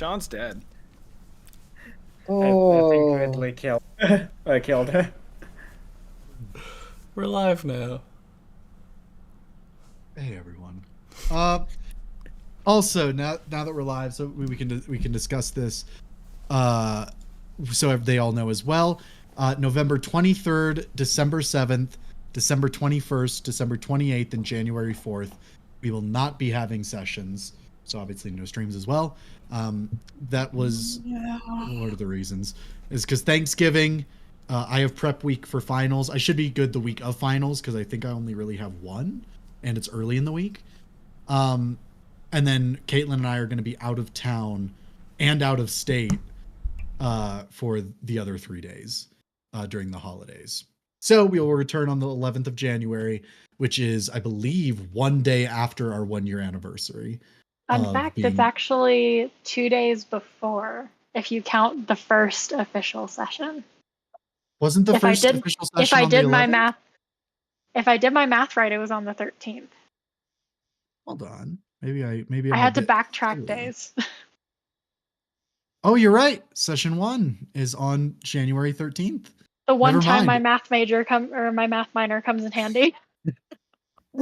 Sean's dead. I think Ridley killed her. We're live now. Hey everyone. Also, now that we're live, so we can discuss this. So they all know as well. November 23rd, December 7th, December 21st, December 28th, and January 4th, we will not be having sessions. So obviously no streams as well. That was what are the reasons? Is because Thanksgiving. I have prep week for finals. I should be good the week of finals because I think I only really have one, and it's early in the week. And then Caitlin and I are going to be out of town and out of state for the other 3 days during the holidays. So we will return on the 11th of January, which is, I believe, 1 day after our 1 year anniversary. In fact, it's actually 2 days before, if you count the first official session. Wasn't the first official session if I on the did my 11th? math, if I did my math right, it was on the 13th. Hold on, maybe I had to backtrack days. Oh, you're right. Session 1 is on January 13th. The one time my math minor comes in handy.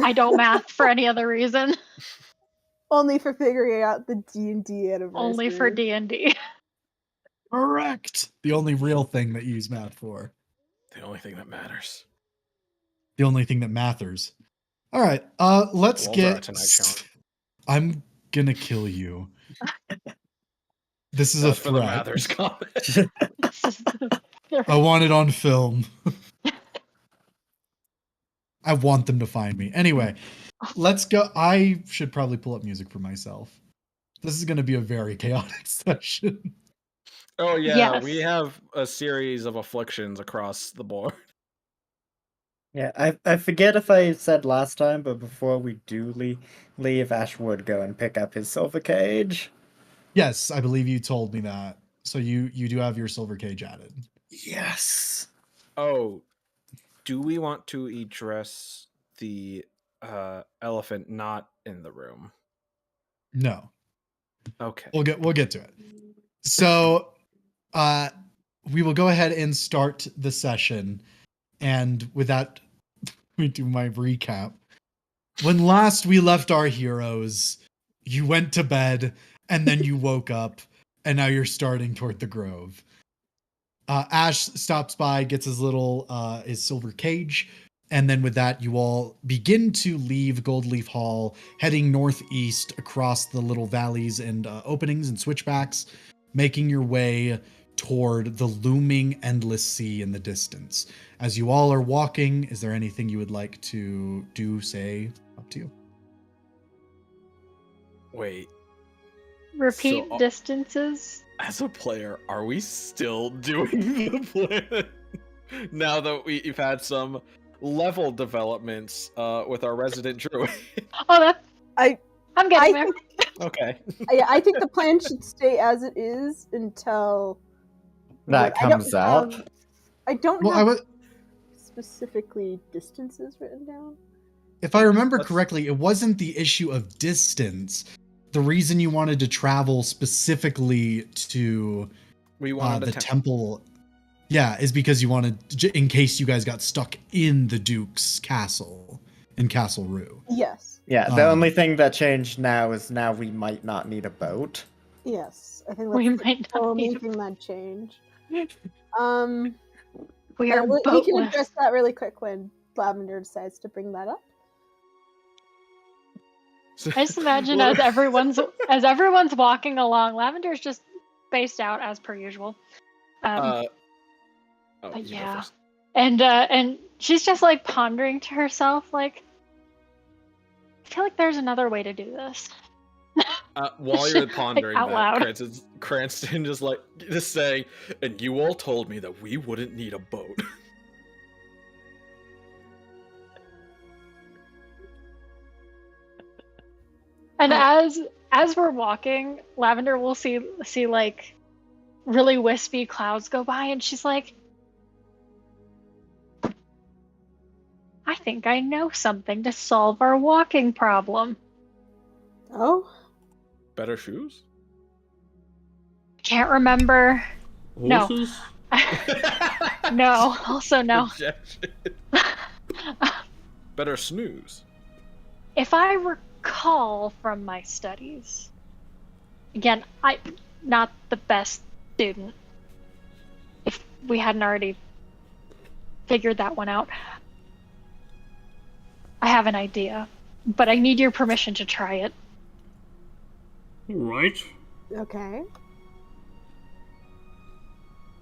I don't math for any other reason. Only for figuring out the D&D anniversary. Only for D&D. Correct. The only real thing that you use math for. The only thing that matters. The only thing that matters. All right. Let's get. Tonight, Sean. I'm gonna kill you. This is a for the threat. Mathers comment. I want it on film. I want them to find me. Anyway, let's go. I should probably pull up music for myself. This is going to be a very chaotic session. Oh yeah, yes. We have a series of afflictions across the board. Yeah, I forget if I said last time, but before we do leave, Ash would go and pick up his silver cage. Yes, I believe you told me that. So you do have your silver cage added. Yes. Oh, do we want to address the elephant not in the room? No. Okay. We'll get to it. So we will go ahead and start the session. And with that, let me do my recap. When last we left our heroes, you went to bed and then you woke up and now you're starting toward the grove. Ash stops by, gets his silver cage. And then with that, you all begin to leave Goldleaf Hall, heading northeast across the little valleys and openings and switchbacks, making your way toward the looming endless sea in the distance. As you all are walking, is there anything you would like to do, say? Up to you. Wait. Repeat distances. As a player, are we still doing the plan? Now that we've had some level developments with our resident druid. Oh, I'm getting there. Okay. I think the plan should stay as it is until that comes up. I don't have specifically distances written down. If I remember correctly, it wasn't the issue of distance. The reason you wanted to travel specifically to the temple, is because you wanted, in case you guys got stuck in the Duke's castle in Castle Rue. Yes. Yeah, the only thing that changed now is now we might not need a boat. Yes, I think that's We might not the only need thing that changed. We can address that really quick when Lavender decides to bring that up. I just imagine as everyone's walking along, Lavender's just spaced out as per usual. But yeah, and she's just like pondering to herself, like, I feel like there's another way to do this. While you're pondering out loud. Cranston just saying, and you all told me that we wouldn't need a boat. And as we're walking, Lavender will see like really wispy clouds go by, and she's like, I think I know something to solve our walking problem. Oh? Better shoes? Can't remember. Horses? No. No. Also no. Rejection. Better snooze. If I recall from my studies, again, I'm not the best student. If we hadn't already figured that one out, I have an idea, but I need your permission to try it. Alright. Okay.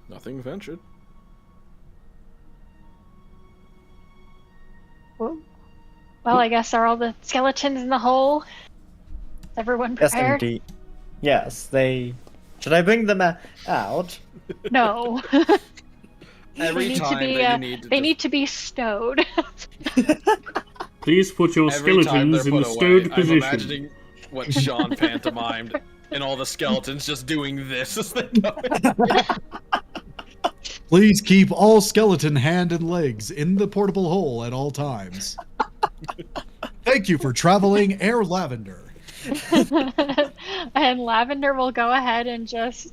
Nothing ventured. Well, I guess are all the skeletons in the hole? Everyone Yes, prepared? indeed. Yes, they. Should I bring them out? No. Every They need to time be, that you need to they just- need to be stowed. Please put your Every time skeletons they're in the put stowed away, I'm position. imagining what Sean pantomimed, and all the skeletons just doing this as they go. Please keep all skeleton hand and legs in the portable hole at all times. Thank you for traveling Air Lavender. And Lavender will go ahead and just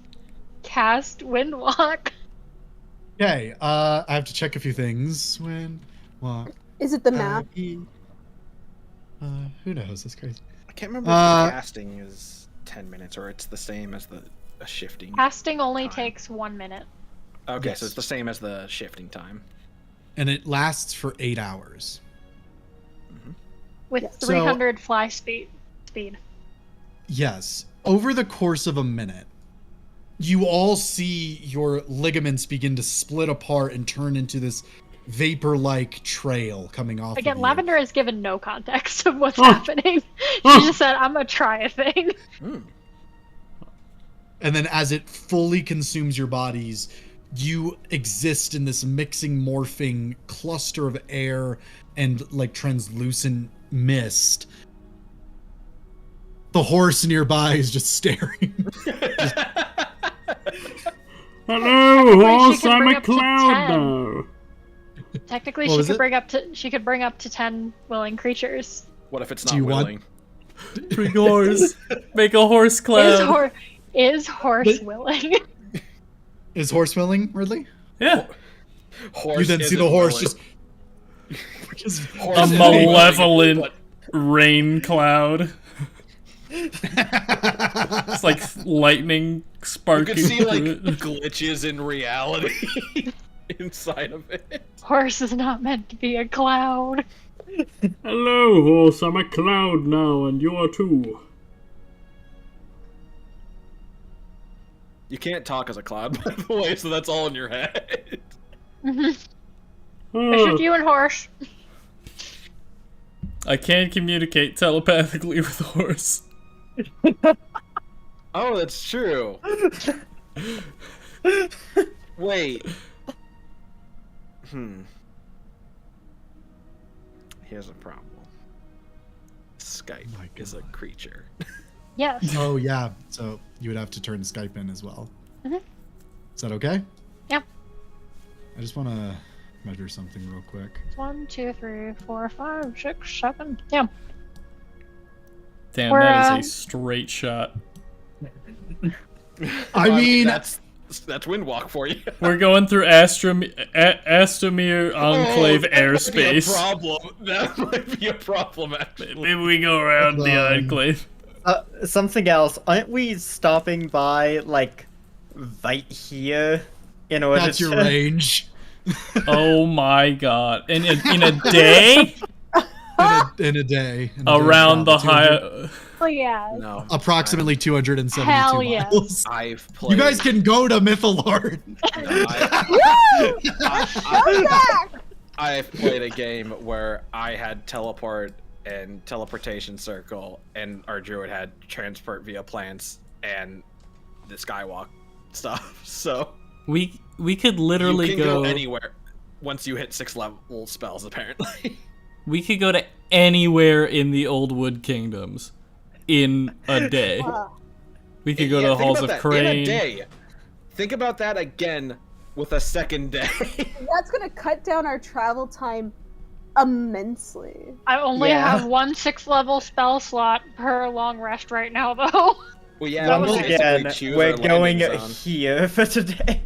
cast Windwalk. Okay, I have to check a few things. Windwalk. Is it the map? Who knows? That's crazy. I can't remember if the casting is 10 minutes or it's the same as the shifting. Casting only time. takes 1 minute. Okay, Yes. so it's the same as the shifting time. And it lasts for 8 hours. With Yeah. 300 fly speed. Yes. Over the course of a minute, you all see your ligaments begin to split apart and turn into this vapor-like trail coming off Again, of you. Lavender is given no context of what's Oh. happening. She just said, I'm gonna try a thing. And then as it fully consumes your bodies, you exist in this mixing, morphing cluster of air and like translucent mist. The horse nearby is just staring. Hello, horse, could I'm bring a up to cloud 10. now. Technically, What she was could it? bring up to 10 willing creatures. What if it's Do not you want- willing? Bring a horse. Make a horse cloud. Is horse But- willing? Is horse willing, Ridley? Yeah. Horse You then see the isn't horse willing. just Horse A isn't willing, malevolent but rain cloud. It's like lightning you sparking. could see like through it. glitches in reality inside of it. Horse is not meant to be a cloud. Hello, horse, I'm a cloud now, and you are too. You can't talk as a cloud, by the way, so that's all in your head. It's Oh, just you and horse. I can communicate telepathically with a horse. Oh, that's true. Wait. Here's a problem. Skype My is a creature. Yes. Oh yeah, so you would have to turn Skype in as well. Mhm. Is that okay? Yep. I just want to measure something real quick. 1, 2, 3, 4, 5, 6, 7. Yeah. Damn, We're, that is a straight shot. I mean, that's Windwalk for you. We're going through Astomir Enclave That might be a airspace. problem. That might be a problem, actually. Maybe we go around the Hold on. Enclave. Something else. Aren't we stopping by, like, right here in order that's your to... range. Oh my god. In a day? in a day. In a day Around the of travel, high... Oh, yeah. No. approximately 272 Hell yes. miles. I've played. You guys can go to Mythalord. I've played a game where I had teleport and teleportation circle, and our druid had transport via plants and the skywalk stuff. So We could literally you can go anywhere once you hit 6th level spells. Apparently, We could go to anywhere in the Old Wood Kingdoms in a day. Wow. We could go to the think Halls about of that. In a Crane. day. Think about that again with a second day. That's gonna cut down our travel time immensely. I only Yeah. have one 6th level spell slot per long rest right now, though. Well, yeah, That we'll was basically again, choose we're our going landing zone. here for today.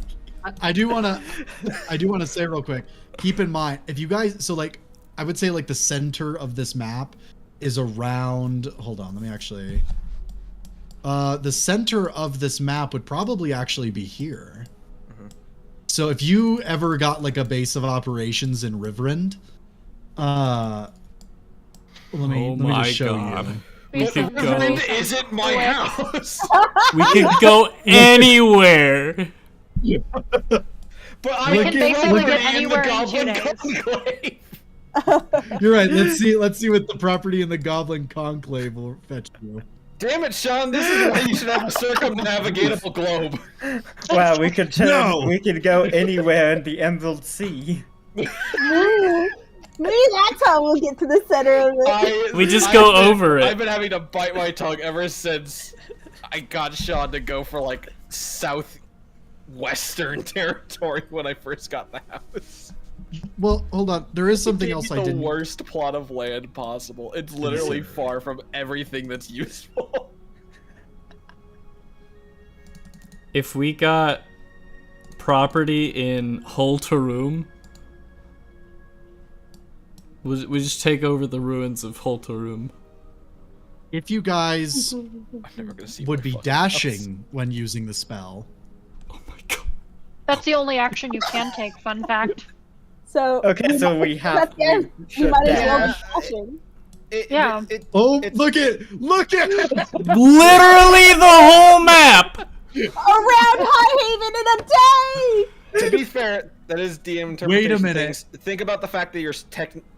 I do want to say real quick, keep in mind, if you guys, so like, I would say like the center of this map is around, hold on, let me actually, the center of this map would probably actually be here. So if you ever got like a base of operations in Riverend, let me just show you. We could go. Riverend isn't my house. We could go anywhere. But I We can basically get property in the anywhere in 2 Goblin days. Conclave. You're right. Let's see what the property in the Goblin Conclave will fetch you. Damn it, Sean! This is why you should have a circumnavigatable globe. Wow, we could turn, No! we could go anywhere in the Emerald Sea. Maybe that's how we'll get to the center of it. We just go over it. I've been having to bite my tongue ever since I got Sean to go for like southwestern territory when I first got the house. Well, hold on. There is something Gave else me I the didn't. worst plot of land possible. It's literally far from everything that's useful. If we got property in Holtaroom, we just take over the ruins of Holtaroom. If you guys I'm never gonna see would my be fucking dashing when using the spell, Oh my god. That's the only action you can take. Fun fact. So Okay, so we have we we should might as well dash. be dashing. Yeah. look at Literally the whole map. Around High Haven in a day! To be fair, that is DM interpretation. Wait a minute. Things. Think about the fact that you're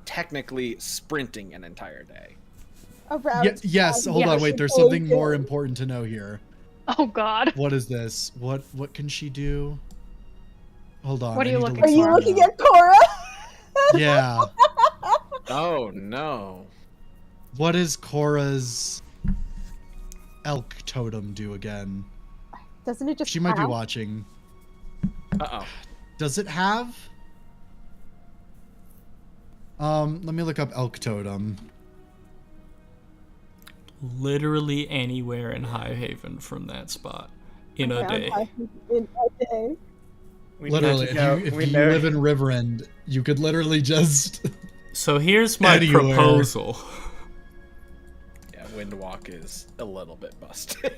technically sprinting an entire day. Around yes. Hold Yeah. on. Wait. There's something more important to know here. Oh god. What is this? What can she do? Hold on. What are I you need to looking look Are you for? something looking up. at Cora? Yeah. Oh no. What does Cora's elk totem do again? Doesn't it just She might be have? watching. Uh-oh. Does it have? Let me look up elk totem. Literally anywhere in High Haven from that spot in a Around day. High Haven in a day. We need Literally, to go- if we you know- live in Riverend, you could literally just. So here's my Anywhere. proposal. Yeah, Windwalk is a little bit busted.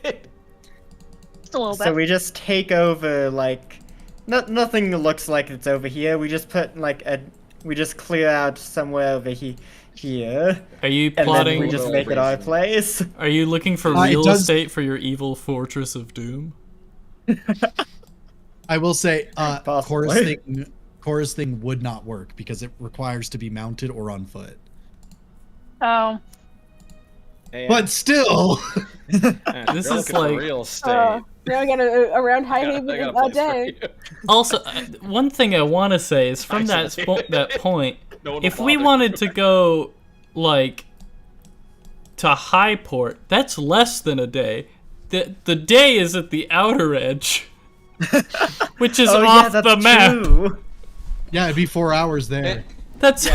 Just a little bit. So we just take over like, nothing looks like it's over here. We just put like we just clear out somewhere over here, Are you and then plotting? we just make it our reason. place. Are you looking for It real does- estate for your evil fortress of doom? I will say, Possibly. Cora's thing would not work because it requires to be mounted or on foot. Oh. Hey, But still, yeah, this you're is looking for like- real estate. Now I got around High I Haven got in a a place for day. you. Also, one thing I want to say is from that Actually. that point, No one if will we bother. wanted to go like to Highport, that's less than a day. The day is at the outer edge, which is Oh yeah, off that's the map. true. yeah, it'd be 4 hours there. Eh, That's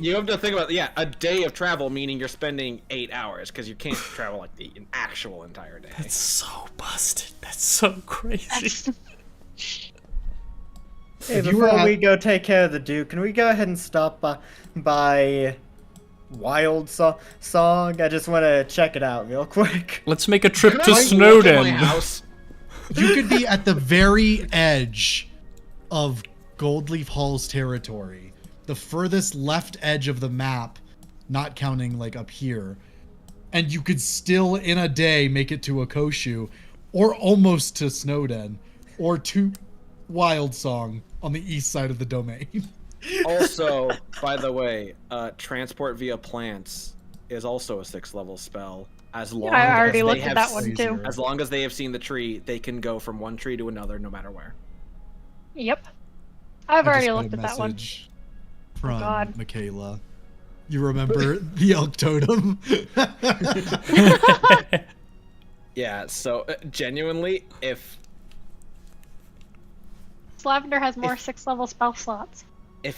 You have to think about a day of travel, meaning you're spending 8 hours because you can't travel like an actual entire day. that's so busted. That's so crazy. Hey, If you were before at- we go take care of the Duke, can we go ahead and stop by Wild Song? I just want to check it out real quick. Let's make a trip Can to I look at my Snowden. house? You could be at the very edge of Goldleaf Hall's territory. The furthest left edge of the map, not counting like up here. And you could still in a day make it to Akoshu, or almost to Snowden, or to Wild Song on the east side of the domain. Also, by the way, transport via plants is also a 6th level spell. As long I as already they looked have at that one too. easier. As long as they have seen the tree, they can go from one tree to another, no matter where. Yep. I've I already just got looked a at that one. message From God. Michaela. You remember the elk totem? Yeah, so genuinely, if Lavender has more 6th level spell slots.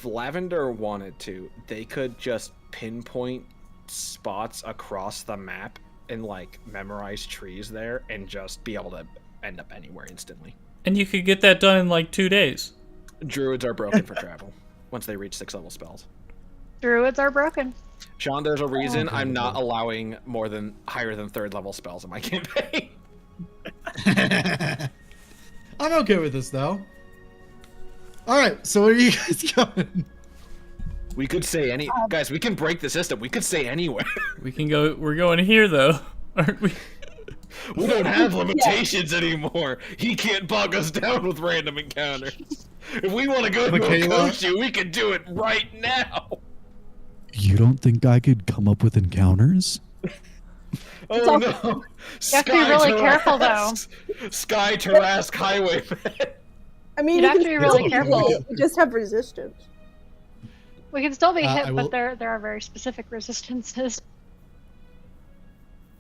Lavender wanted to, they could just pinpoint spots across the map and like memorize trees there and just be able to end up anywhere instantly. And you could get that done in like 2 days. Druids are broken for travel once they reach 6th level spells. Druids are broken. Sean, there's a reason I'm not allowing higher than 3rd level spells in my campaign. I'm okay with this though. All right, so where are you guys going? We could say guys, we can break the system. We could say anywhere. We can go. We're going here though, aren't we? We don't have limitations anymore. He can't bog us down with random encounters. If we want to go to 𝐄𝐿, we can do it right now. You don't think I could come up with encounters? Oh no! You have to be really careful though. Sky Tarrasque Highwayman. I mean, You'd have to be really careful. You just have resistance. We can still be hit, I will- but there are very specific resistances.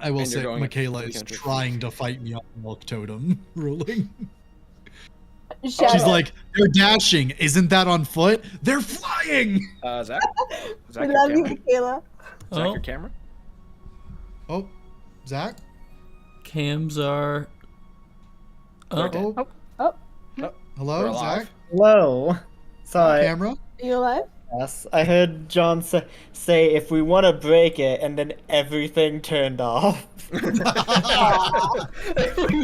I will And you're say going Michaela up is 300 trying to fight me on the milk totem ruling. Shadow. She's like, they're dashing. Isn't that on foot? They're flying! Zach? We love you, Michaela. Zach, Oh. your camera? Oh, Zach? Cams are. Right there. Oh, Oh, We're hello, alive. Zach? Hello. Sorry. Camera? are you alive? Yes, I heard John say if we want to break it, and then everything turned off. We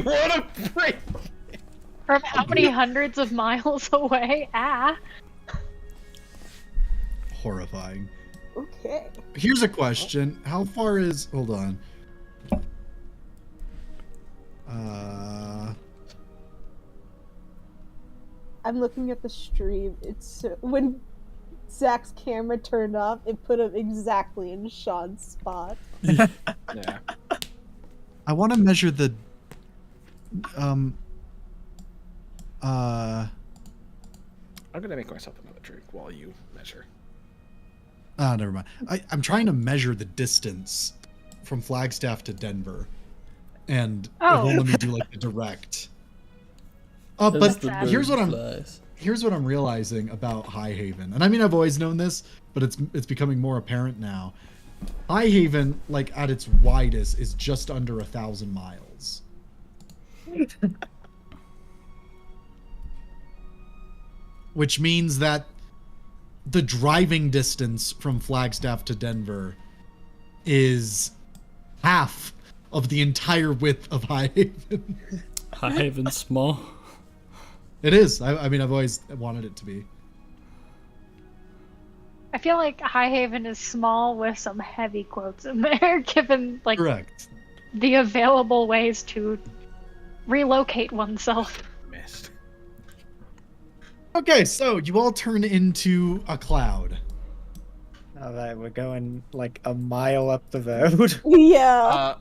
want to break. From how many hundreds of miles away? Horrifying. Okay. Here's a question. How far is... Hold on. I'm looking at the stream. It's when Zach's camera turned off, it put him exactly in Sean's spot. Yeah. I want to measure the... I'm gonna make myself another drink while you measure. Ah, never mind. I'm trying to measure the distance from Flagstaff to Denver. And it won't let me do like the direct. As But the here's bird what flies. here's what I'm realizing about High Haven. And I mean, I've always known this, but it's becoming more apparent now. High Haven, like at its widest, is just under 1,000 miles. Which means that the driving distance from Flagstaff to Denver is half of the entire width of High Haven. High Haven small. It is. I mean, I've always wanted it to be. I feel like High Haven is small with some heavy quotes in there, given like Correct. the available ways to relocate oneself. Missed. Okay, so you all turn into a cloud. Alright, we're going like a mile up the road. Yeah.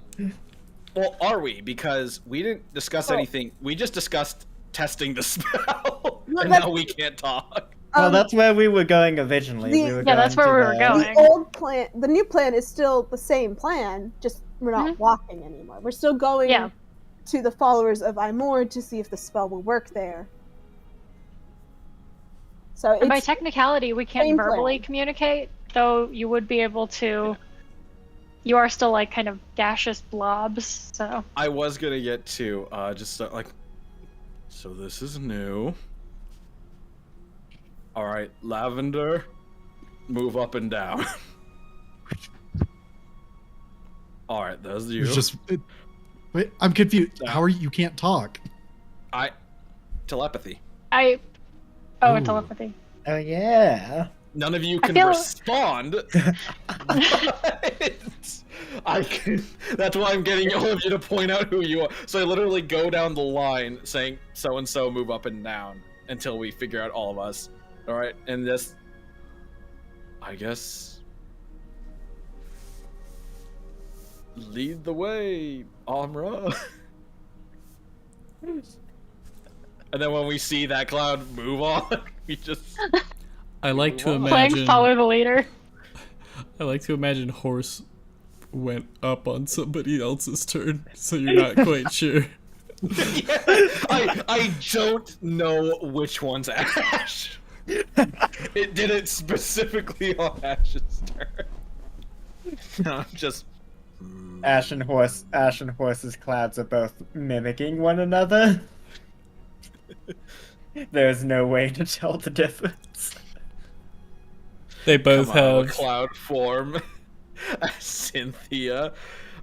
Well, are we? Because we didn't discuss anything. We just discussed testing the spell, and now we can't talk. Well, that's where we were going originally. the- We were Yeah, that's going where to we were the- going. The old plan, the new plan is still the same plan, just we're not walking anymore. We're still going Yeah. to the followers of Imord to see if the spell will work there. So And by it's technicality, we can't same verbally plan. communicate, though you would be able to. You are still like kind of gaseous blobs, so. I was gonna get to like. So this is new. All right, Lavender, move up and down. All right, those you. It's just. Wait, I'm confused. Yeah. How are you? You can't talk. Telepathy. Oh, Ooh. telepathy. Oh yeah. None of you I can feel- respond. I can. That's why I'm getting all of you to point out who you are. So I literally go down the line saying so and so move up and down until we figure out all of us. All right, and this, I guess, lead the way, Amra. And then when we see that cloud move on, we just. I like to Playing imagine. follow the leader. I like to imagine horse went up on somebody else's turn, so you're not quite sure. Yeah, I don't know which one's Ash. It did it specifically on Ash's turn. I'm just. Ash and Horse's clouds are both mimicking one another. There's no way to tell the difference. They both Come on, have. cloud form. Cynthia.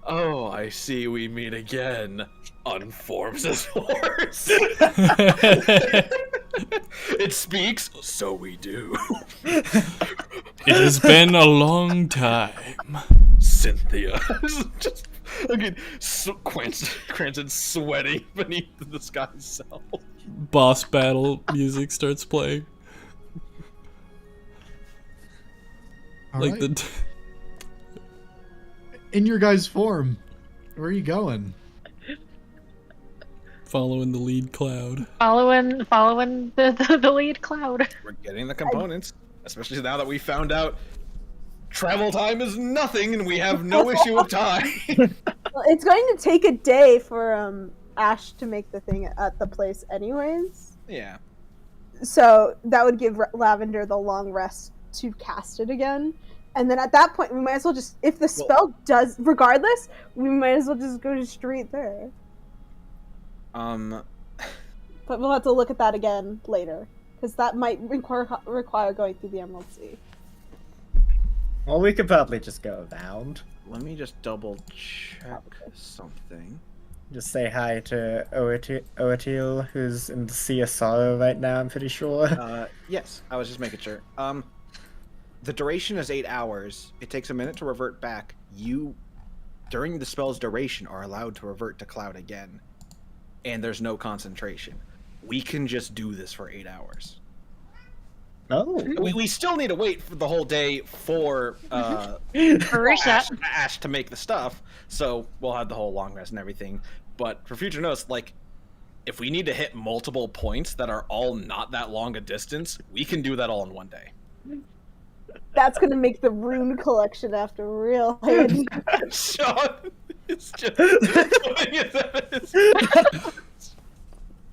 Oh, I see we meet again. Unforms his horse. It speaks, so we do. It has been a long time. Cynthia. Just again, Cranston sweating beneath the sky cell. Boss battle music starts playing. All Like right. the. In your guys' form, where are you going? Following the lead cloud. Following the lead cloud. We're getting the components, especially now that we found out travel time is nothing and we have no issue with time. Well, it's going to take a day for Ash to make the thing at the place anyways. Yeah. So that would give Lavender the long rest to cast it again. And then at that point, we might as well just, if the spell does, regardless, we might as well just go straight there. But we'll have to look at that again later, because that might require going through the Emerald Sea. Well, we could probably just go around. Let me just double check something. Just say hi to Oatil, who's in the Sea of Sorrow right now, I'm pretty sure. Yes, I was just making sure. The duration is 8 hours. It takes a minute to revert back. You, during the spell's duration, are allowed to revert to cloud again. And there's no concentration. We can just do this for 8 hours. Oh. We still need to wait for the whole day for Reset. Ash to make the stuff, so we'll have the whole long rest and everything. But for future notes, like, if we need to hit multiple points that are all not that long a distance, we can do that all in one day. That's going to make the rune collection after real hard. Sean is just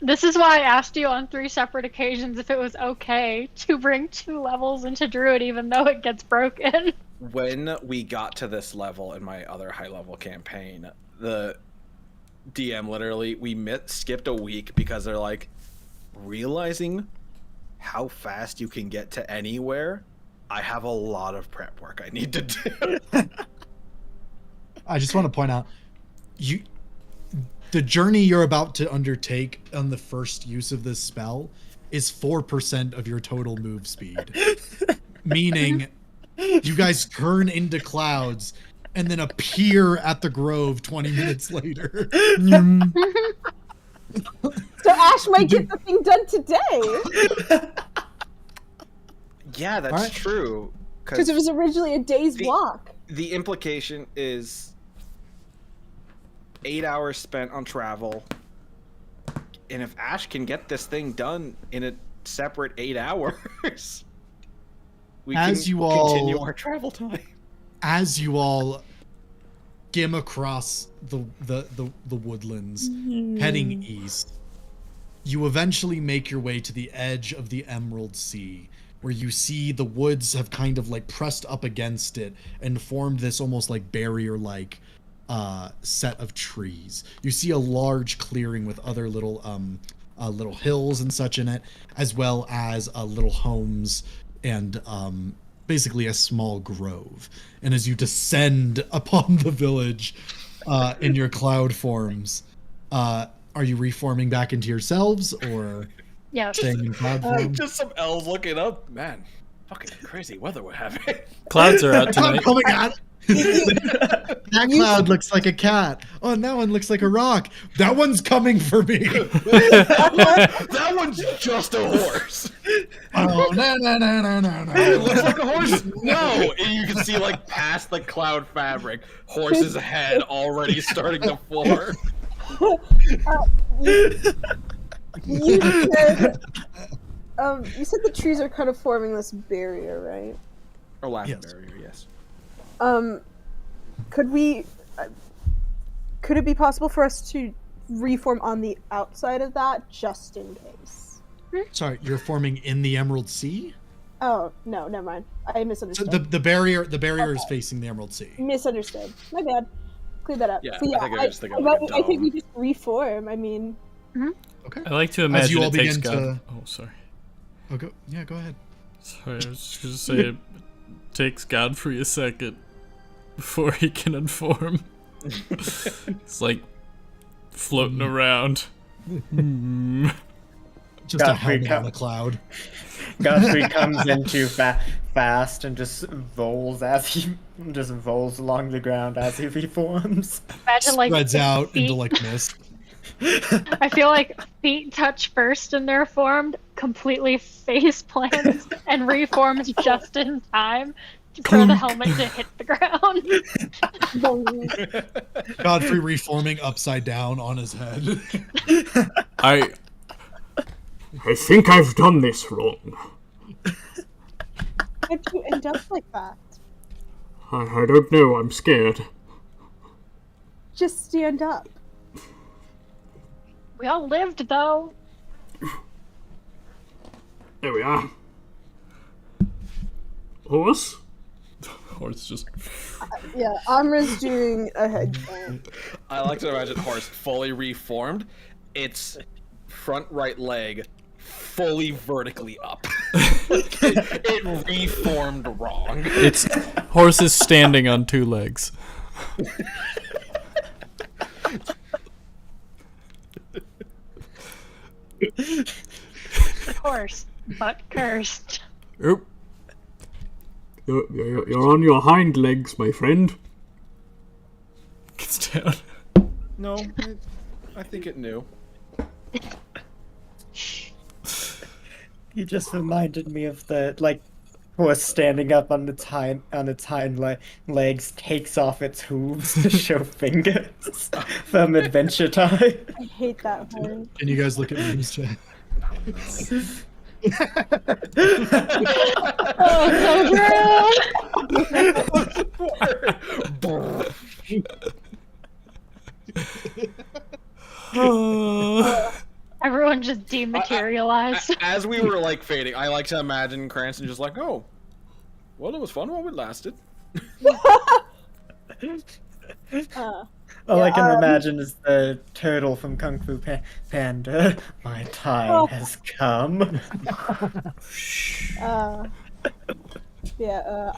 This is why I asked you on 3 separate occasions if it was okay to bring 2 levels into Druid even though it gets broken. When we got to this level in my other high level campaign, the DM literally, skipped a week because they're like, realizing how fast you can get to anywhere, I have a lot of prep work I need to do. I just want to point out, the journey you're about to undertake on the first use of this spell is 4% of your total move speed. Meaning, you guys turn into clouds and then appear at the grove 20 minutes later. So Ash might get the thing done today. Yeah, that's Alright. true. Because it was originally a day's walk. The implication is 8 hours spent on travel, and if Ash can get this thing done in a separate 8 hours, we can continue our travel time. As you all skim across the woodlands, heading east, you eventually make your way to the edge of the Emerald Sea, where you see the woods have kind of like pressed up against it and formed this almost like barrier-like set of trees. You see a large clearing with other little hills and such in it, as well as little homes and basically a small grove. And as you descend upon the village in your cloud forms, are you reforming back into yourselves or Yeah. staying in cloud form? Just some elves looking up. Man, fucking crazy weather we're having. Clouds are out tonight. Coming out. That cloud looks like a cat. Oh, and that one looks like a rock. That one's coming for me. That one's just a horse. Oh, no. It looks like a horse? No. And you can see, like, past the cloud fabric, horse's head already starting to form. You said the trees are kind of forming this barrier, right? Or laughing Yes. barrier, yes. Could it be possible for us to reform on the outside of that, just in case? Sorry, you're forming in the Emerald Sea? Oh, no, never mind. I So misunderstood. the barrier is facing the Emerald Sea. Misunderstood. My bad. clear that up. Yeah, So, I think I just think of like a I think we dome. just reform. I mean, Okay. I like to As you imagine all it takes begin God. to- Oh, sorry. Oh, go ahead. Sorry, I was just gonna say it takes Godfrey a second before he can inform. It's like floating around. Just a Godfrey helmet on a cloud. Godfrey comes in too fast and just rolls along the ground as he reforms. Imagine like Spreads out feet, into like mist. I feel like feet touch first and they're formed, completely face plants and reforms just in time for the helmet to hit the ground. Godfrey reforming upside down on his head. I think I've done this wrong. how'd you end up like that? I don't know, I'm scared. Just stand up. We all lived though. There we are. Horse? Horse just. Yeah, Amra's doing a head count. I like to imagine horse fully reformed. Its front right leg fully vertically up. it reformed wrong. It's horse is standing on two legs. Horse, but cursed. Oop. You're on your hind legs, my friend. Gets down. No, I think it knew. He just reminded me of the horse standing up on its hind legs, takes off its hooves to show fingers from Adventure Time. I hate that horn. Can you guys look at memes chat? Everyone just dematerialized. As we were like fading, I like to imagine Cranston just like, oh, well, it was fun while it lasted. All I can imagine is the turtle from Kung Fu Panda. My time has come.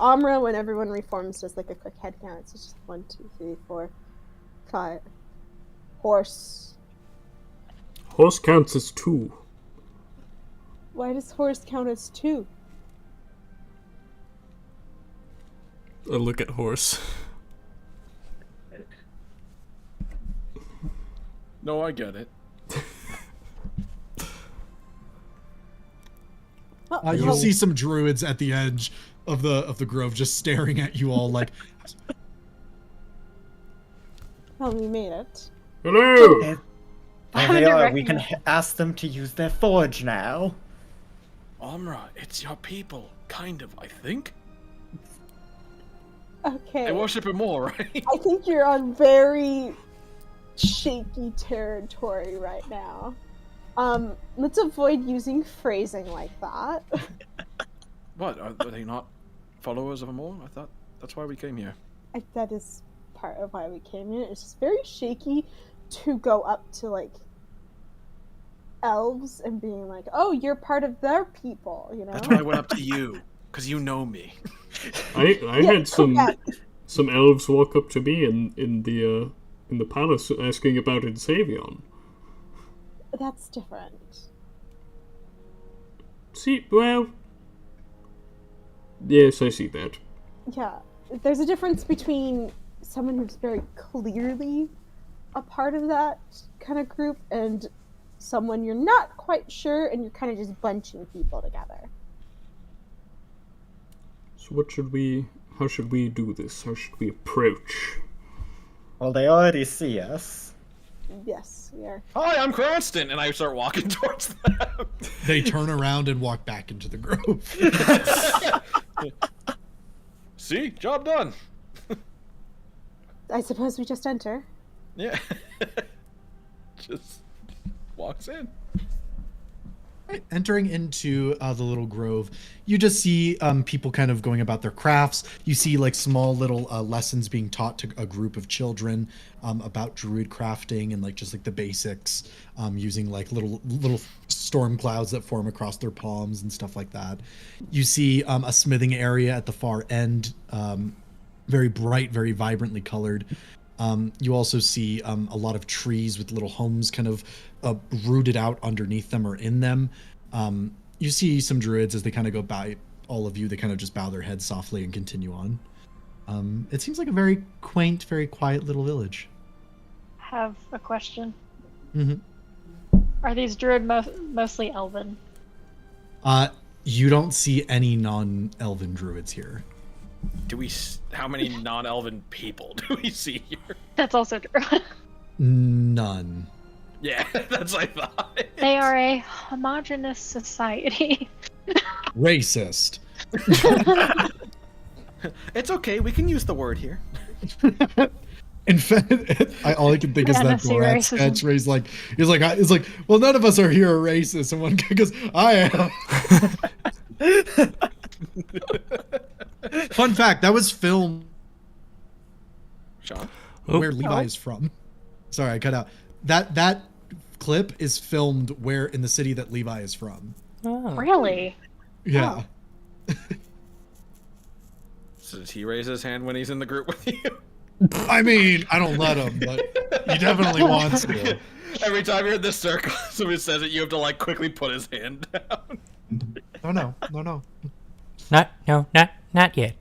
Amra, when everyone reforms, does like a quick head count. It's just 1, 2, 3, 4, 5. Horse. Horse counts as 2. Why does horse count as 2? I look at horse. No, I get it. You see some druids at the edge of the grove just staring at you all like, Oh, we made it. Hello! There they are. We can ask them to use their forge now. Amra, it's your people, kind of, I think. Okay. They worship him more, right? I think you're on very shaky territory right now. Let's avoid using phrasing like that. What, are they not followers of Amor? I thought that's why we came here. That is part of why we came here. It's just very shaky to go up to like elves and being like, "Oh, you're part of their people," you know. That's why I went up to you, because you know me. I had some elves walk up to me in the palace asking about 𝐄𝐿. That's different. See, well, yes, I see that. Yeah, there's a difference between someone who's very clearly a part of that kind of group and someone you're not quite sure and you're kind of just bunching people together. So how should we do this? How should we approach? Well, they already see us. Yes, we are. Hi, I'm Cranston, and I start walking towards them. they turn around and walk back into the grove. See, job done. I suppose we just enter. Yeah. Just walks in. Entering into the little grove, you just see people kind of going about their crafts. You see like small little lessons being taught to a group of children about druid crafting and like just like the basics, using like little storm clouds that form across their palms and stuff like that. You see a smithing area at the far end, very bright, very vibrantly colored. You also see a lot of trees with little homes kind of rooted out underneath them or in them. You see some druids as they kind of go by all of you. They kind of just bow their heads softly and continue on. It seems like a very quaint, very quiet little village. Have a question. Mm-hmm. Are these druid mostly elven? You don't see any non-elven druids here. How many non-elven people do we see here? That's also true. None. Yeah, that's what I thought. They are a homogenous society. Racist. It's okay. We can use the word here. In fact, all I can think is that Fantasy Borat racism. sketch where he's like, well, none of us are here are racist, and one guy goes, I am. Fun fact: that was filmed Sean? where Levi is from. Sorry, I cut out. That clip is filmed where in the city that Levi is from. Oh. Really? Yeah. So does he raise his hand when he's in the group with you? I mean, I don't let him, but he definitely wants to. Every time you're in this circle, somebody says it, you have to like quickly put his hand down. No. Not yet.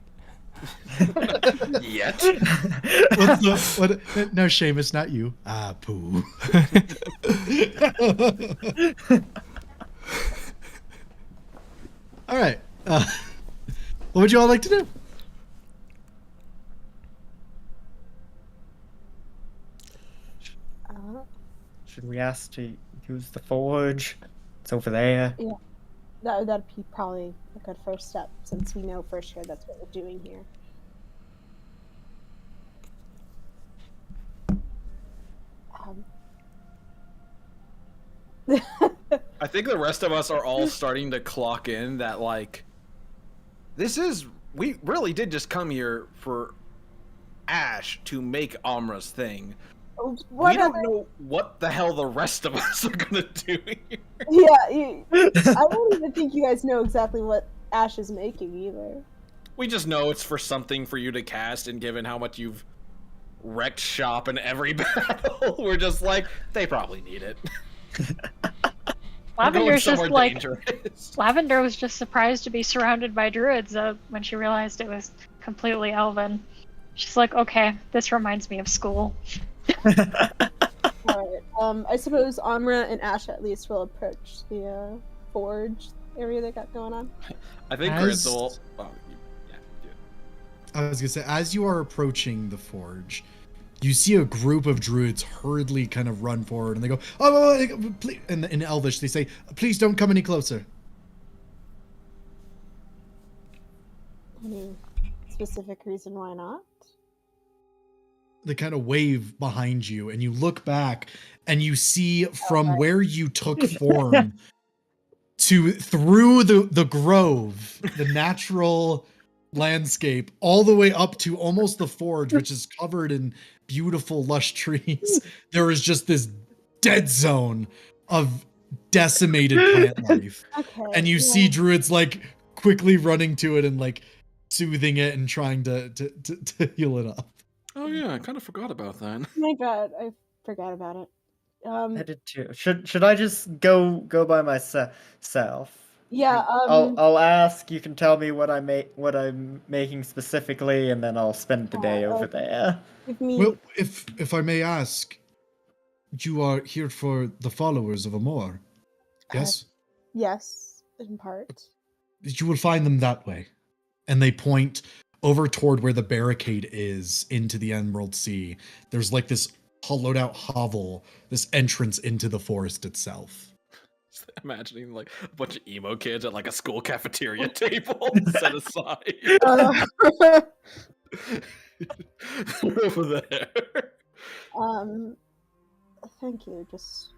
Yet? No, Seamus, not you. Ah, poo. All right. What would you all like to do? Should we ask to use the forge? It's over there. Yeah, that'd be probably a good first step, since we know for sure that's what we're doing here. I think the rest of us are all starting to clock in that, like, we really did just come here for Ash to make Amra's thing. We don't know what the hell the rest of us are gonna do here. Yeah, I don't even think you guys know exactly what Ash is making either. We just know it's for something for you to cast, and given how much you've wrecked shop in every battle, we're just like, they probably need it. Lavender's just like dangerous. Lavender was just surprised to be surrounded by druids when she realized it was completely elven. She's like, okay, this reminds me of school. Alright, I suppose Amra and Ash at least will approach the forge area they got going on. I think As- Carissa will. Oh, yeah, do it. I was gonna say, as you are approaching the forge, you see a group of druids hurriedly kind of run forward, and they go, "Oh, please!" In Elvish, they say, "Please don't come any closer." Any specific reason why not? They kind of wave behind you, and you look back, and you see from where you took form through the grove, the natural landscape, all the way up to almost the forge, which is covered in beautiful, lush trees. There is just this dead zone of decimated plant life. Okay. And you see druids like quickly running to it and like soothing it and trying to heal it up. Oh yeah, I kind of forgot about that. My God, I forgot about it. I did too. Should I just go by myself? Yeah. I'll ask. You can tell me what I'm making specifically, and then I'll spend the day over there. Give me. Well, if I may ask, you are here for the followers of Amor, yes? Yes, in part. You will find them that way. And they point over toward where the barricade is into the Emerald Sea. There's like this hollowed out hovel, this entrance into the forest itself. Imagining like a bunch of emo kids at like a school cafeteria table set aside. Over there. Thank you. Just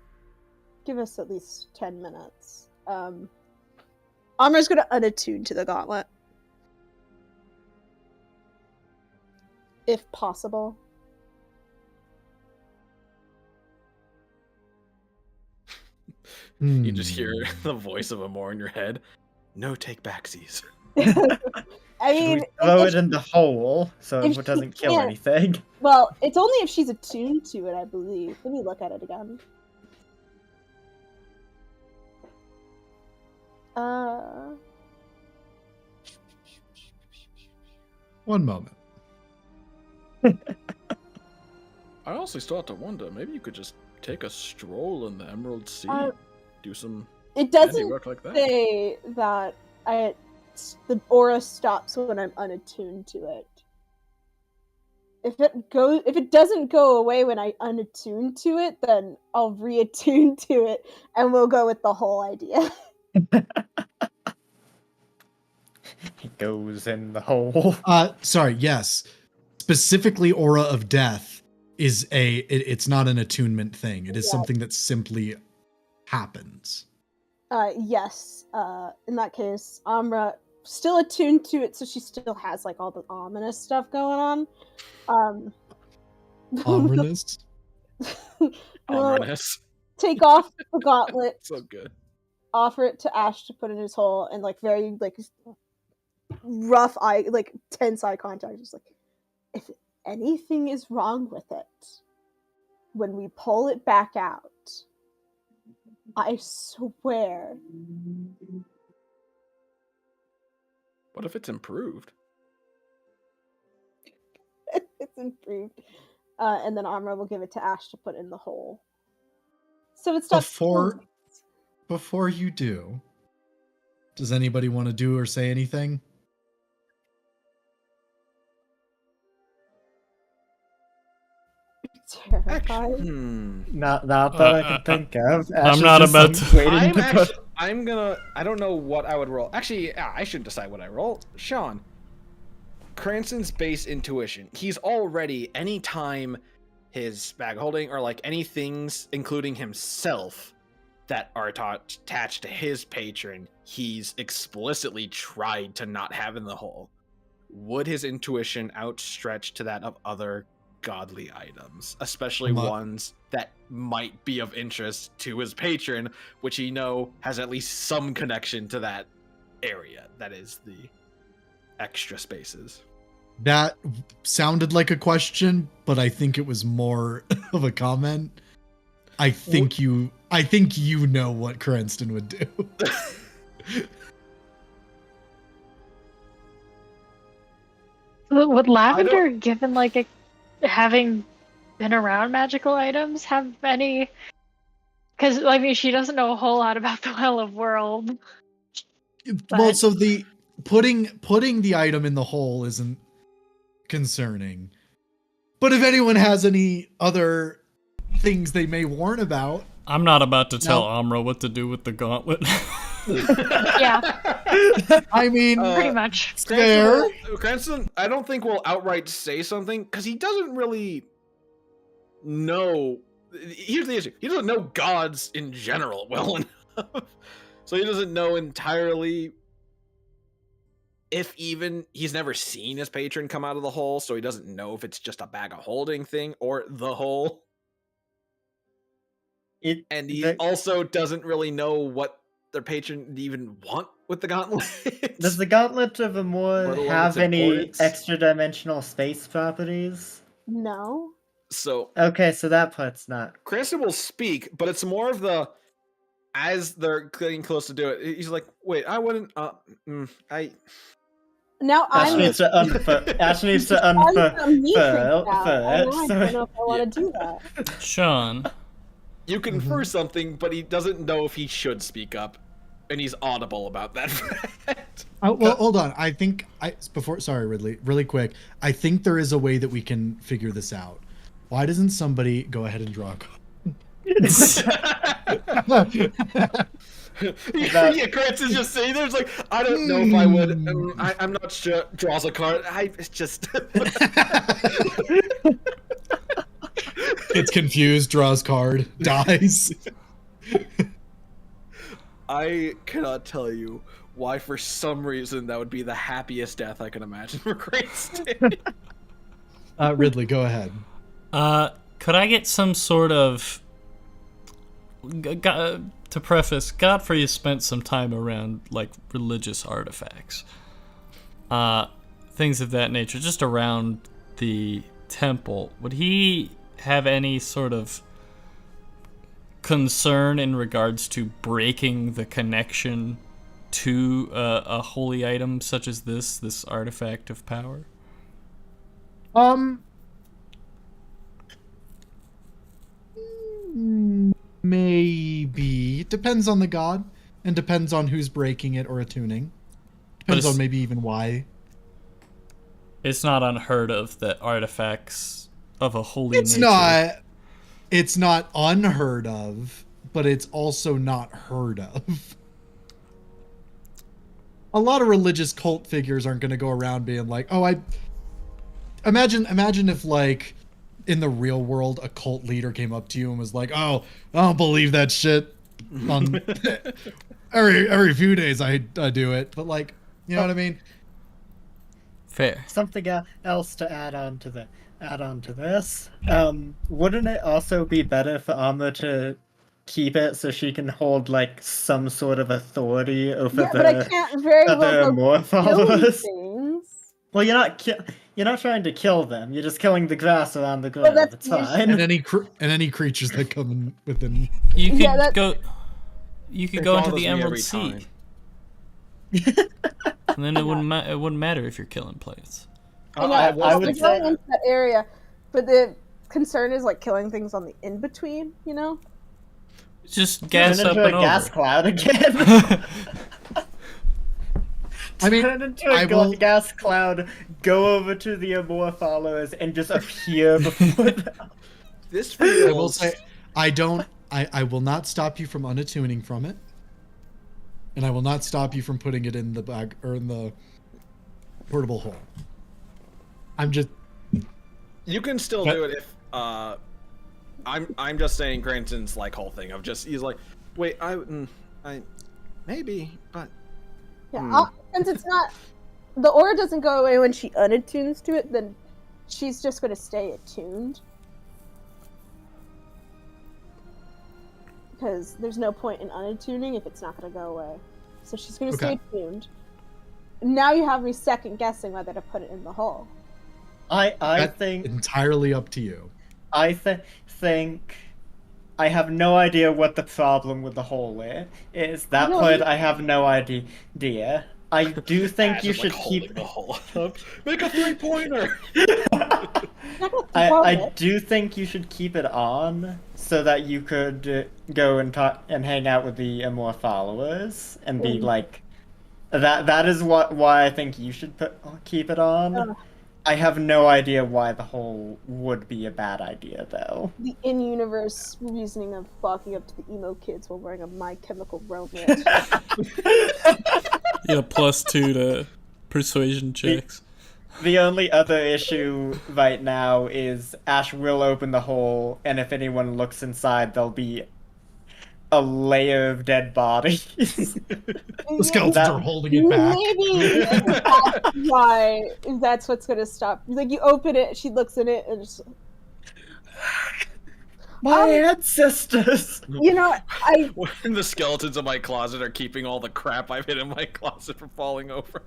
give us at least 10 minutes. Amra's gonna unattune to the gauntlet. If possible. You just hear the voice of Amor in your head. No take backsies. I mean, throw it in the hole so if it doesn't she kill can't- anything. Well, it's only if she's attuned to it, I believe. Let me look at it again. One moment. I honestly start to wonder, maybe you could just take a stroll in the Emerald Sea, do some It doesn't handiwork like that. say that the aura stops when I'm unattuned to it. If it doesn't go away when I unattune to it, then I'll reattune to it, and we'll go with the whole idea. It goes in the hole. Sorry, yes. Specifically, Aura of Death is it's not an attunement thing. It is something that simply happens. Yes. In that case, Amra still attuned to it, so she still has like all the ominous stuff going on. Ominous? Ominous. Take off the gauntlet, So good. offer it to Ash to put in his hole, and like very like rough eye, like tense eye contact. Just like, if anything is wrong with it, when we pull it back out, I swear. What if it's improved? It's improved. And then Amra will give it to Ash to put in the hole. So it's Before you do, does anybody want to do or say anything? terrified. Not that I can think of. I'm not about to. I don't know what I would roll. Actually, I should decide what I roll. Sean, Cranston's base intuition. He's already, anytime his bag holding or like any things, including himself, that are attached to his patron, he's explicitly tried to not have in the hole. Would his intuition outstretch to that of other godly items, especially ones that might be of interest to his patron, which he has at least some connection to that area that is the extra spaces? That sounded like a question, but I think it was more of a comment. I think you know what Cranston would do. Would Lavender, given like having been around magical items, have any? Because I mean, she doesn't know a whole lot about the Well of World. Well, so the putting the item in the hole isn't concerning, but if anyone has any other things they may warn about, I'm not about to tell Amra what to do with the gauntlet. Yeah. I mean, pretty much. Fair. Cranston, I don't think will outright say something because he doesn't really know. Here's the issue: he doesn't know gods in general well enough, so he doesn't know entirely. If even he's never seen his patron come out of the hole, so he doesn't know if it's just a bag of holding thing or the hole. And he also doesn't really know what their patron even want with the gauntlet. Does the Gauntlet of Amor have any extra dimensional space properties? No. So okay, so that part's not. Cranston will speak, but it's more of the as they're getting close to do it. He's like, "Wait, I wouldn't. Now Ash needs to unfurl I don't know if I want to do that. Sean. You confer something, but he doesn't know if he should speak up, and he's audible about that fact. Well, hold on. I think sorry, Ridley, really quick. I think there is a way that we can figure this out. Why doesn't somebody go ahead and draw a card? Yeah, Cranston's just saying there's like, I don't know if I would. I'm not sure. Draws a card. It's just. Gets confused, draws card, dies. I cannot tell you why, for some reason, that would be the happiest death I can imagine for Great State. Ridley, go ahead. Could I get some sort of... to preface, Godfrey has spent some time around, like, religious artifacts. Things of that nature, just around the temple. Would he have any sort of concern in regards to breaking the connection to a holy item such as this artifact of power? Maybe. It depends on the god, and depends on who's breaking it or attuning. Depends on maybe even why. It's not unheard of that artifacts of a holy It's nature... It's not unheard of, but it's also not heard of. A lot of religious cult figures aren't going to go around being like, oh, I... Imagine if, like, in the real world, a cult leader came up to you and was like, oh, I don't believe that shit. Every few days I do it. But, like, you know what I mean? Fair. Something else to add on to this. Wouldn't it also be better for Amma to keep it so she can hold like some sort of authority over but I can't very well more go followers? things. Well, you're not trying to kill them. You're just killing the grass around the ground. that's It's fine. And any creatures that come in within. You could Yeah, go. You could It go into bothers the me Emerald every Sea, time. and then it wouldn't matter if you're killing plants. I would say into that area, but the concern is like killing things on the in between. You know. Just gas turn up into and a gas over. cloud again. I mean, Turn into a gas cloud, go over to the Amor followers, and just appear before them. This I will feels... say, I will not stop you from unattuning from it, and I will not stop you from putting it in the bag or in the portable hole. I'm just. You can still do it if I'm just saying Cranston's like whole thing of just he's like, wait, I maybe, but Yeah, since it's not the aura doesn't go away when she unattunes to it, then she's just going to stay attuned. Because there's no point in unattuning if it's not going to go away. So she's going to stay attuned. Now you have me second guessing whether to put it in the hole. I think entirely up to you. I think I have no idea what the problem with the hole is. That point, I have no idea. I do think you should keep the hole up. Make a 3-pointer. I do think you should keep it on so that you could go and talk and hang out with the Amor followers and be like that. That is why I think you should keep it on. I have no idea why the hole would be a bad idea, though. The in-universe reasoning of walking up to the emo kids while wearing a My Chemical Romance. Yeah, +2 to persuasion checks. The only other issue right now is Ash will open the hole, and if anyone looks inside, there'll be a layer of dead bodies. The skeletons are holding it back. Maybe that's why that's what's going to stop. Like, you open it, she looks in it, and just... My ancestors! You know, When the skeletons in my closet are keeping all the crap I've hid in my closet from falling over.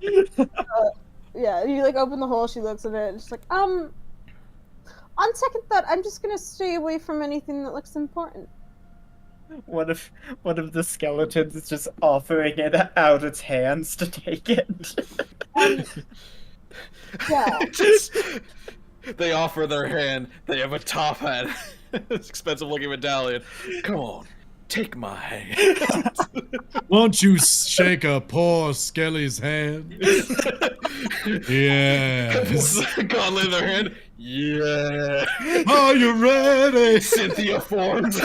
Yeah, you like open the hole, she looks at it, and she's like, on second thought, I'm just gonna stay away from anything that looks important. What if one of the skeletons is just offering it out its hands to take it? Yeah. They offer their hand, they have a top hat, this expensive looking medallion. Come on, take my hand. Won't you shake a poor Skelly's hand? Yes. Gauntlet in their hand. Yeah. Are you ready? Cynthia forms.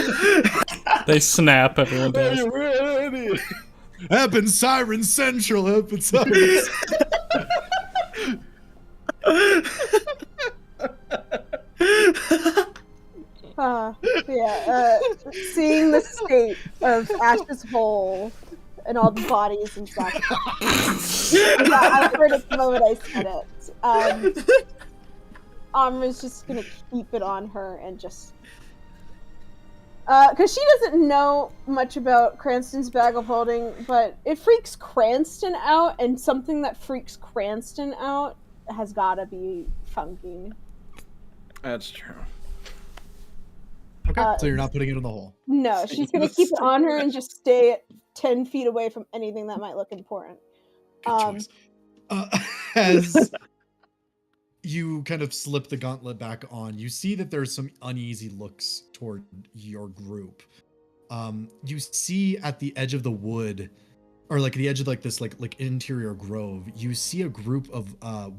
They snap, everyone Are does. you ready? Happen Siren Central, happen Siren. Seeing the state of Ash's hole and all the bodies and stuff. Yeah, I heard it the moment I said it. Amra's just gonna keep it on her and just... because she doesn't know much about Cranston's bag of holding, but it freaks Cranston out, and something that freaks Cranston out has gotta be funky. That's true. Okay, so you're not putting it in the hole. No, she's gonna keep it on her and just stay 10 feet away from anything that might look important. Good choice. As you kind of slip the gauntlet back on, you see that there's some uneasy looks toward your group. You see at the edge of the wood, or like the edge of like this like interior grove, you see a group of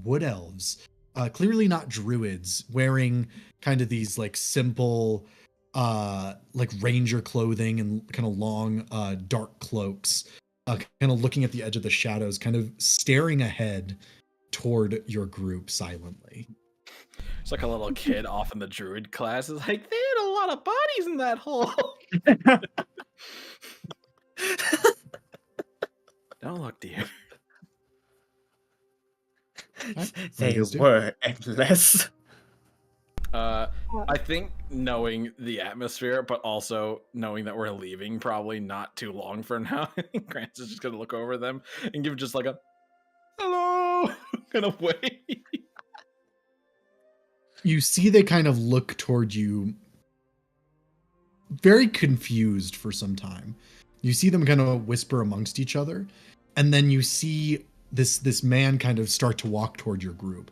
wood elves, clearly not druids, wearing kind of these like simple like ranger clothing and kind of long dark cloaks, kind of looking at the edge of the shadows, kind of staring ahead toward your group silently. It's like a little kid off in the druid class. It's like, they had a lot of bodies in that hole. Don't look, dear. They were endless. I think knowing the atmosphere, but also knowing that we're leaving probably not too long from now, I think Grant's is just gonna look over them and give just like a hello kind of way. You see they kind of look toward you very confused for some time. You see them kind of whisper amongst each other, and then you see this man kind of start to walk toward your group.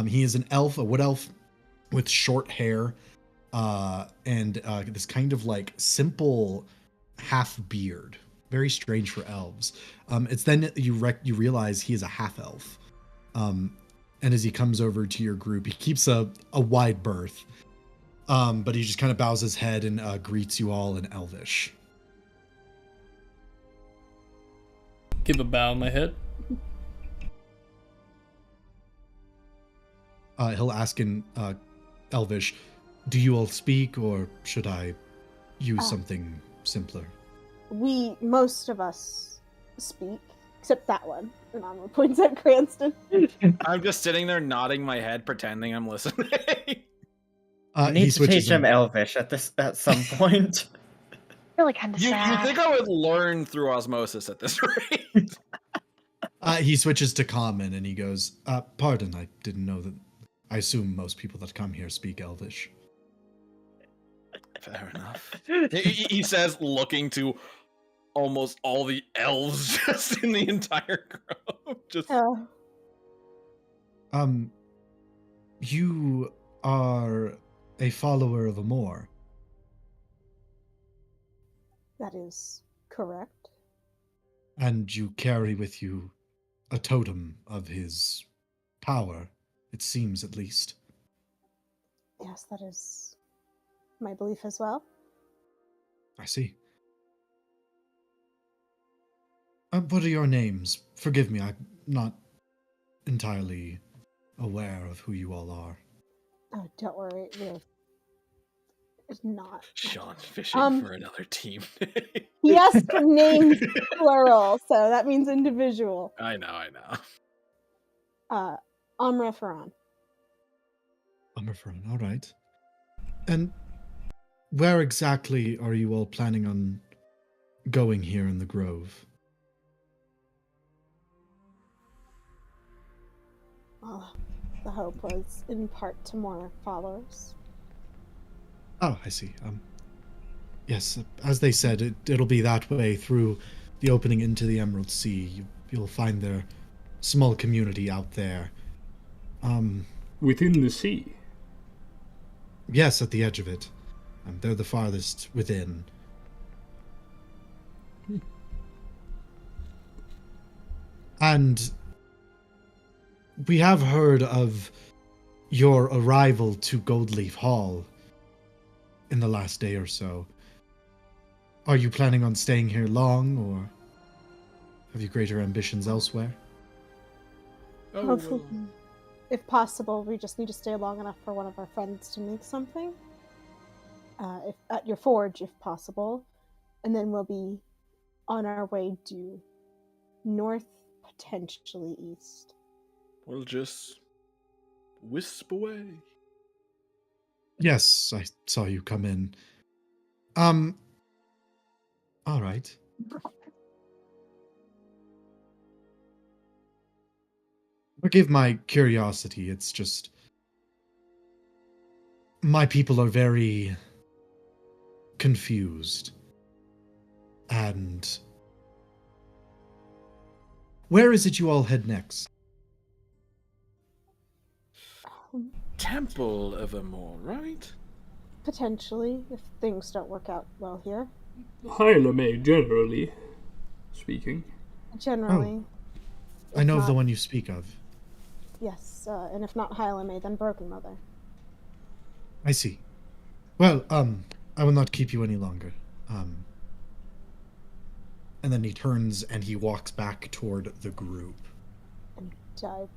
He is an elf, a wood elf with short hair, and this kind of like simple half beard. Very strange for elves. It's then you realize he is a half elf. And as he comes over to your group, he keeps a wide berth, but he just kind of bows his head and greets you all in Elvish. Give a bow in my head. He'll ask in Elvish, do you all speak, or should I use something simpler? Most of us speak, except that one. And Anna points at Cranston. I'm just sitting there nodding my head, pretending I'm listening. I need to teach him Elvish at some point. Really kind of sad. You think I would learn through osmosis at this rate? He switches to common and he goes, pardon, I didn't know that. I assume most people that come here speak Elvish. Fair enough. He says, looking to almost all the elves just in the entire grove. Just You are a follower of Amor. That is correct. And you carry with you a totem of his power, it seems at least. Yes, that is my belief as well. I see. What are your names? Forgive me, I'm not entirely aware of who you all are. Oh, don't worry. It's not. Sean's fishing for another team. He asked for names plural, so that means individual. I know. Amra Farhan. Amra Farhan, all right. And where exactly are you all planning on going here in the Grove? Well, the hope was in part to more followers. Oh, I see. Yes, as they said, it'll be that way through the opening into the Emerald Sea. You'll find their small community out there. Within the sea? Yes, at the edge of it. They're the farthest within. And we have heard of your arrival to Goldleaf Hall in the last day or so. Are you planning on staying here long, or have you greater ambitions elsewhere? Hopefully, if possible, we just need to stay long enough for one of our friends to make something. If at your forge, if possible. And then we'll be on our way due. North, potentially east. We'll just wisp away. Yes, I saw you come in. All right. Forgive my curiosity, it's just... My people are very confused. And... Where is it you all head next? Temple Evermore, right? Potentially, if things don't work out well here. Hyla generally speaking. Generally. I know If of the not- one you speak of. Yes, and if not Hyla, then Broken Mother. I see. Well, I will not keep you any longer. And then he turns and he walks back toward the group. And dive.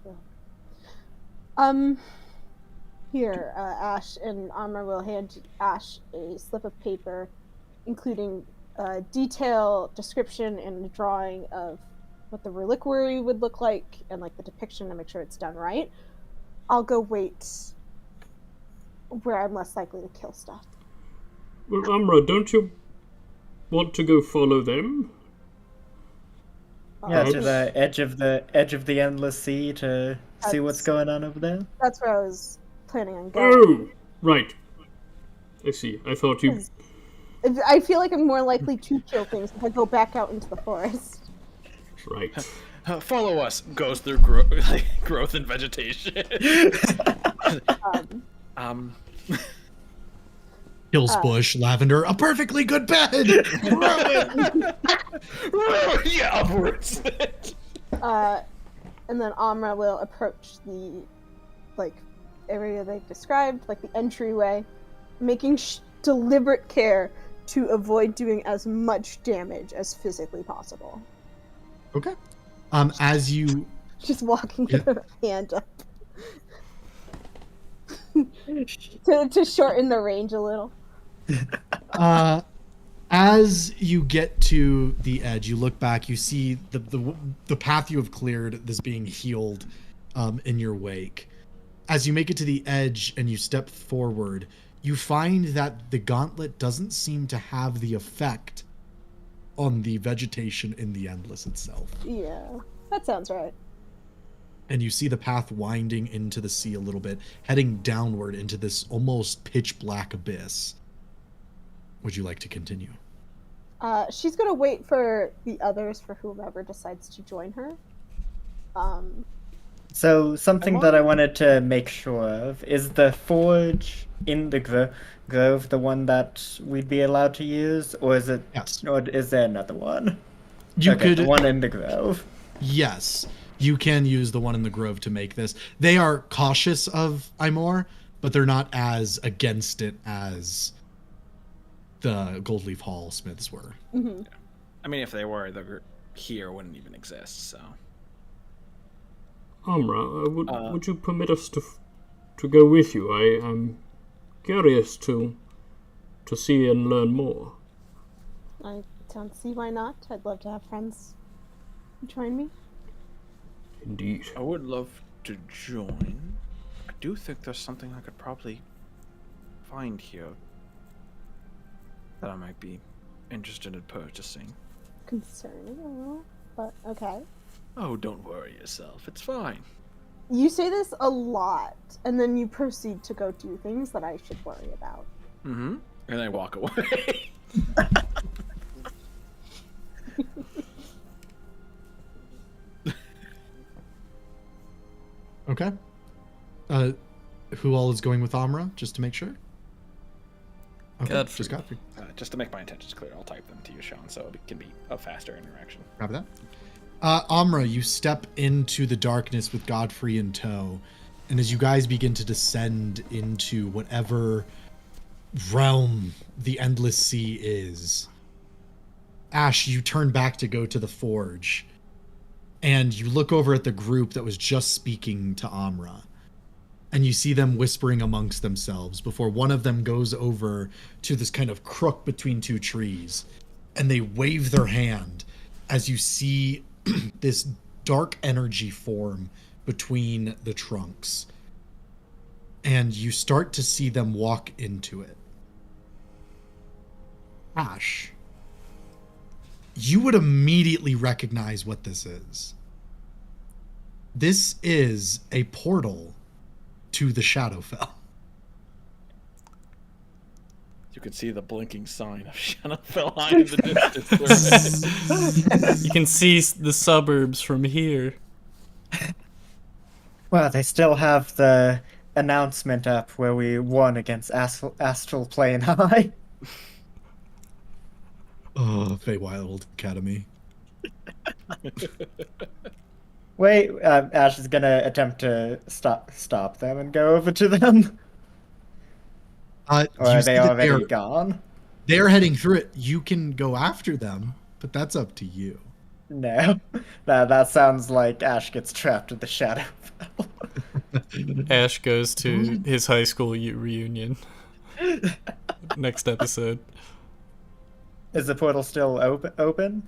Here, Ash and Amra will hand Ash a slip of paper, including a detail, description, and a drawing of what the reliquary would look like, and like the depiction to make sure it's done right. I'll go wait where I'm less likely to kill stuff. Well, Amra, don't you want to go follow them? Yeah, to Yes. the edge of the endless sea to see what's going on over there. That's where I was planning on going. Oh, right. I see. I thought you... I feel like I'm more likely to kill things if I go back out into the forest. Right. Follow us. Goes through growth and vegetation. Hills bush, lavender, a perfectly good bed! Yeah, upwards. And then Amra will approach the area they described, like the entryway, making deliberate care to avoid doing as much damage as physically possible. Okay. As you... Just walking Yeah. with her hand up. to shorten the range a little. As you get to the edge, you look back, you see the path you have cleared, this being healed in your wake. As you make it to the edge and you step forward, you find that the gauntlet doesn't seem to have the effect on the vegetation in the Endless itself. Yeah, that sounds right. And you see the path winding into the sea a little bit, heading downward into this almost pitch black abyss. Would you like to continue? She's gonna wait for the others, for whomever decides to join her. So something that I wanted to make sure of is the forge in the grove the one that we'd be allowed to use, or is it? Yes. Or is there another one? You Okay, could. the one in the grove. Yes, you can use the one in the grove to make this. They are cautious of Imor, but they're not as against it as the Goldleaf Hall smiths were. Mm-hmm. I mean, if they were, the here wouldn't even exist. So. Amra, would you permit us to go with you? I am curious to see and learn more. I don't see why not. I'd love to have friends join me. Indeed. I would love to join. I do think there's something I could probably find here that I might be interested in purchasing. Concerning a little, but okay. Oh, don't worry yourself. It's fine. You say this a lot, and then you proceed to go do things that I should worry about. Mm-hmm. And I walk away. Okay. Who all is going with Amra, just to make sure? Okay, Godfrey. just Godfrey. Just to make my intentions clear, I'll type them to you, Sean, so it can be a faster interaction. Copy that. Amra, you step into the darkness with Godfrey in tow, and as you guys begin to descend into whatever realm the Endless Sea is, Ash, you turn back to go to the forge, and you look over at the group that was just speaking to Amra, and you see them whispering amongst themselves before one of them goes over to this kind of crook between two trees, and they wave their hand as you see this dark energy form between the trunks. And you start to see them walk into it. Ash, you would immediately recognize what this is. This is a portal to the Shadowfell. You can see the blinking sign of Shadowfell high in the distance. You can see the suburbs from here. Well, they still have the announcement up where we won against Astral Plane High. Oh, Feywild Academy. Wait, Ash is gonna attempt to stop them and go over to them. Or are they already gone? They're heading through it. You can go after them, but that's up to you. No, that sounds like Ash gets trapped in the Shadowfell. Ash goes to his high school reunion. Next episode. Is the portal still open?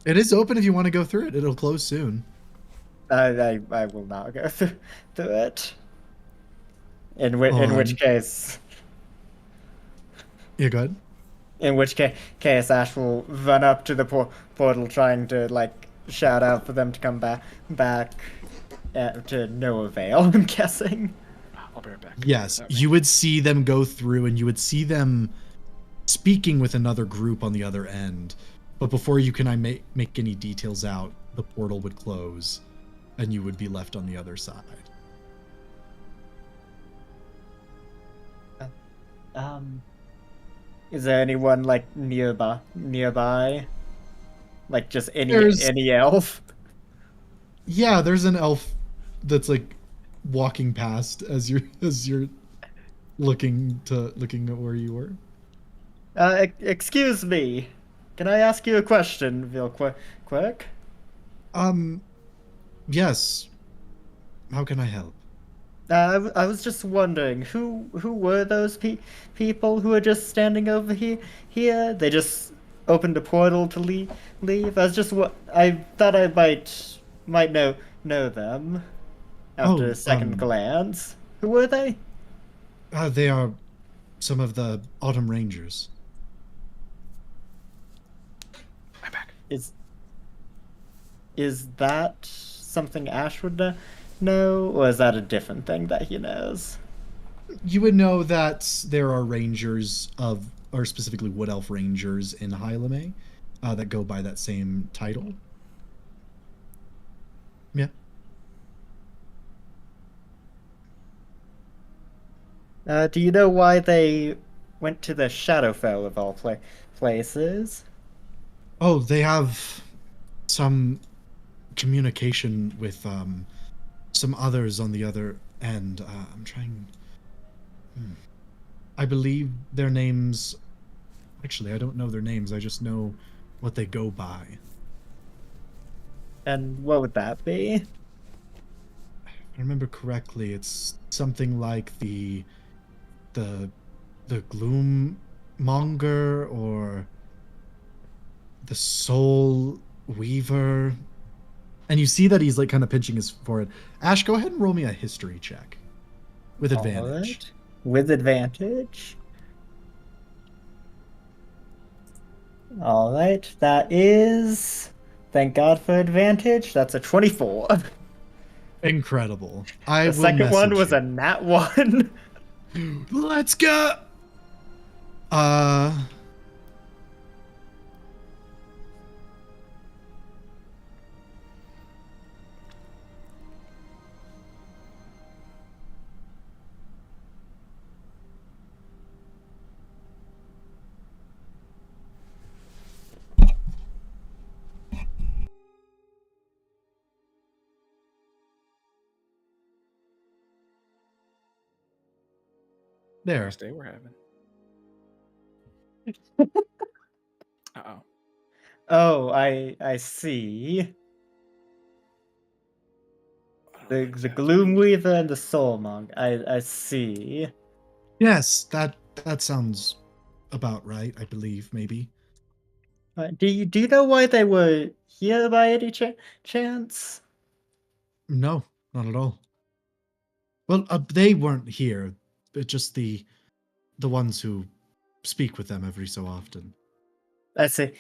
It is open if you want to go through it. It'll close soon. I will not go through it. In which case... Yeah, go ahead. In which case Ash will run up to the portal trying to, like, shout out for them to come back to no avail, I'm guessing. I'll be right back. Yes, you would see them go through and you would see them speaking with another group on the other end. But before you can make any details out, the portal would close and you would be left on the other side. Is there anyone, like, nearby? Like, just any elf? Yeah, there's an elf that's, like, walking past as you're looking at where you were. Excuse me. Can I ask you a question real quick? Yes. How can I help? I was just wondering, who were those people who were just standing over here? They just opened a portal to leave. I thought I might know them after a second glance. Who were they? They are some of the Autumn Rangers. I'm back. Is that something Ash would know, or is that a different thing that he knows? You would know that there are rangers or specifically Wood Elf Rangers in Hylamay that go by that same title. Yeah. Do you know why they went to the Shadowfell of all places? Oh, they have some communication with some others on the other end. I'm trying... I believe their names... Actually, I don't know their names. I just know what they go by. And what would that be? If I remember correctly, it's something like the Gloom Monger or the Soul Weaver. And you see that he's like kind of pinching his forehead. Ash, go ahead and roll me a history check with advantage. All right. With advantage. All right, that is, thank God for advantage. That's a 24. Incredible. The second one was a nat 1. Let's go. There. First day we're having. Uh-oh. Oh, I see. The Gloomweaver and the Soulmonk. I see. Yes, that sounds about right, I believe, maybe. Do you know why they were here by any chance? No, not at all. Well, they weren't here. But just the ones who speak with them every so often. I see.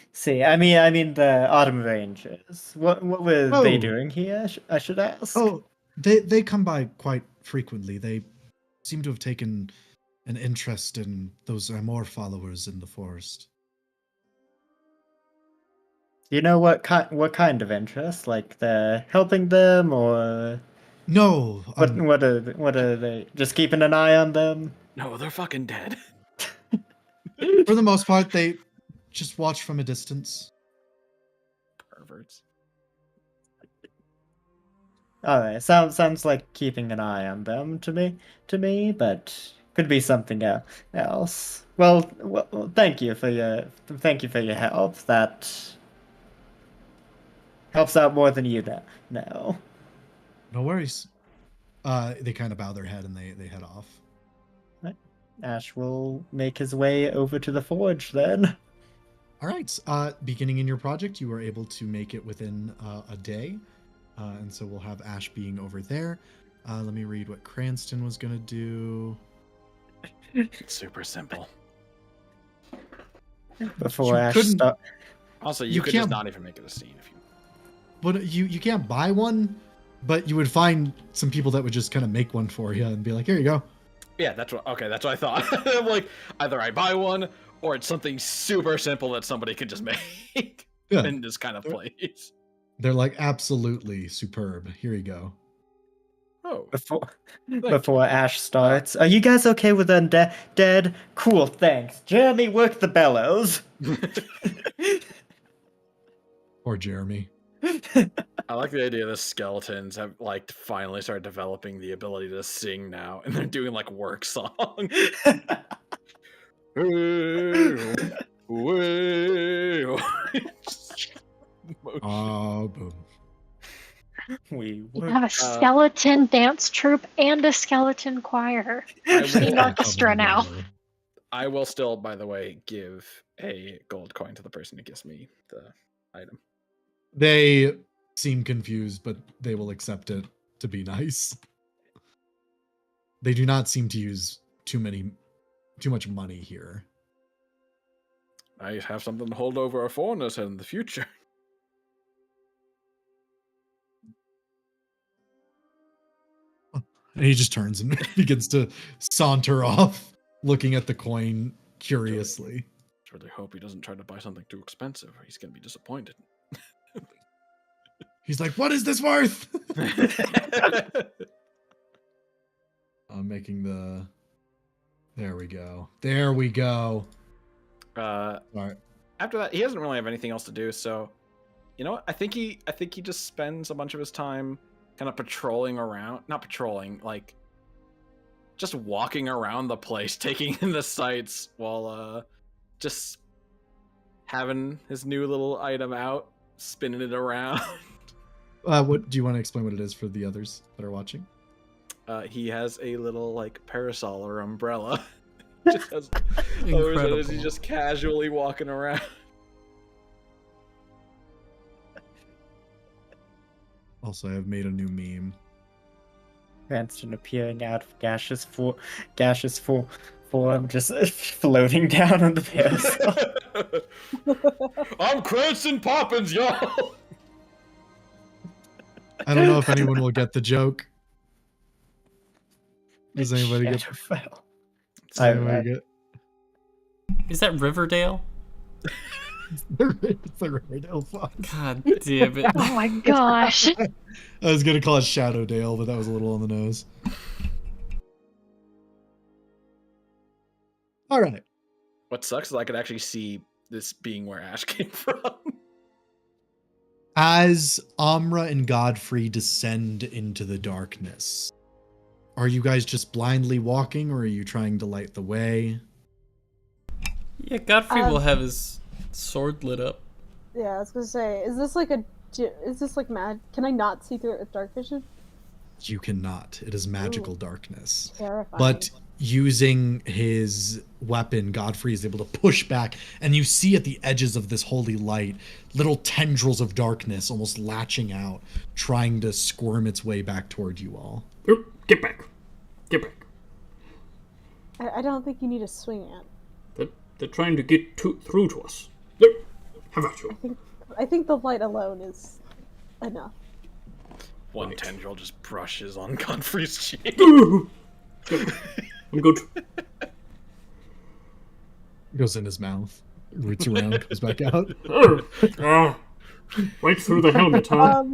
I mean the Autumn Rangers. What were they Oh. doing here? I should ask. Oh, they come by quite frequently. They seem to have taken an interest in those Amor followers in the forest. You know what kind of interest? Like they're helping them, or No, what are they? Just keeping an eye on them? No, they're fucking dead. for the most part, they just watch from a distance. Perverts. All right, sounds like keeping an eye on them to me, but could be something else. Well, thank you for your help. That helps out more than you know. No worries. They kind of bow their head and they head off. Ash will make his way over to the forge then. All right. Beginning in your project, you were able to make it within a day. And so we'll have Ash being over there. Let me read what Cranston was going to do. It's super simple. Before You Ash couldn't- start. Also, You you could just can't- not even make it a scene if you. But you can't buy one, but you would find some people that would just kind of make one for you and be like, here you go. Yeah, that's what I thought. I'm like, either I buy one or it's something super simple that somebody could just make Yeah. in this kind of place. They're like, absolutely superb. Here you go. Oh, Before Ash starts, are you guys okay with undead? Cool, thanks. Jeremy, work the bellows. Or Jeremy. I like the idea the skeletons have like finally started developing the ability to sing now, and they're doing like work songs. Boom. We You work. have a skeleton dance troupe and a skeleton choir. Singing orchestra now. I will still, by the way, give a gold coin to the person who gives me the item. They seem confused, but they will accept it to be nice. They do not seem to use too much money here. I have something to hold over our foreigners in the future. And he just turns and begins to saunter off, looking at the coin curiously. Really hope he doesn't try to buy something too expensive, or he's gonna be disappointed. He's like, what is this worth? I'm making the... There we go. There we go. All right. After that, he doesn't really have anything else to do, so you know what? I think he just spends a bunch of his time kind of patrolling around. Not patrolling, like just walking around the place, taking in the sights while just having his new little item out, spinning it around. What do you want to explain what it is for the others that are watching? He has a little like parasol or umbrella. Just has, or is he just casually walking around? Also, I have made a new meme. Cranston appearing out of gaseous form, just floating down on the parasol. I'm Cranston Poppins, y'all. I don't know if anyone will get the joke. Does anybody get? Does anybody get? Is that Riverdale? It's a Riverdale song. God damn it. Oh my gosh. I was gonna call it Shadowdale, but that was a little on the nose. All right. What sucks is I could actually see this being where Ash came from. As Amra and Godfrey descend into the darkness, are you guys just blindly walking, or are you trying to light the way? Yeah, Godfrey will have his sword lit up. Yeah, I was gonna say, is this like mad? Can I not see through it with dark vision? You cannot. It is magical darkness. Terrifying. But using his weapon, Godfrey is able to push back, and you see at the edges of this holy light little tendrils of darkness almost latching out, trying to squirm its way back toward you all. Get back. Get back. I don't think you need to swing at. They're trying to get through to us. Look, have at you. I think the light alone is enough. One tendril just brushes on Godfrey's cheek. I'm good. Goes in his mouth, roots around, comes back out. Right through the helmet, huh?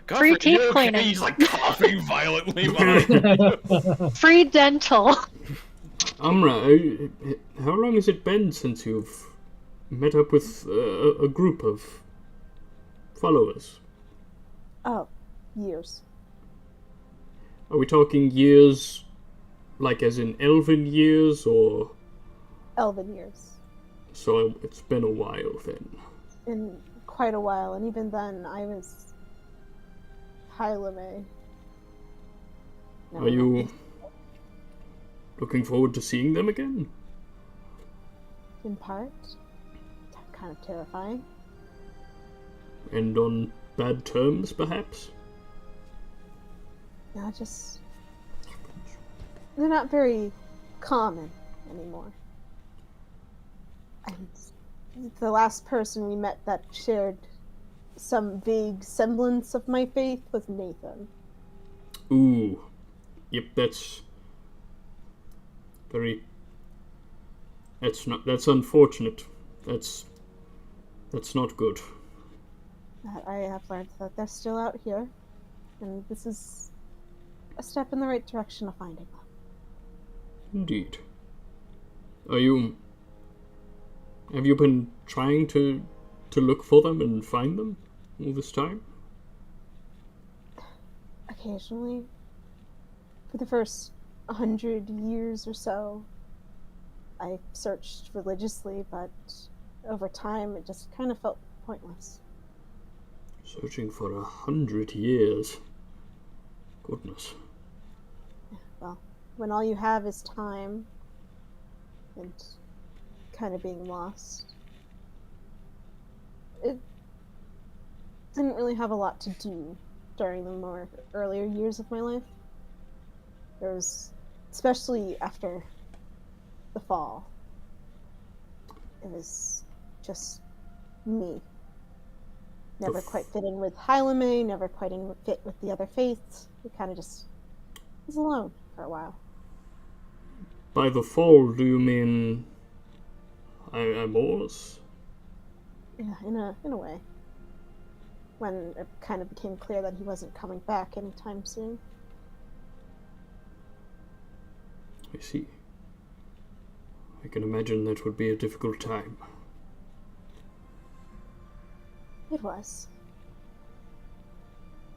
Godfrey, Free teeth you okay? cleaning. He's like coughing violently. Free dental. Amra, how long has it been since you've met up with a group of followers? Oh, years. Are we talking years, like as in elven years, or? Elven years. So it's been a while then. In quite a while, and even then I was 𝐼𝐿𝐿. Are you looking forward to seeing them again? In part. Kind of terrifying. And on bad terms, perhaps? No, they're not very common anymore. And the last person we met that shared some vague semblance of my faith was Nathan. Ooh. Yep, that's that's unfortunate. That's not good. I have learned that they're still out here, and this is a step in the right direction of finding them. Indeed. Have you been trying to look for them and find them all this time? Occasionally. For the first 100 years or so, I searched religiously, but over time it just kind of felt pointless. Searching for 100 years. Goodness. Well, when all you have is time and kind of being lost, it didn't really have a lot to do during the more earlier years of my life. There was, especially after the fall, it was just me. Never quite fit in with 𝐼𝐿𝐿, never quite fit with the other faiths. It kind of just was alone for a while. By the fall, do you mean I was? Yeah, in a way. When it kind of became clear that he wasn't coming back anytime soon. I see. I can imagine that would be a difficult time. It was.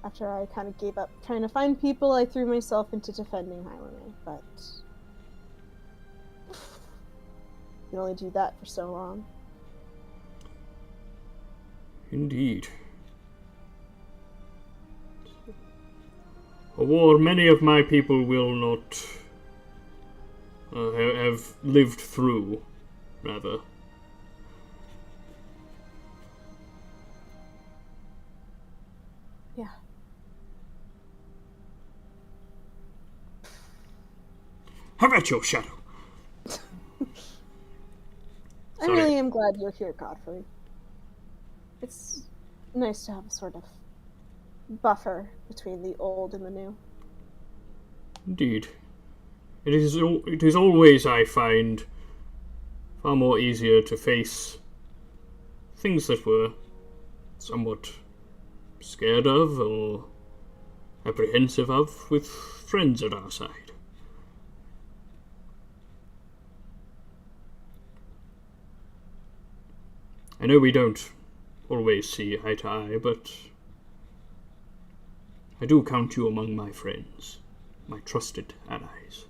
After I kind of gave up trying to find people, I threw myself into defending 𝐼𝐿𝐿, but you can only do that for so long. Indeed. A war many of my people will not have lived through, rather. Yeah. How about your shadow? I really am glad you're here, Godfrey. It's nice to have a sort of buffer between the old and the new. Indeed. It is always, I find, far more easier to face things that we're somewhat scared of or apprehensive of with friends at our side. I know we don't always see eye to eye, but I do count you among my friends, my trusted allies.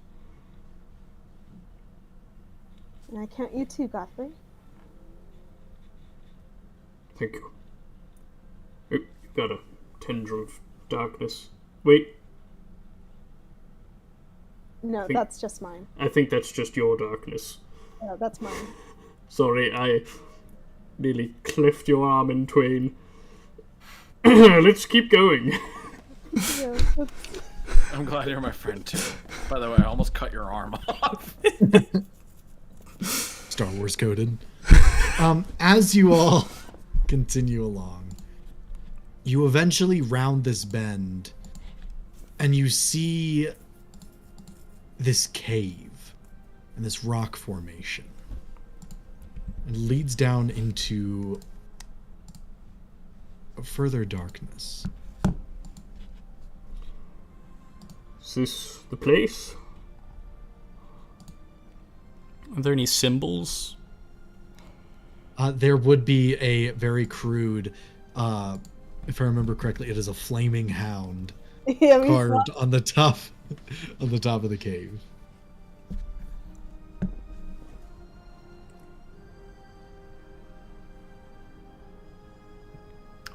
And I count you too, Godfrey. Thank you. Oh, you've got a tendril of darkness. Wait. No, that's just mine. I think that's just your darkness. No, that's mine. Sorry, I nearly cleft your arm in twain. Let's keep going. Yeah, I'm glad you're my friend too. By the way, I almost cut your arm off. Star Wars coded. As you all continue along, you eventually round this bend, and you see this cave and this rock formation. It leads down into a further darkness. Is this the place? Are there any symbols? There would be a very crude, if I remember correctly, it is a flaming hound yeah, we carved on the top, on the top of the cave.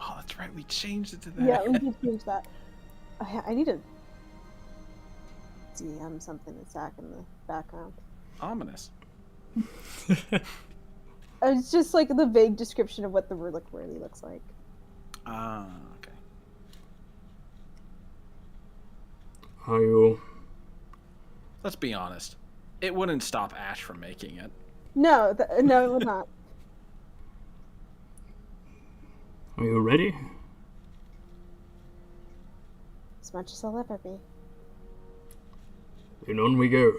Oh, that's right. We changed it to that. Yeah, we did change that. I need to DM something that's back in the background. Ominous. It's just like the vague description of what the relic really looks like. Ah, okay. Are you... Let's be honest. It wouldn't stop Ash from making it. No, no, it would not. Are you ready? As much as I'll ever be. Then on we go.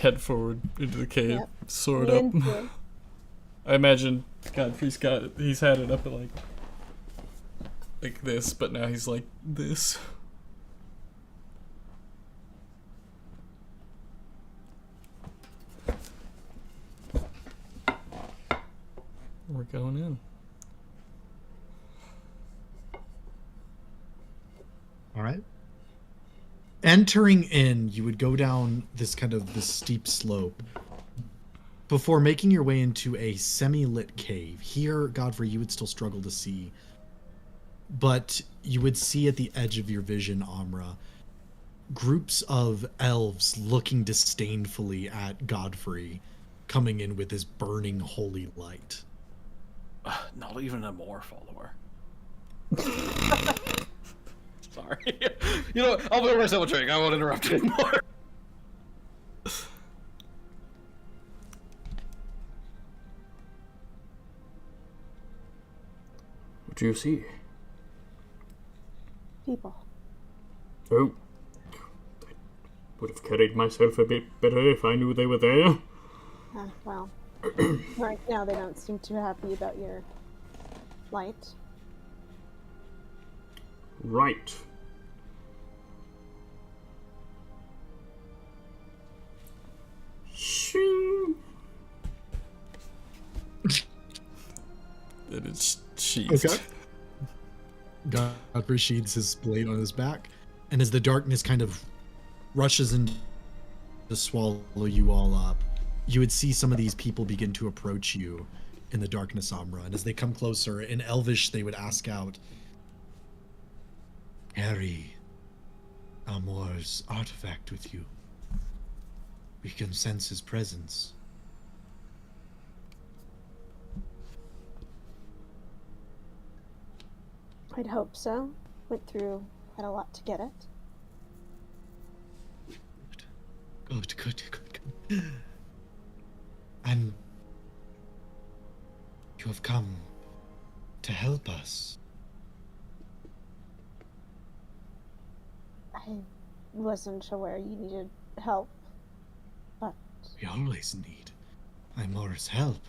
Head forward into the cave, Yep. sword Me up. and you. I imagine Godfrey's had it up at like this, but now he's like this. We're going in. All right. Entering in, you would go down this steep slope before making your way into a semi-lit cave. Here, Godfrey, you would still struggle to see, but you would see at the edge of your vision, Amra, groups of elves looking disdainfully at Godfrey, coming in with this burning holy light. Not even a more follower. Sorry. You know what? I'll be myself a drink. I won't interrupt anymore. What do you see? People. Oh. I would have carried myself a bit better if I knew they were there. Well, right now they don't seem too happy about your light. Right. Shing. That is sheathed. Okay. Godfrey sheathes his blade on his back, and as the darkness kind of rushes in to swallow you all up, you would see some of these people begin to approach you in the darkness, Amra. And as they come closer, in Elvish, they would ask out, "Carry Amor's artifact with you. We can sense his presence." I'd hope so. Went through quite a lot to get it. Good. And you have come to help us. I wasn't aware you needed help, but We always need Amor's help.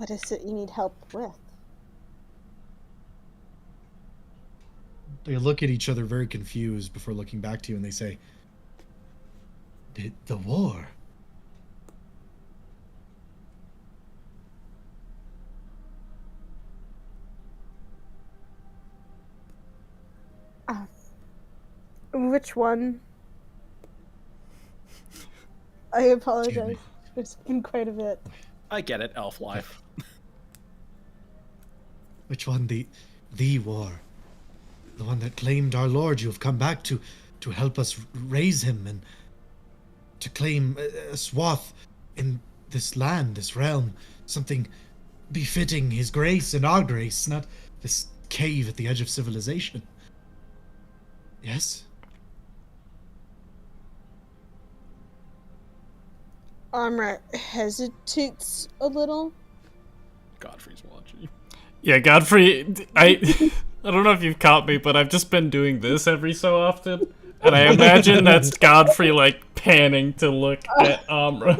what is it you need help with? They look at each other very confused before looking back to you, and they say, the war. Which one? I apologize. There's been quite a bit. I get it, elf life. Which one? The war. The one that claimed our lord. You have come back to help us raise him and to claim a swath in this land, this realm. Something befitting his grace and our grace, not this cave at the edge of civilization. Yes? Armor hesitates a little. Godfrey's watching. Yeah, Godfrey, I don't know if you've caught me, but I've just been doing this every so often. And I imagine that's Godfrey, like, panning to look at Amra.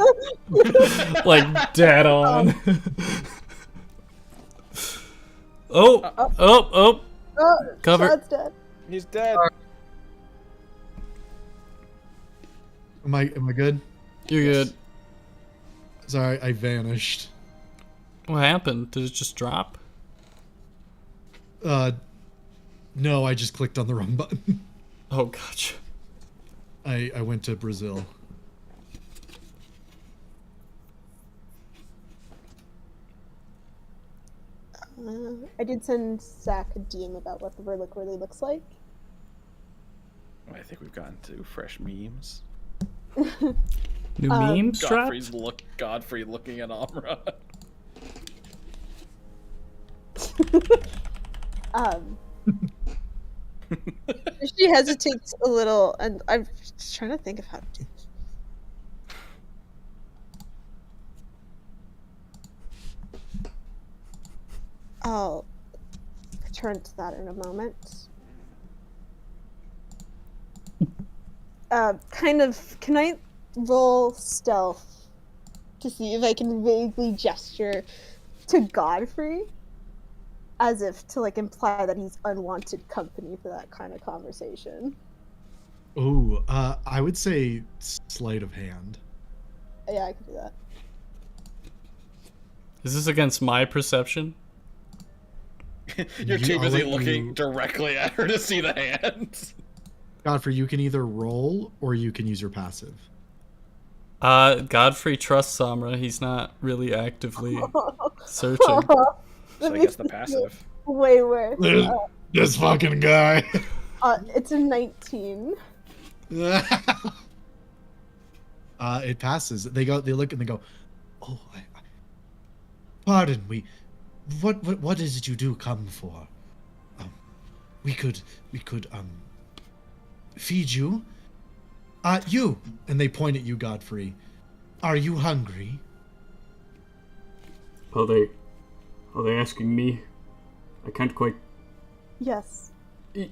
Like, dead on. Oh! Cover. Chad's dead. He's dead. Am I good? You're good. Sorry, I vanished. What happened? Did it just drop? No, I just clicked on the wrong button. Oh, gotcha. I went to Brazil. I did send Zach a DM about what the verlic really looks like. I think we've gotten to fresh memes. New memes dropped? Godfrey looking at Amra. She hesitates a little, and I'm just trying to think of how to do this. I'll return to that in a moment. Can I roll stealth to see if I can vaguely gesture to Godfrey? As if to, like, imply that he's unwanted company for that kind of conversation. Oh, I would say sleight of hand. Yeah, I could do that. Is this against my perception? You're too I'll busy let looking you- directly at her to see the hands. Godfrey, you can either roll or you can use your passive. Godfrey trusts Samra. He's not really actively searching. So I guess the passive. Way worse. This fucking guy. It's a 19. It passes. They look and they go, "Oh, pardon. What is it you do come for? We could feed you. You." And they point at you, Godfrey. "Are you hungry?" Are they asking me? I can't quite. Yes. Do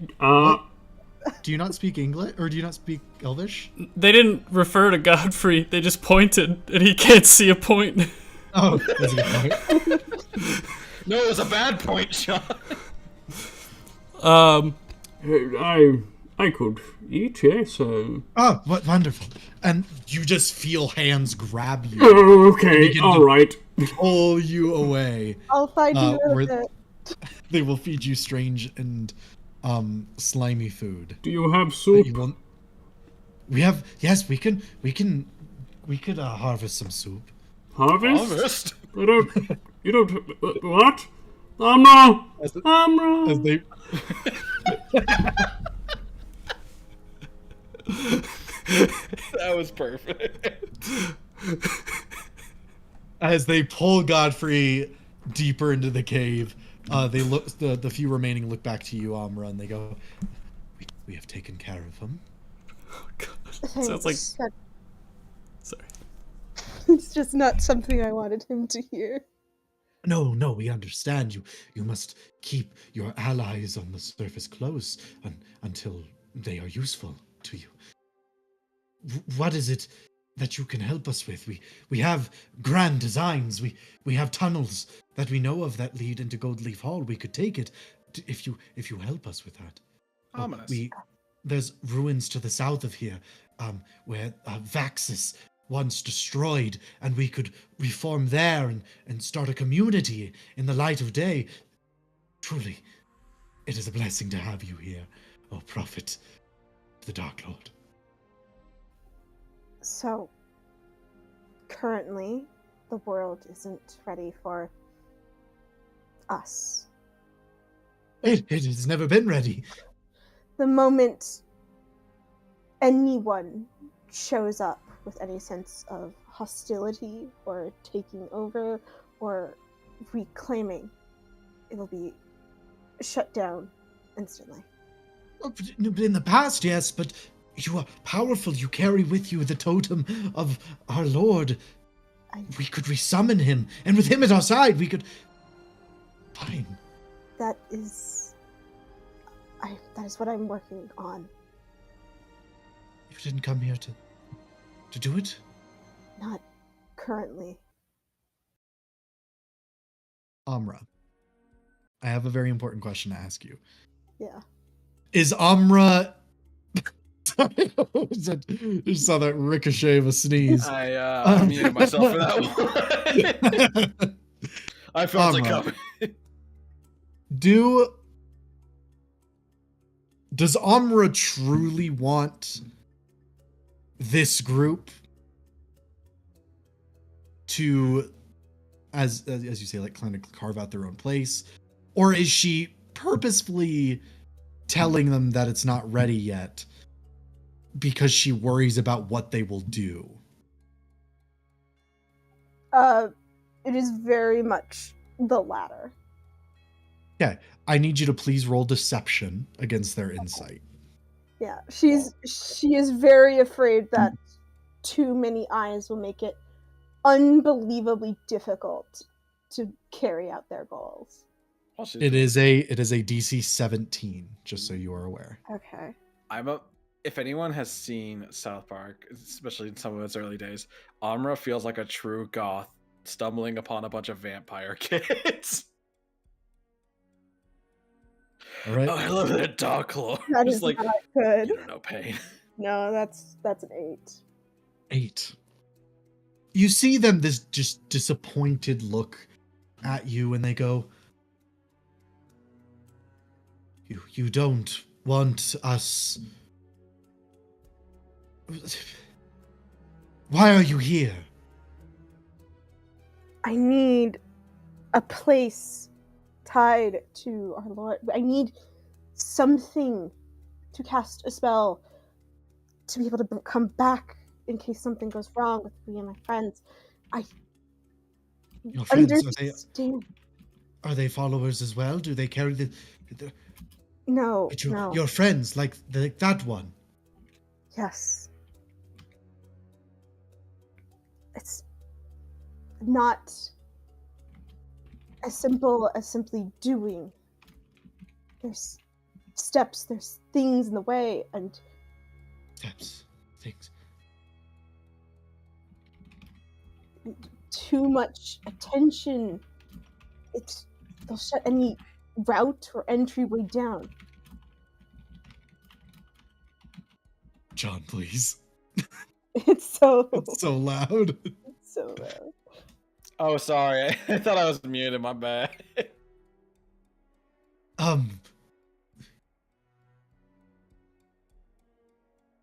you not speak English or do you not speak Elvish? They didn't refer to Godfrey. They just pointed, and he can't see a point. Oh, that's a good point. No, it was a bad point, Sean. I could eat, yes. Oh, what wonderful! And you just feel hands grab you, Oh, okay, all right. pull you away. I'll find you in a where- bit. They will feed you strange and slimy food. Do you have that soup? you won't- We have, yes, we could harvest some soup. Harvest? You don't, what? Amra! Amra! As they That was perfect. as they pull Godfrey deeper into the cave, they look. The few remaining look back to you, Amra, and they go, "We have taken care of him." Oh, God. Sounds like... Thanks. Sorry. It's just not something I wanted him to hear. No, we understand. You must keep your allies on the surface close until they are useful to you. What is it that you can help us with? We have grand designs. We have tunnels that we know of that lead into Goldleaf Hall. We could take it if you help us with that. Ominous. There's ruins to the south of here, where Vaxis once destroyed, and we could reform there and start a community in the light of day. Truly, it is a blessing to have you here, O Prophet, the Dark Lord. So, currently, the world isn't ready for us. It has never been ready. The moment anyone shows up with any sense of hostility or taking over or reclaiming, it'll be shut down instantly. Well, but in the past, yes, but you are powerful. You carry with you the totem of our Lord. We could resummon him, and with him at our side, we could... Fine. That is what I'm working on. You didn't come here to do it? Not currently. Amra, I have a very important question to ask you. Yeah. Is Amra... Sorry, I just saw that ricochet of a sneeze. I muted myself for that one. I felt it coming. Does Amra truly want this group to, as you say, like kind of carve out their own place, or is she purposefully telling them that it's not ready yet because she worries about what they will do? It is very much the latter. Okay, I need you to please roll deception against their insight. Yeah, she is very afraid that too many eyes will make it unbelievably difficult to carry out their goals. It is a DC 17, just so you are aware. Okay. If anyone has seen South Park, especially in some of its early days, Amra feels like a true goth stumbling upon a bunch of vampire kids. All right. Oh, I love that dog claw. That Just is like, not good. you don't know pain. No, that's an 8. 8. You see them this just disappointed look at you, and they go, You don't want us... Why are you here? I need a place tied to our Lord. I need something to cast a spell to be able to come back in case something goes wrong with me and my friends. Your friends, understand. are they followers as well? Do they carry the No, your friends, like that one? Yes. It's not as simple as simply doing. There's steps, there's things in the way, and... Steps, things. Too much attention. They'll shut any route or entryway down. John, please. It's so loud. It's so loud. Oh, sorry. I thought I was muted. My bad.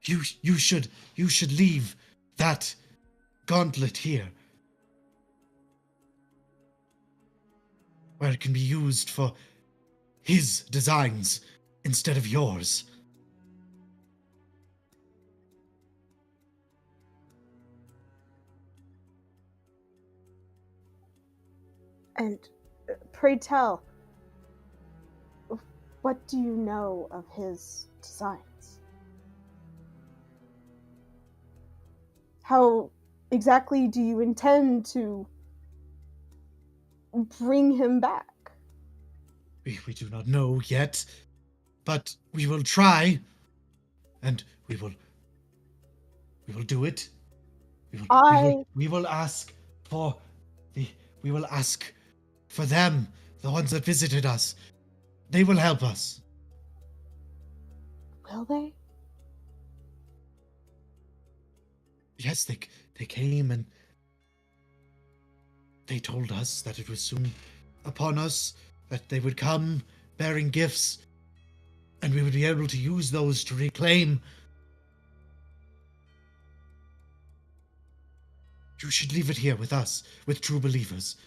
You should leave that gauntlet here, where it can be used for his designs instead of yours. And pray tell, what do you know of his designs? How exactly do you intend to bring him back? We do not know yet, but we will try, and we will do it. We will ask for them, the ones that visited us. They will help us. Will they? Yes, they came and they told us that it was soon upon us, that they would come bearing gifts, and we would be able to use those to reclaim. You should leave it here with us, with true believers.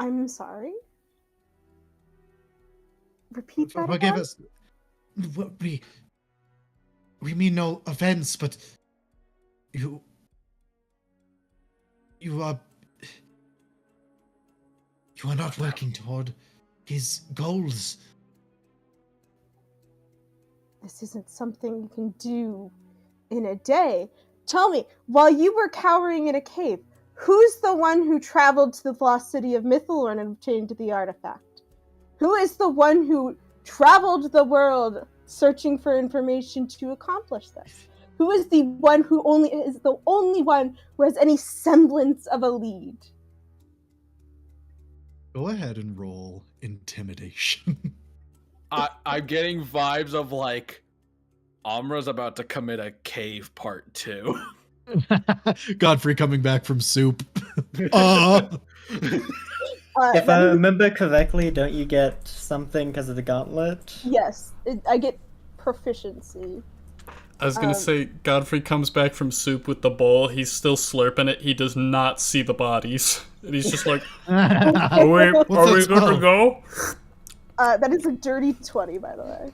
I'm sorry. Repeat that Forgive again? us. We mean no offense, but you are not working toward his goals. This isn't something you can do in a day. Tell me, while you were cowering in a cave, who's the one who traveled to the lost city of Mythalorn and obtained the artifact? Who is the one who traveled the world searching for information to accomplish this? Who is the one who is the only one who has any semblance of a lead? Go ahead and roll intimidation. I'm getting vibes of like Amra's about to commit a cave part 2. Godfrey coming back from soup. If I remember correctly, don't you get something because of the gauntlet? Yes, I get proficiency. I was gonna say, Godfrey comes back from soup with the bowl. He's still slurping it. He does not see the bodies, and he's just like, "Are we good to go?" That is a dirty 20, by the way.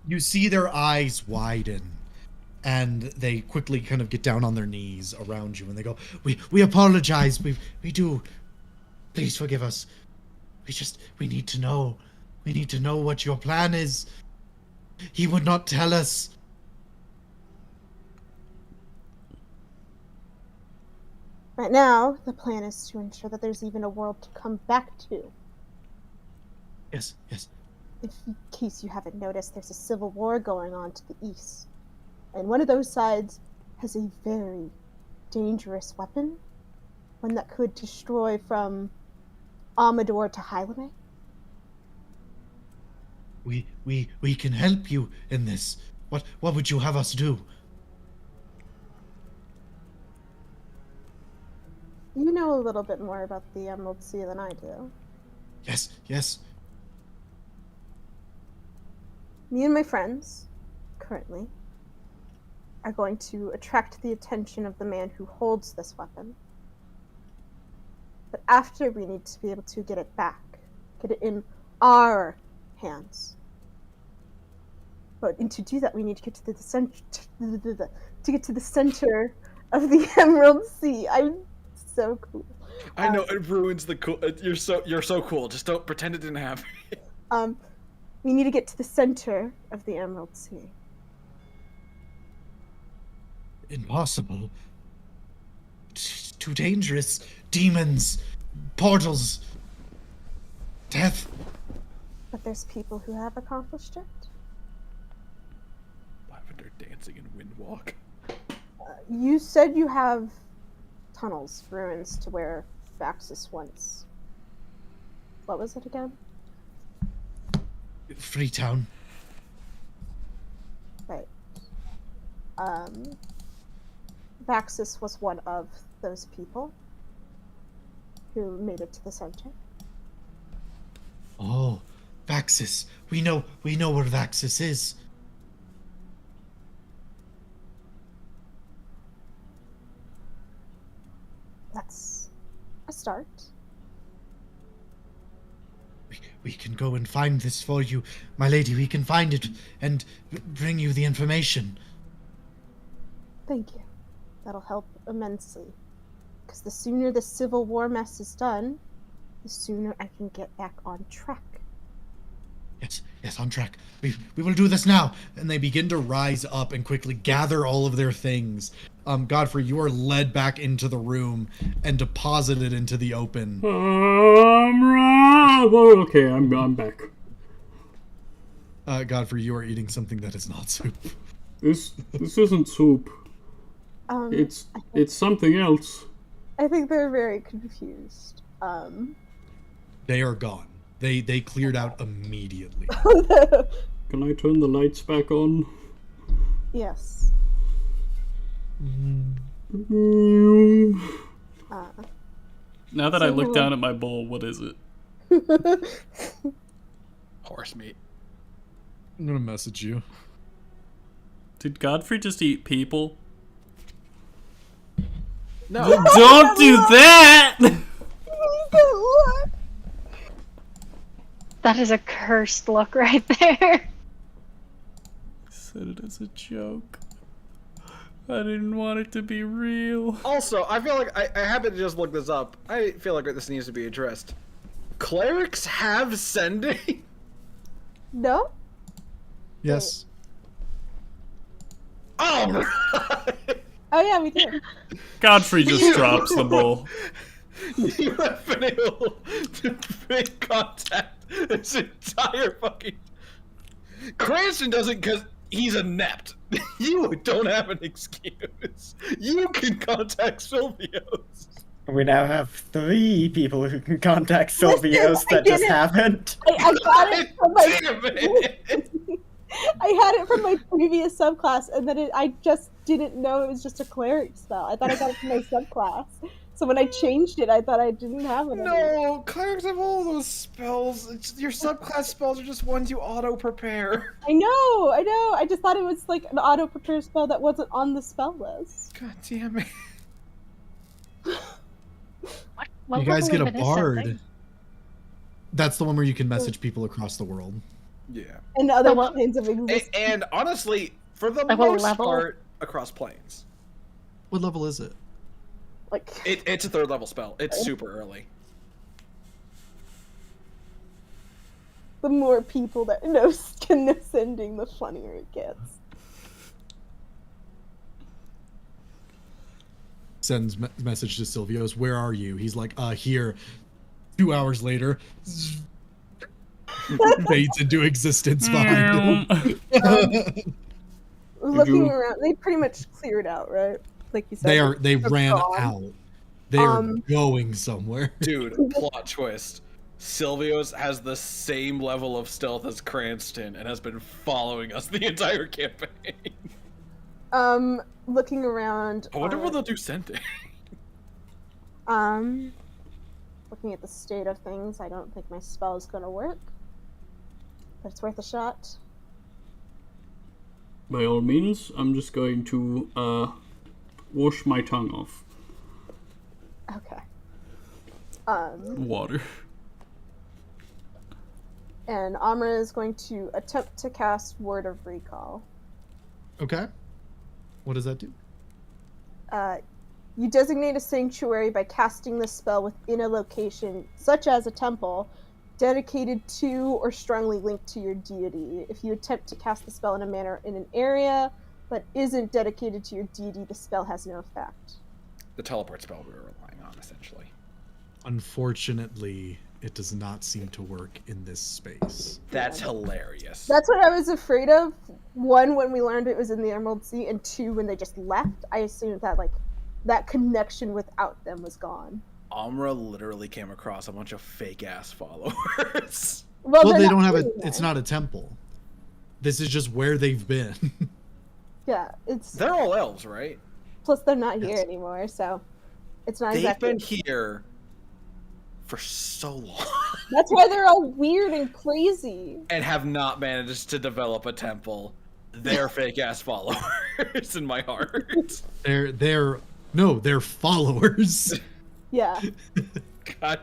You see their eyes widen, and they quickly kind of get down on their knees around you, and they go, "We apologize. We do. Please forgive us. We need to know. We need to know what your plan is. He would not tell us." Right now, the plan is to ensure that there's even a world to come back to. Yes. In case you haven't noticed, there's a civil war going on to the east. And one of those sides has a very dangerous weapon. One that could destroy from Amador to Hylamay. We can help you in this. What would you have us do? You know a little bit more about the Emerald Sea than I do. Yes. Me and my friends, currently, are going to attract the attention of the man who holds this weapon. But after, we need to be able to get it back. Get it in our hands. But to do that, we need to get to the center of the Emerald Sea. I'm so cool. I know it ruins the cool. You're so cool. Just don't pretend it didn't happen. We need to get to the center of the Emerald Sea. Impossible. Too dangerous. Demons, portals, death. But there's people who have accomplished it. Lavender dancing in Windwalk. You said you have tunnels, ruins to where Faxus once. What was it again? Freetown. Right. Vaxus was one of those people who made it to the center. Oh, Vaxus. We know where Vaxus is. That's a start. We can go and find this for you, my lady. We can find it and bring you the information. Thank you. That'll help immensely. Because the sooner the Civil War mess is done, the sooner I can get back on track. Yes, on track. We will do this now. And they begin to rise up and quickly gather all of their things. Godfrey, you are led back into the room and deposited into the open. Okay, I'm back. Godfrey, you are eating something that is not soup. This isn't soup. It's something else. I think they're very confused. They are gone. They cleared out immediately. Can I turn the lights back on? Yes. Now that I look down at my bowl, what is it? Horse meat. I'm gonna message you. Did Godfrey just eat people? No. Don't do that! That is a cursed look right there. Said it as a joke. I didn't want it to be real. Also, I feel like I happened to just look this up. I feel like this needs to be addressed. Clerics have sending? No? Yes. Oh, Oh yeah, we do. Godfrey just drops the ball. you have been able to make contact this entire fucking... Cranston doesn't because he's inept. You don't have an excuse. You can contact Silvios. We now have 3 people who can contact Silvios I that just didn't- haven't. I got it from my. Damn it. I had it from my previous subclass, and then I just didn't know it was just a cleric spell. I thought I got it from my subclass. So when I changed it, I thought I didn't have it. No, clerics have all those spells. Your subclass spells are just ones you auto-prepare. I know. I just thought it was like an auto prepare spell that wasn't on the spell list. God damn it. What You guys get level a of it is bard. sending? That's the one where you can message people across the world. Yeah. And other So what- planes of existence. And honestly, for the Like what most level? part, across planes. What level is it? Like It's a 3rd level spell. It's super early. the more people that know can sending, the funnier it gets. Sends message to Silvios. Where are you? He's like, here. 2 hours later, fades into existence behind him. Looking around, they pretty much cleared out, right? Like you said. They they're ran gone. out. They are going somewhere. Dude, plot twist. Silvios has the same level of stealth as Cranston and has been following us the entire campaign. Looking around. I wonder what they'll do sending. Looking at the state of things, I don't think my spell is gonna work. But it's worth a shot. By all means, I'm just going to wash my tongue off. Okay. Water. And Amra is going to attempt to cast Word of Recall. Okay. What does that do? You designate a sanctuary by casting the spell within a location, such as a temple, dedicated to or strongly linked to your deity. If you attempt to cast the spell in a manner in an area that isn't dedicated to your deity, the spell has no effect. The teleport spell we were relying on, essentially. Unfortunately, it does not seem to work in this space. That's hilarious. That's what I was afraid of. 1, when we learned it was in the Emerald Sea, and 2, when they just left. I assumed that that connection without them was gone. Amra literally came across a bunch of fake ass followers. Well, they're they not don't have doing it's that. not a temple. This is just where they've been. Yeah, it's They're all elves, right? plus they're not here Yes. anymore, so it's not They've exactly. been here for so long That's why they're all weird and crazy. and have not managed to develop a temple. They're fake ass followers in my heart. They're followers. Yeah. God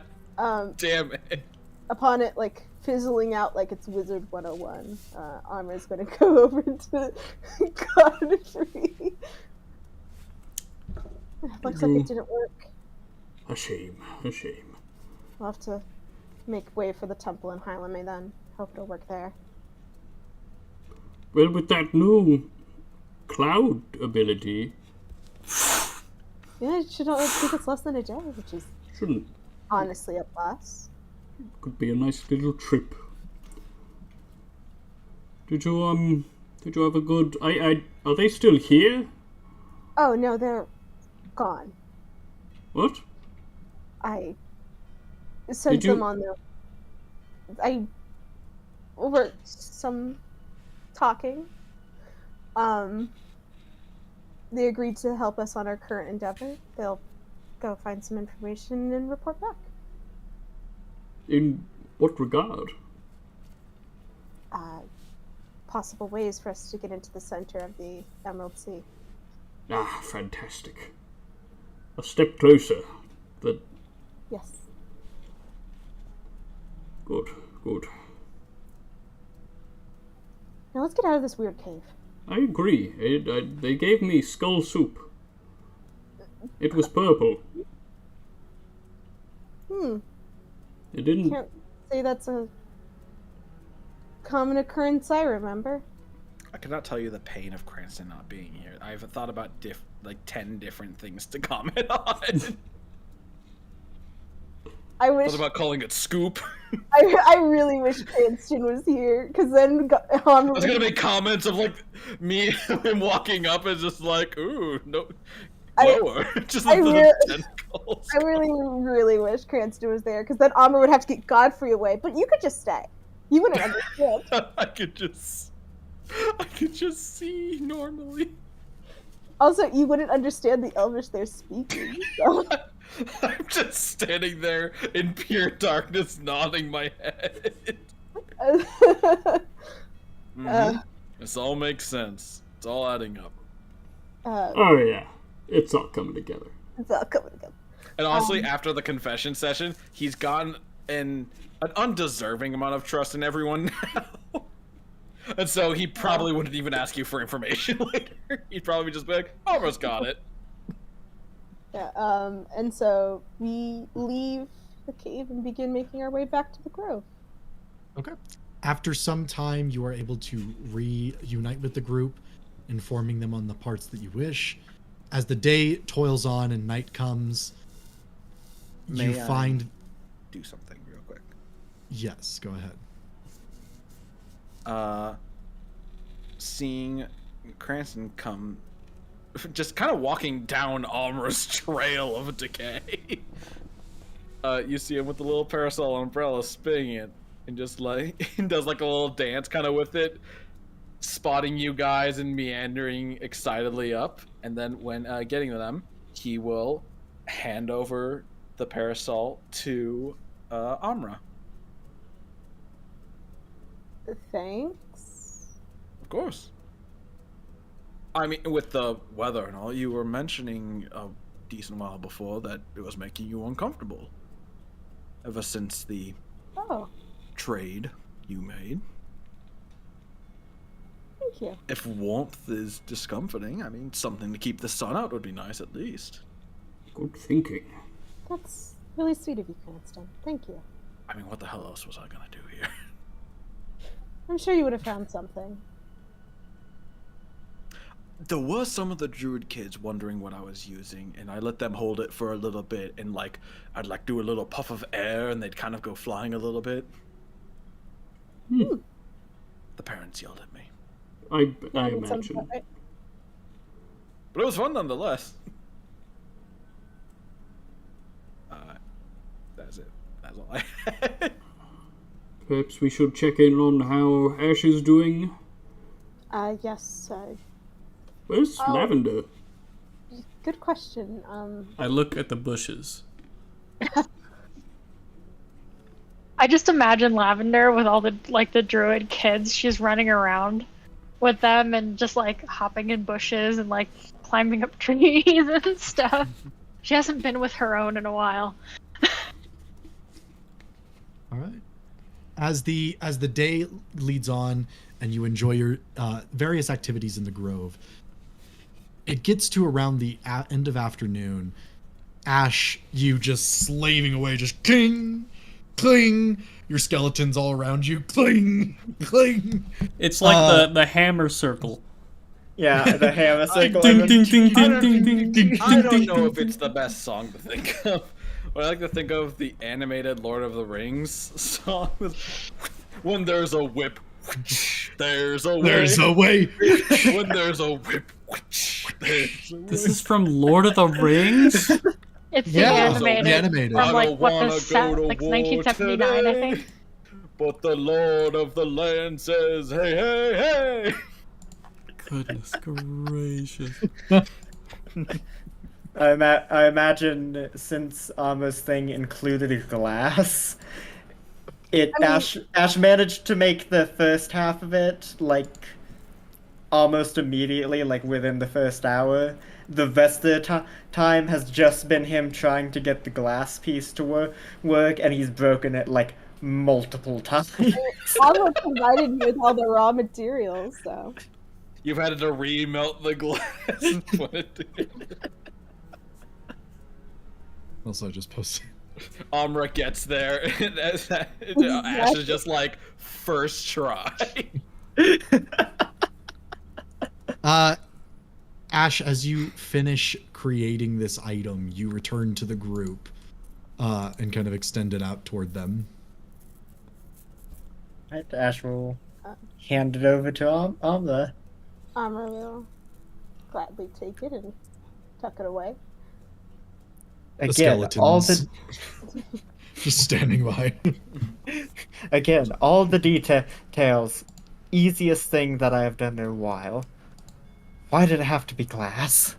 damn it. Upon it fizzling out like it's Wizard 101, Amra's gonna go over to Godfrey. Looks like it didn't work. A shame, a shame. We'll have to make way for the temple in Hylame then. Hope it'll work there. Well, with that new cloud ability, Yeah, it should only take us less than a day, which is shouldn't honestly a plus. could be a nice little trip. Did you have a good? Are they still here? Oh no, they're gone. What? I sent Did you- them on their. Over some talking. They agreed to help us on our current endeavor. They'll go find some information and report back. In what regard? Possible ways for us to get into the center of the Emerald Sea. Ah, fantastic. A step closer. But Yes. good, good. Now let's get out of this weird cave. I agree. They gave me skull soup. It was purple. It didn't... Can't say that's a common occurrence I remember. I cannot tell you the pain of Cranston not being here. I've thought about 10 different things to comment on. I wish. What about calling it scoop? I really wish Cranston was here, because then I was gonna make comments of like me him walking up and just like, ooh, no, lower, just a little tentacles. I really, really wish Cranston was there, because then Amr would have to get Godfrey away. But you could just stay. You wouldn't understand. I could just see normally. Also, you wouldn't understand the Elvish they're speaking. So. I'm just standing there in pure darkness, nodding my head. This all makes sense. It's all adding up. Oh yeah, it's all coming together. It's all coming together. And honestly, after the confession session, he's gotten an undeserving amount of trust in everyone now. And so he probably wouldn't even ask you for information later. He'd probably just be like, almost got it. Yeah, and so we leave the cave and begin making our way back to the grove. Okay. After some time, you are able to reunite with the group, informing them on the parts that you wish. As the day toils on and night comes, you find... do something real quick. Yes, go ahead. Seeing Cranston come, just kind of walking down Amra's trail of decay. You see him with the little parasol umbrella spinning it, and just like does like a little dance kind of with it, spotting you guys and meandering excitedly up. And then when getting to them, he will hand over the parasol to Amra. Thanks. Of course. I mean, with the weather and all, you were mentioning a decent while before that it was making you uncomfortable. Ever since the trade you made. Thank you. If warmth is discomforting, I mean, something to keep the sun out would be nice at least. Good thinking. That's really sweet of you, Cranston. Thank you. I mean, what the hell else was I gonna do here? I'm sure you would have found something. There were some of the druid kids wondering what I was using, and I let them hold it for a little bit, and like I'd like do a little puff of air, and they'd kind of go flying a little bit. The parents yelled at me. I imagine. But it was fun nonetheless. That's it. That's all I had. Perhaps we should check in on how Ash is doing. Yes. Where's Lavender? Good question. I look at the bushes. I just imagine Lavender with all the the druid kids. She's running around with them and just like hopping in bushes and like climbing up trees and stuff. She hasn't been with her own in a while. All right. As the day leads on and you enjoy your various activities in the grove, it gets to around the end of afternoon. Ash, you just slaving away, just cling, cling. Your skeletons all around you, cling, cling. It's like the hammer circle. Yeah, the hammer circle. Ding, ding, ding, ding, ding, ding, ding. I don't know if it's the best song to think of. But I like to think of the animated Lord of the Rings song. When there's a whip, there's a way. There's a way. When there's a whip, there's a way. This is from Lord of the Rings? It's Yeah, the animated. the animated. From I like don't what wanna the set, go to like war 1979, I today, think. But the Lord of the Land says, hey, hey, hey. Goodness gracious. I imagine since Amra's thing included glass, Ash managed to make the first half of it like almost immediately, like within the first hour. The rest of the time has just been him trying to get the glass piece to work, and he's broken it like multiple times. Alma provided me with all the raw materials, so. You've had to remelt the glass and put it in. Also, I just posted. Amra gets there, and Ash is just like, first try. Ash, as you finish creating this item, you return to the group and kind of extend it out toward them. Right, Ash will hand it over to Amla. Amra will gladly take it and tuck it away. The Again, all skeletons the just standing by. again, all the details. Easiest thing that I have done in a while. Why did it have to be glass?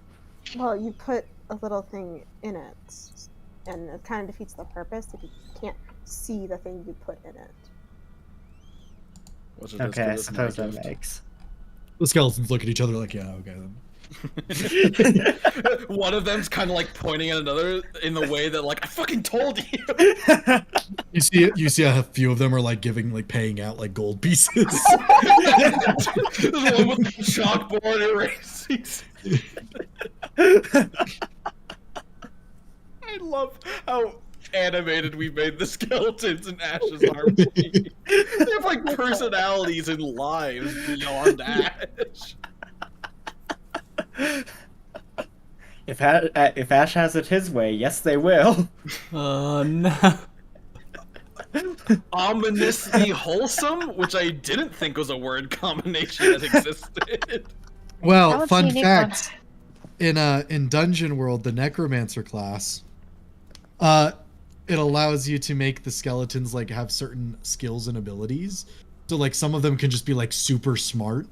Well, you put a little thing in it, and it kind of defeats the purpose if you can't see the thing you put in it. Which is Okay, I as good suppose as that my makes. The skeletons look at each other like, yeah, okay then. gift. One of them's kind of like pointing at another in the way that, like, I fucking told you. You see a few of them are like paying out like gold pieces. The one with the chalkboard erasing. I love how animated we made the skeletons in Ash's army. They have like personalities and lives beyond Ash. If Ash has it his way, yes, they will. Oh no. Ominously wholesome, which I didn't think was a word combination that existed. Well, That was a fun unique fact: in Dungeon World, the Necromancer class, it allows you to make the skeletons like have certain skills and abilities. So like some of them can just be like super smart,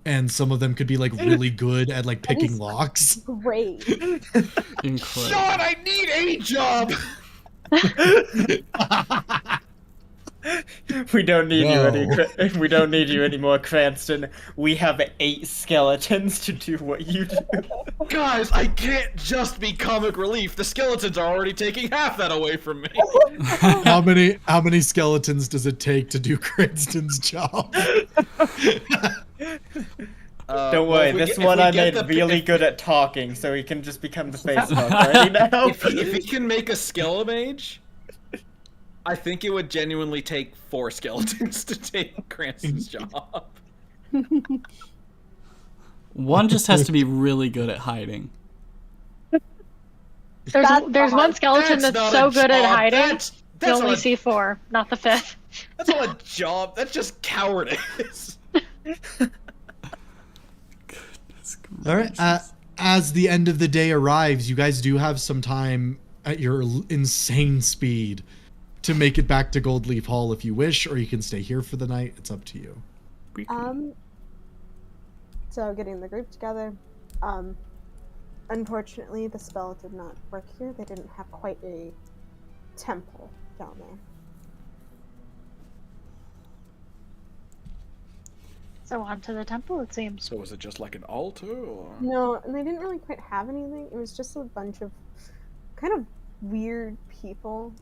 and some of them could be like really good at like picking is- locks. Great. Incredible. Sean, I need a job. We don't need No. we don't need you anymore, Cranston. We have 8 skeletons to do what you do. Guys, I can't just be comic relief. The skeletons are already taking half that away from me. How many skeletons does it take to do Cranston's job? Don't worry, this one I made really good at talking, so he can just become the face of our party now. If he can make a Skelemage, I think it would genuinely take 4 skeletons to take Cranston's job. One just has to be really good at hiding. There's one skeleton That's that's not so a good at job. hiding. That's You only not a- see 4, not the 5th. That's not a job. That's just cowardice. All right. As the end of the day arrives, you guys do have some time at your insane speed to make it back to Goldleaf Hall if you wish, or you can stay here for the night. It's up to you. So getting the group together. Unfortunately, the spell did not work here. They didn't have quite a temple down there. So on to the temple, it seems. So was it just like an altar, or? No, and they didn't really quite have anything. It was just a bunch of kind of weird people.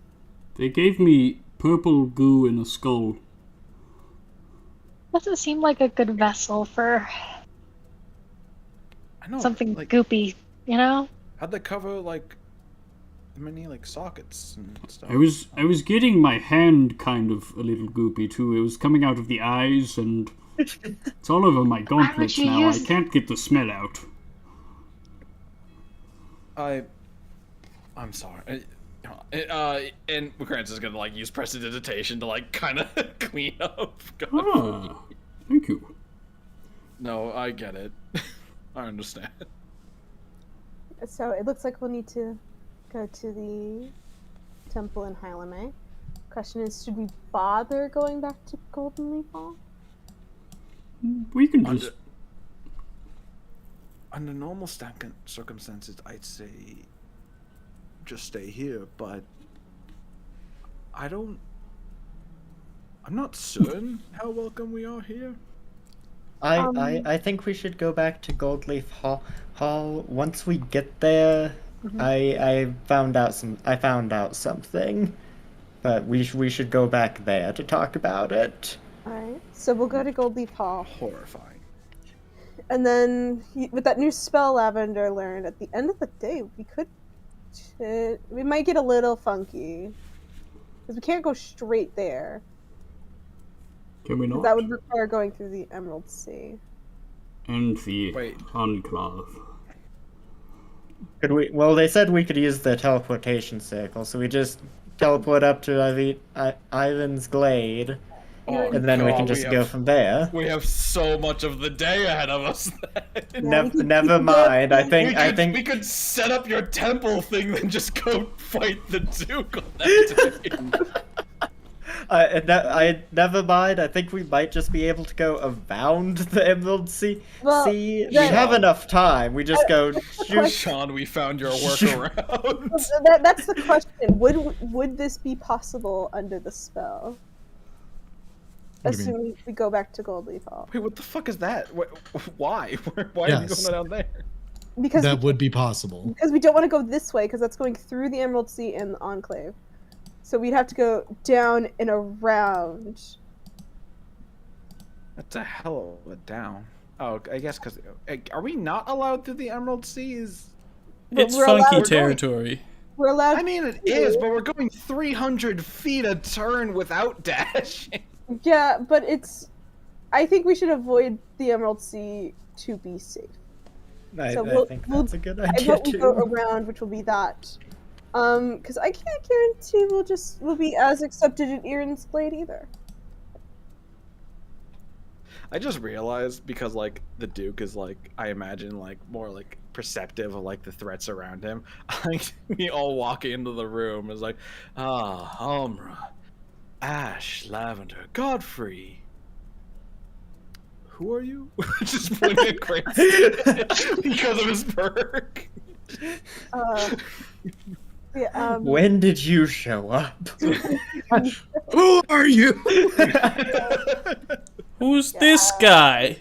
They gave me purple goo in a skull. Doesn't seem like a good vessel for I know. something like, goopy, you know? how'd they cover like many like sockets and stuff? I was getting my hand kind of a little goopy too. It was coming out of the eyes and it's all over my gauntlets you now. use- I can't get the smell out. I'm sorry. And Krantz is gonna like use prestidigitation to like kind of clean up. Ah, thank you. No, I get it. I understand. So it looks like we'll need to go to the temple in Hylamay. Question is, should we bother going back to Golden Leaf Hall? We can just... Under normal circumstances, I'd say just stay here, but I'm not certain how welcome we are here. I think we should go back to Goldleaf Hall. Once we get there, I found out something. but we should go back there to talk about it. Alright, so we'll go to Goldleaf Hall. Horrifying. And then, with that new spell Lavender learned, at the end of the day, we might get a little funky. Because we can't go straight there. Can we not? That would require going through the Emerald Sea. And the Wait. Enclave. Could we? Well, they said we could use the teleportation circle, so we just teleport up to Ivan's glade, Oh, and then we God, can just have- go from there. We have so much of the day ahead of us. Never mind. I think we could set up your temple thing, then just go fight the Duke on that day. I never mind. I think we might just be able to go around the Emerald Sea. Well, See, we that- have enough time. We just go. Sean, we found your workaround. That's the question. Would this be possible under the spell? What do you mean? Assuming we go back to Goldleaf Hall. Wait, what the fuck is that? Why? Why are we Yes. going down there? Because That would be possible. we don't want to go this way, because that's going through the Emerald Sea and the Enclave. So we'd have to go down and around. That's a hell of a down. Oh, I guess because are we not allowed through the Emerald Seas? But It's we're funky allowed- territory. We're allowed. I mean, it is, but we're going 300 feet a turn without dashing. Yeah, but it's. I think we should avoid the Emerald Sea to be safe. I So think we'll- that's a good I idea vote we go too. around, which will be that. Because I can't guarantee we'll be as accepted in Erin's Blade either. I just realized because like the Duke is like I imagine like more like perceptive of like the threats around him. Like we all walk into the room is like, Umbra, Ash, Lavender, Godfrey. Who are you? Just pointing at Grace because of his perk. Yeah, When did you show up? Who are you? Who's this guy?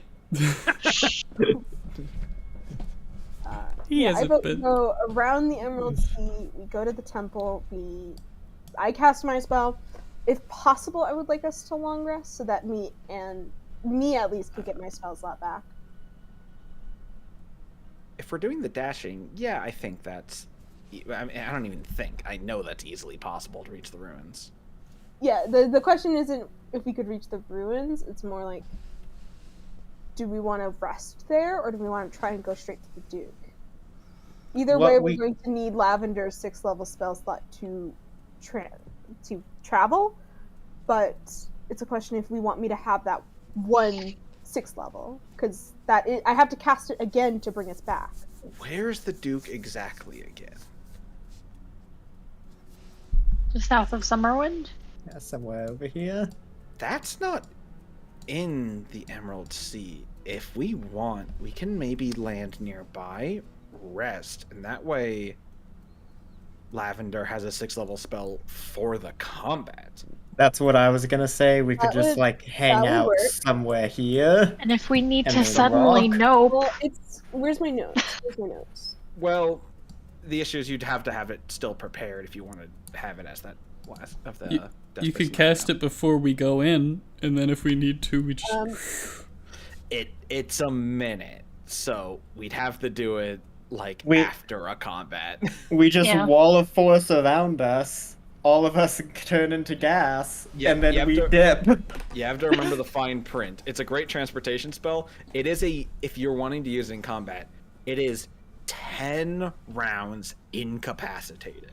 He I hasn't vote we been. go around the Emerald Sea. We go to the temple. I cast my spell. If possible, I would like us to long rest so that me at least could get my spell slot back. If we're doing the dashing, yeah, I think that's. I mean, I don't even think. I know that's easily possible to reach the ruins. Yeah, the question isn't if we could reach the ruins. It's more like, do we want to rest there or do we want to try and go straight to the Duke? Either way, we're going to need Lavender's 6th level spell slot to travel, but it's a question if we want me to have that 6th level, because I have to cast it again to bring us back. Where's the Duke exactly again? Just south of Summerwind. Yeah, somewhere over here. That's not in the Emerald Sea. If we want, we can maybe land nearby, rest, and that way Lavender has a 6th level spell for the combat. That's what I was gonna say. We could That just would- like hang that would out work. somewhere here. And if we need And to there's a suddenly rock. nope, Well, where's my notes? Where's my notes? Well, the issue is you'd have to have it still prepared if you want to have it as that last of the. You could cast it before we go in, and then if we need to, we just. It's a minute, so we'd have to do it like We- after a combat. We just Yeah. wall of force around us. All of us turn into gas, Yeah, and then you have we to- dip. You have to remember the fine print. It's a great transportation spell. It is if you're wanting to use it in combat, it is 10 rounds incapacitated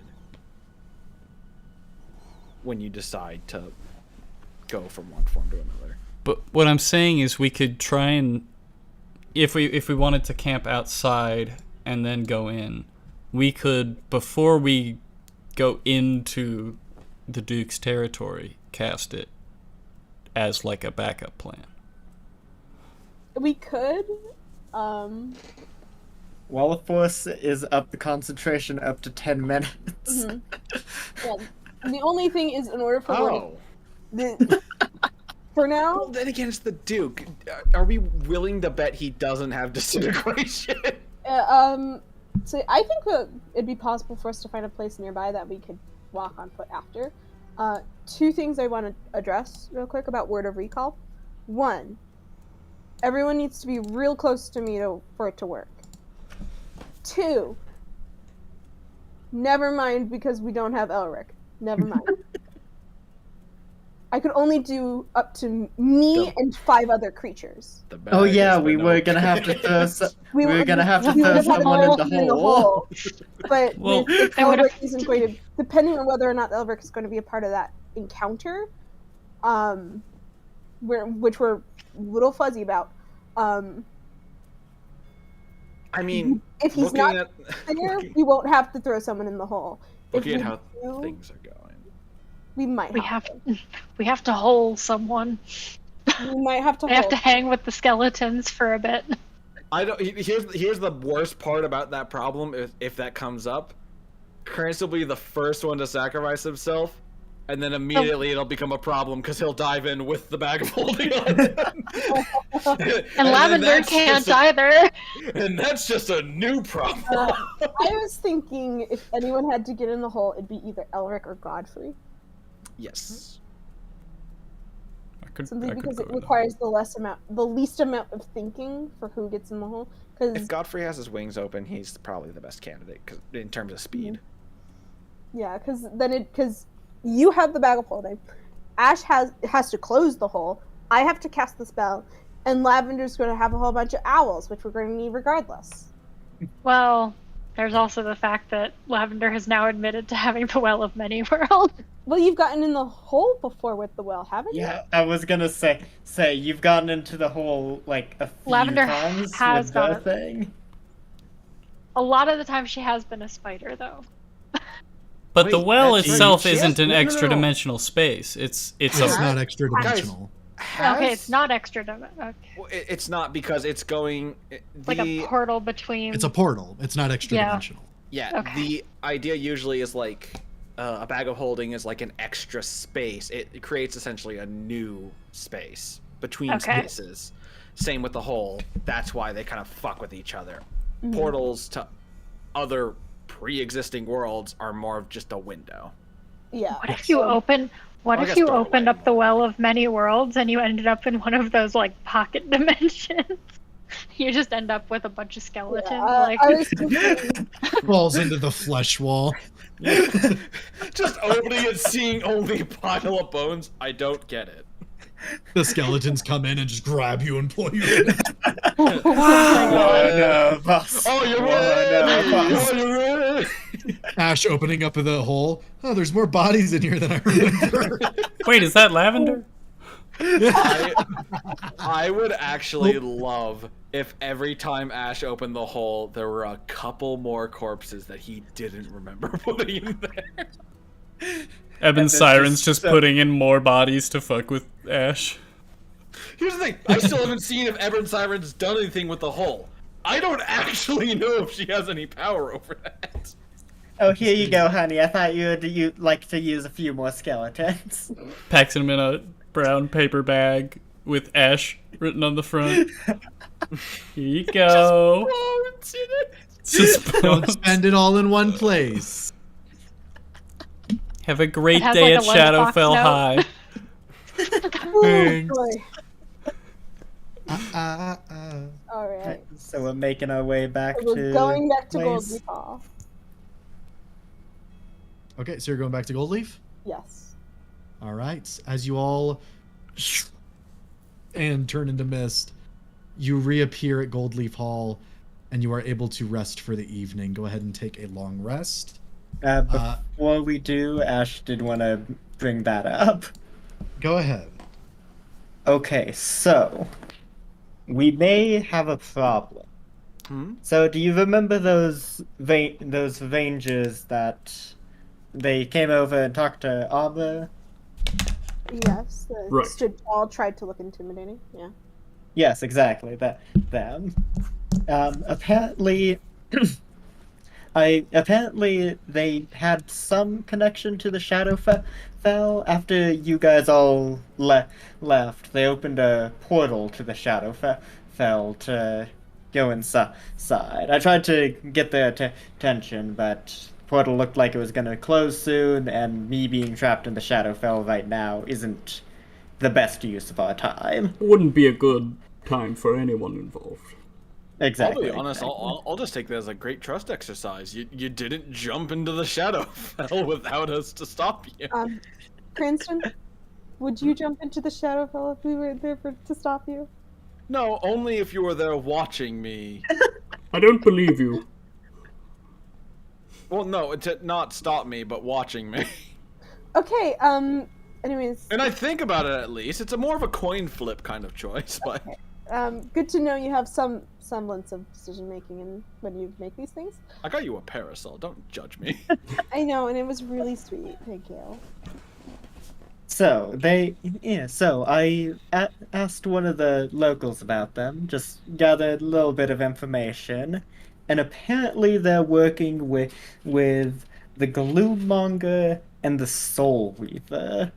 when you decide to go from one form to another. But what I'm saying is, we could try and, if we wanted to camp outside and then go in, we could, before we go into the Duke's territory, cast it as like a backup plan. We could. Wall of force is up the concentration up to 10 minutes. Mhm. Yeah, the only thing is, in order for Oh. for now, Well, then again, it's the Duke. Are we willing to bet he doesn't have disintegration? so I think that it'd be possible for us to find a place nearby that we could walk on foot after. Two things I want to address real quick about Word of Recall. One, everyone needs to be real close to me for it to work. Two, never mind because we don't have Elric. Never mind. I could only do up to me and 5 other creatures. Oh yeah, we were gonna have to throw. We were gonna have to throw someone in the hole. But Well, if Elric isn't going to, depending on whether or not Elric is going to be a part of that encounter, which we're a little fuzzy about. I mean, if he's not there, we won't have to throw someone in the hole. Looking at how things are going, we might. We have to hole someone. We might have to. I have to hang with the skeletons for a bit. I don't. Here's the worst part about that problem. If that comes up, Krantz will be the first one to sacrifice himself, and then immediately it'll become a problem because he'll dive in with the bag of holding on him. and Lavender can't either. And that's just a new problem. I was thinking if anyone had to get in the hole, it'd be either Elric or Godfrey. Yes. Simply because it requires the least amount of thinking for who gets in the hole. If Godfrey has his wings open, he's probably the best candidate in terms of speed. Yeah, because you have the bag of holding, Ash has to close the hole. I have to cast the spell, and Lavender's going to have a whole bunch of owls, which we're going to need regardless. Well, there's also the fact that Lavender has now admitted to having the Well of Many Worlds. Well, you've gotten in the hole before with the well, haven't you? Yeah, I was gonna say you've gotten into the hole like a few Lavender times has with got the thing. A lot of the time she has been a spider, though. But the well that's right. itself She has- isn't an no, no, no. extra dimensional space. It's Not extra dimensional. Okay, it's not extra. Okay. Well, it's not because it's going. Like a portal between. It's a portal. It's not extra dimensional. Yeah, Okay. the idea usually is like a bag of holding is like an extra space. It creates essentially a new space between spaces. Same with the hole. That's why they kind of fuck with each other. Portals to other pre-existing worlds are more of just a window. Yeah. What if you opened up the Well of Many Worlds and you ended up in one of those like pocket dimensions? You just end up with a bunch of skeletons. I was thinking, Falls into the flesh wall. Just opening and seeing only a pile of bones. I don't get it. The skeletons come in and just grab you and pull you in. No, boss. Oh, you're no, boss. Oh, you're right. Ash opening up the hole. Oh, there's more bodies in here than I remember. Wait, is that Lavender? I would actually love if every time Ash opened the hole, there were a couple more corpses that he didn't remember putting in there. Eben Siren's just putting in more bodies to fuck with Ash. Here's the thing, I still haven't seen if Eben Siren's done anything with the hole. I don't actually know if she has any power over that. Oh, here you go, honey. I thought you'd like to use a few more skeletons. Packs him in a brown paper bag with Ash written on the front. Here you go. Just Don't bones. spend it all in one place. Have a great It has, day like, at a lunchbox Shadowfell note. High. oh, Thanks. boy. All right. So we're making our way back We're to going back to place. Goldleaf Hall. Okay, so you're going back to Goldleaf? Yes. All right. As you all and turn into mist, you reappear at Goldleaf Hall, and you are able to rest for the evening. Go ahead and take a long rest. Before we do, Ash did want to bring that up. Go ahead. Okay, so we may have a problem. So, do you remember those Rangers that they came over and talked to Arbor? Yes. The Right. stood tall, tried to look intimidating. Yeah. Yes, exactly. Them. Apparently, apparently they had some connection to the Shadowfell after you guys all left. They opened a portal to the Shadowfell to go inside. I tried to get their attention, but portal looked like it was going to close soon, and me being trapped in the Shadowfell right now isn't the best use of our time. Wouldn't be a good time for anyone involved. Exactly. I'll be honest. exactly. I'll just take that as a great trust exercise. You didn't jump into the Shadowfell without us to stop you. Cranston, would you jump into the Shadowfell if we were there to stop you? No, only if you were there watching me. I don't believe you. Well, no, to not stop me, but watching me. Okay. Anyways. And I think about it at least. It's a more of a coin flip kind of choice, but. Okay. Good to know you have some semblance of decision making when you make these things. I got you a parasol. Don't judge me. I know, and it was really sweet. Thank you. So I asked one of the locals about them, just gathered a little bit of information, and apparently they're working with the Gloommonger and the Soul Weaver.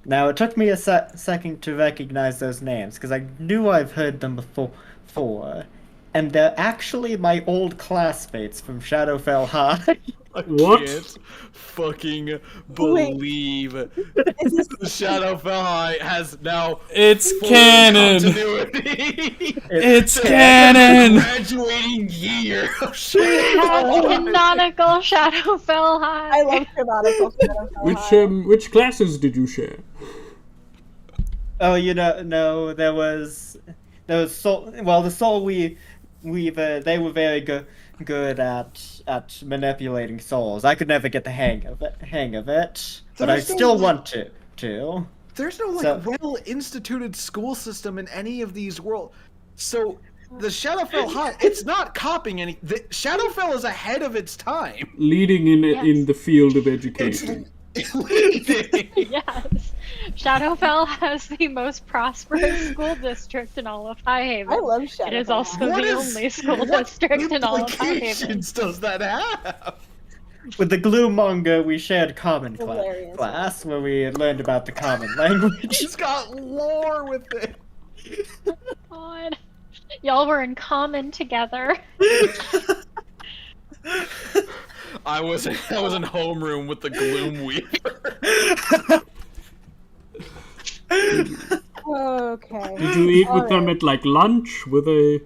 Now, it took me a second to recognize those names, because I knew I've heard them before, and they're actually my old classmates from Shadowfell High. I What? can't fucking believe Shadowfell High has now It's full canon. continuity. It's canon. Graduating year of Has Shadowfell High. canonical Shadowfell High. I love canonical Shadowfell High. Which classes did you share? Oh, no, there was Soul. Well, the Soul Weaver, they were very good at manipulating souls. I could never get the hang of it, but I There's no still way- want to. There's no So- well-instituted school system in any of these worlds. So the Shadowfell High, it's not copying any. The Shadowfell is ahead of its time. Leading in the field of education. Yes. Shadowfell has the most prosperous school district in all of Highhaven. I love Shadowfell. It is also What the is- only school what district in all of Highhaven. implications does that have? With the Gloommonger, we shared common Hilarious. class where we learned about the common language. He's got lore with it. God. Y'all were in common together. I was in homeroom with the Gloom Weaver. Okay. Did you eat with them Alright. at like lunch? Were they?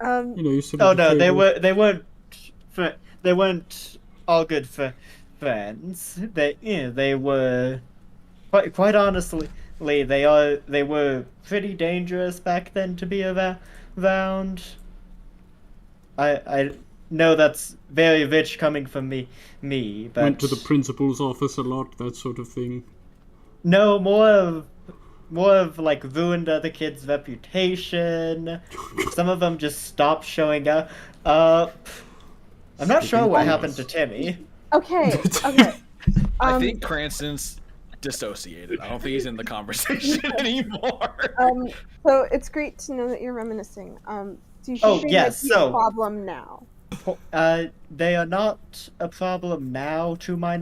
You sit at Oh the no, they table? weren't all good for friends. They were quite honestly they were pretty dangerous back then to be around. I know that's very rich coming from me, but Went to the principal's office a lot, that sort of thing. no, more of like ruined other kids' reputation. Some of them just stopped showing up. I'm not sure what happened to Timmy. Okay. Okay. I think Cranston's dissociated. I don't think he's in the conversation anymore. So it's great to know that you're reminiscing. Do you Oh, think yes, they might be so- a problem now? They are not a problem now, to my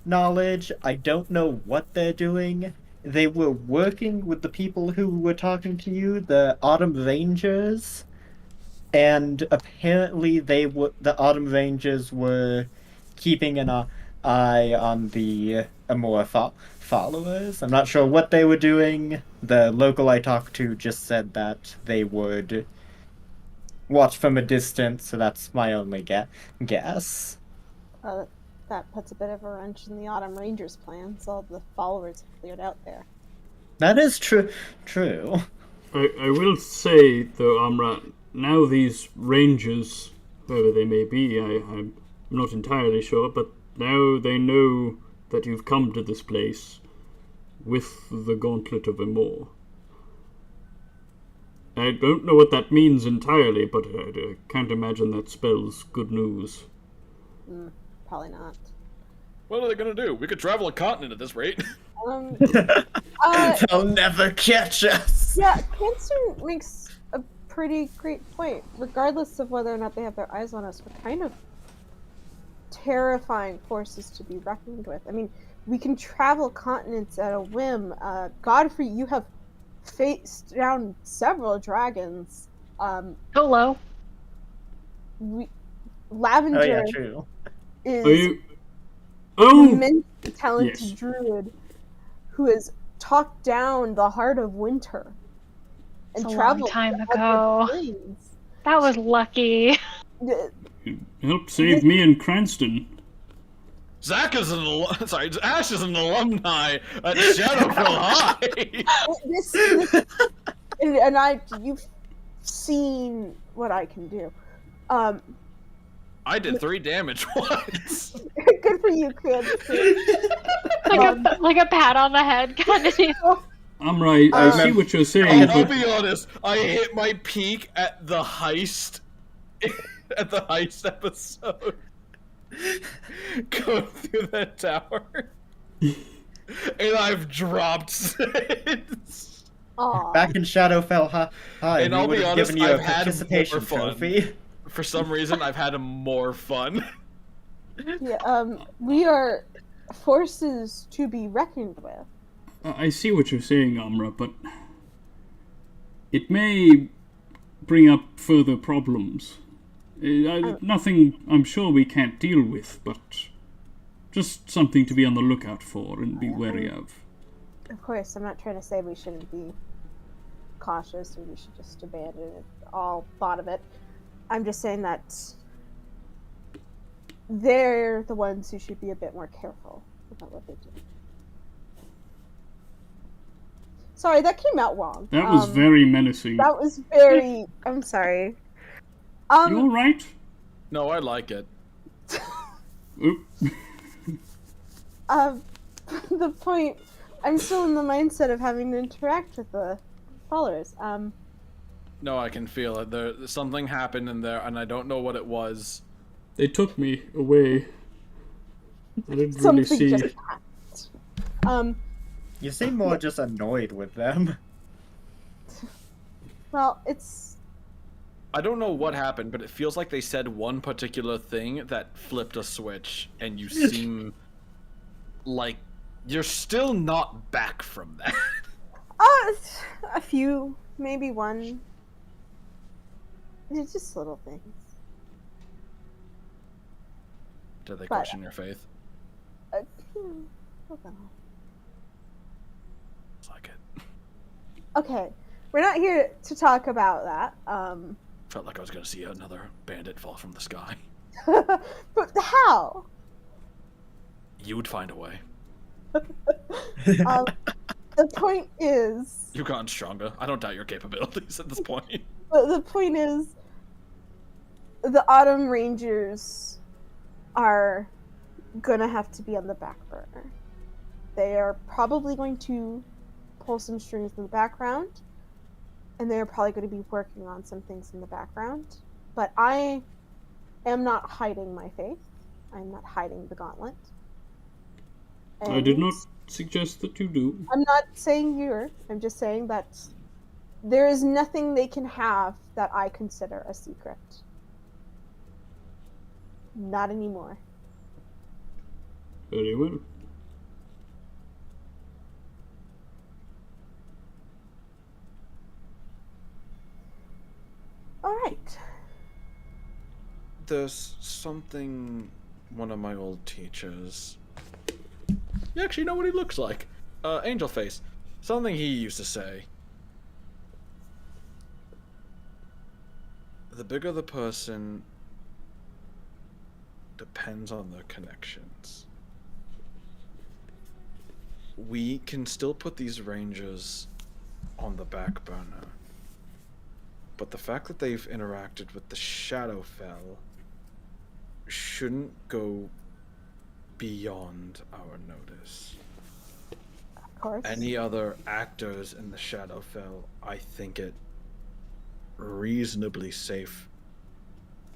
knowledge. I don't know what they're doing. They were working with the people who were talking to you, the Autumn Rangers, and apparently the Autumn Rangers were keeping an eye on the Amora followers. I'm not sure what they were doing. The local I talked to just said that they would watch from a distance, so that's my only guess. That puts a bit of a wrench in the Autumn Rangers' plans. All the followers have cleared out there. That is true. I will say, though, Amra, now these rangers, whoever they may be, I'm not entirely sure, but now they know that you've come to this place with the Gauntlet of Amor. I don't know what that means entirely, but I can't imagine that spells good news. Probably not. What are they gonna do? We could travel a continent at this rate. They'll never catch us. Yeah, Cranston makes a pretty great point. Regardless of whether or not they have their eyes on us, we're kind of terrifying forces to be reckoned with. I mean, we can travel continents at a whim. Godfrey, you have faced down several dragons. Hello. Lavender. Oh yeah, true. Are is you? an Oh, immensely talented yes. druid who has talked down the heart of winter It's and a long traveled time to ago. other planes. That was lucky. You helped save me in Cranston. Zach is sorry, Ash is an alumni at Shadowfell High. You've seen what I can do. I did 3 damage once. Good for you, Chris. Like a pat on the head kind of deal. I'm right. I see what you're saying, I'll but be honest. I hit my peak at the heist. At the heist episode. Going through that tower. And I've dropped since. Aw. Back in Shadowfell High, And we I'll would be have honest, given you I've a had participation more fun. trophy. For some reason, I've had more fun. Yeah, we are forces to be reckoned with. I see what you're saying, Amra, but it may bring up further problems. Nothing I'm sure we can't deal with, but just something to be on the lookout for and be wary of. Of course, I'm not trying to say we shouldn't be cautious or we should just abandon all thought of it. I'm just saying that they're the ones who should be a bit more careful about what they do. Sorry, that came out wrong. That was very menacing. That was very... I'm sorry. You alright? No, I like it. Oop. The point... I'm still in the mindset of having to interact with the followers. No, I can feel it. Something happened in there, and I don't know what it was. They took me away. I didn't really Something see. just happened. You seem more just annoyed with them. Well, it's... I don't know what happened, but it feels like they said one particular thing that flipped a switch, and you seem like you're still not back from that. A few, maybe one. It's just little things. Did they question your faith? Hold on. It's like it. Okay, we're not here to talk about that. Felt like I was gonna see another bandit fall from the sky. But how? You would find a way. The point is... You've gotten stronger. I don't doubt your capabilities at this point. The point is... The Autumn Rangers are gonna have to be on the back burner. They are probably going to pull some strings in the background, and they're probably going to be working on some things in the background. But I am not hiding my faith. I'm not hiding the gauntlet. I did not suggest that you do. I'm not saying you're. I'm just saying that there is nothing they can have that I consider a secret. Not anymore. Very well. All right. There's something one of my old teachers... You actually know what he looks like. Angel Face. Something he used to say. The bigger the person depends on their connections. We can still put these rangers on the back burner. But the fact that they've interacted with the Shadowfell shouldn't go beyond our notice. Of course. Any other actors in the Shadowfell, I think it reasonably safe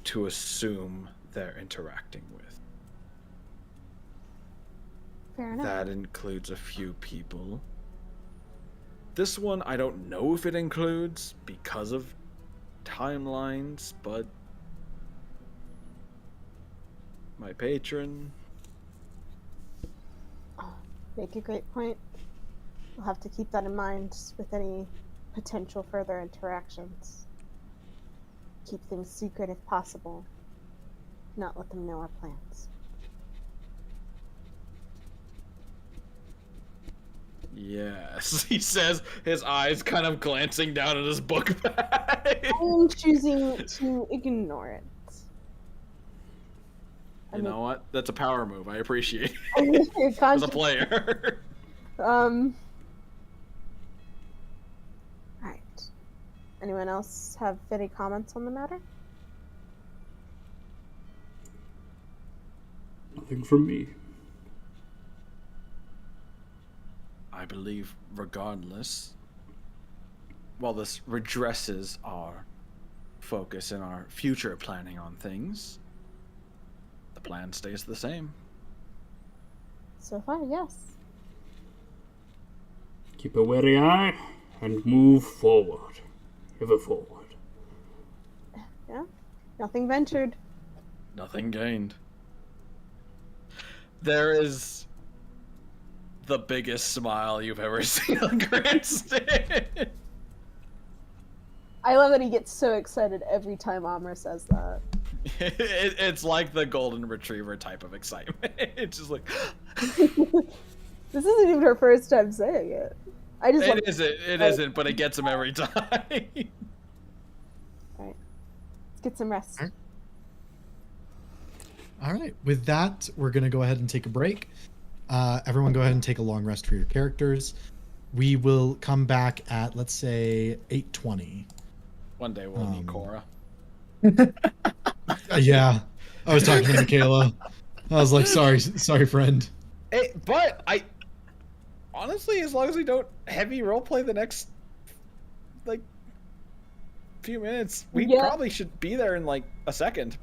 to assume they're interacting with. Fair enough. That includes a few people. This one, I don't know if it includes because of timelines, but my patron. Make a great point. We'll have to keep that in mind with any potential further interactions. Keep things secret if possible. Not let them know our plans. Yes, he says, his eyes kind of glancing down at his book bag. I'm choosing to ignore it. You know what? That's a power move. I appreciate I mean, it. you're As a conscious. player. Right. Anyone else have any comments on the matter? Nothing from me. I believe, regardless, while this redresses our focus and our future planning on things, the plan stays the same. So far, yes. Keep a wary eye and move forward. Ever forward. Yeah. Nothing ventured. Nothing gained. There is the biggest smile you've ever seen on Cranston. I love that he gets so excited every time Amr says that. It's like the golden retriever type of excitement. It's just like This isn't even her first time saying it. I just it isn't. It isn't, but it gets him every time. Alright. Let's get some rest. All right. With that, we're going to go ahead and take a break. Everyone go ahead and take a long rest for your characters. We will come back at, let's say, 8:20. One day we'll meet Cora. Yeah. I was talking to Michaela. I was like, sorry, friend. But I honestly, as long as we don't heavy roleplay the next like few minutes, we probably should be there in like a second.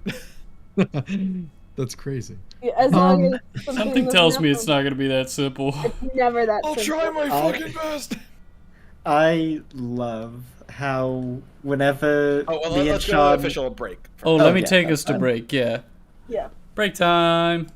That's crazy. Yeah, as long as Something tells me it's not going to be that simple. It's never that I'll simple. try my fucking best. I love how whenever Oh, well, me and let's go to Sean... the official break. Oh, let me yeah, take that's us to fine. break, yeah. Yeah. Break time!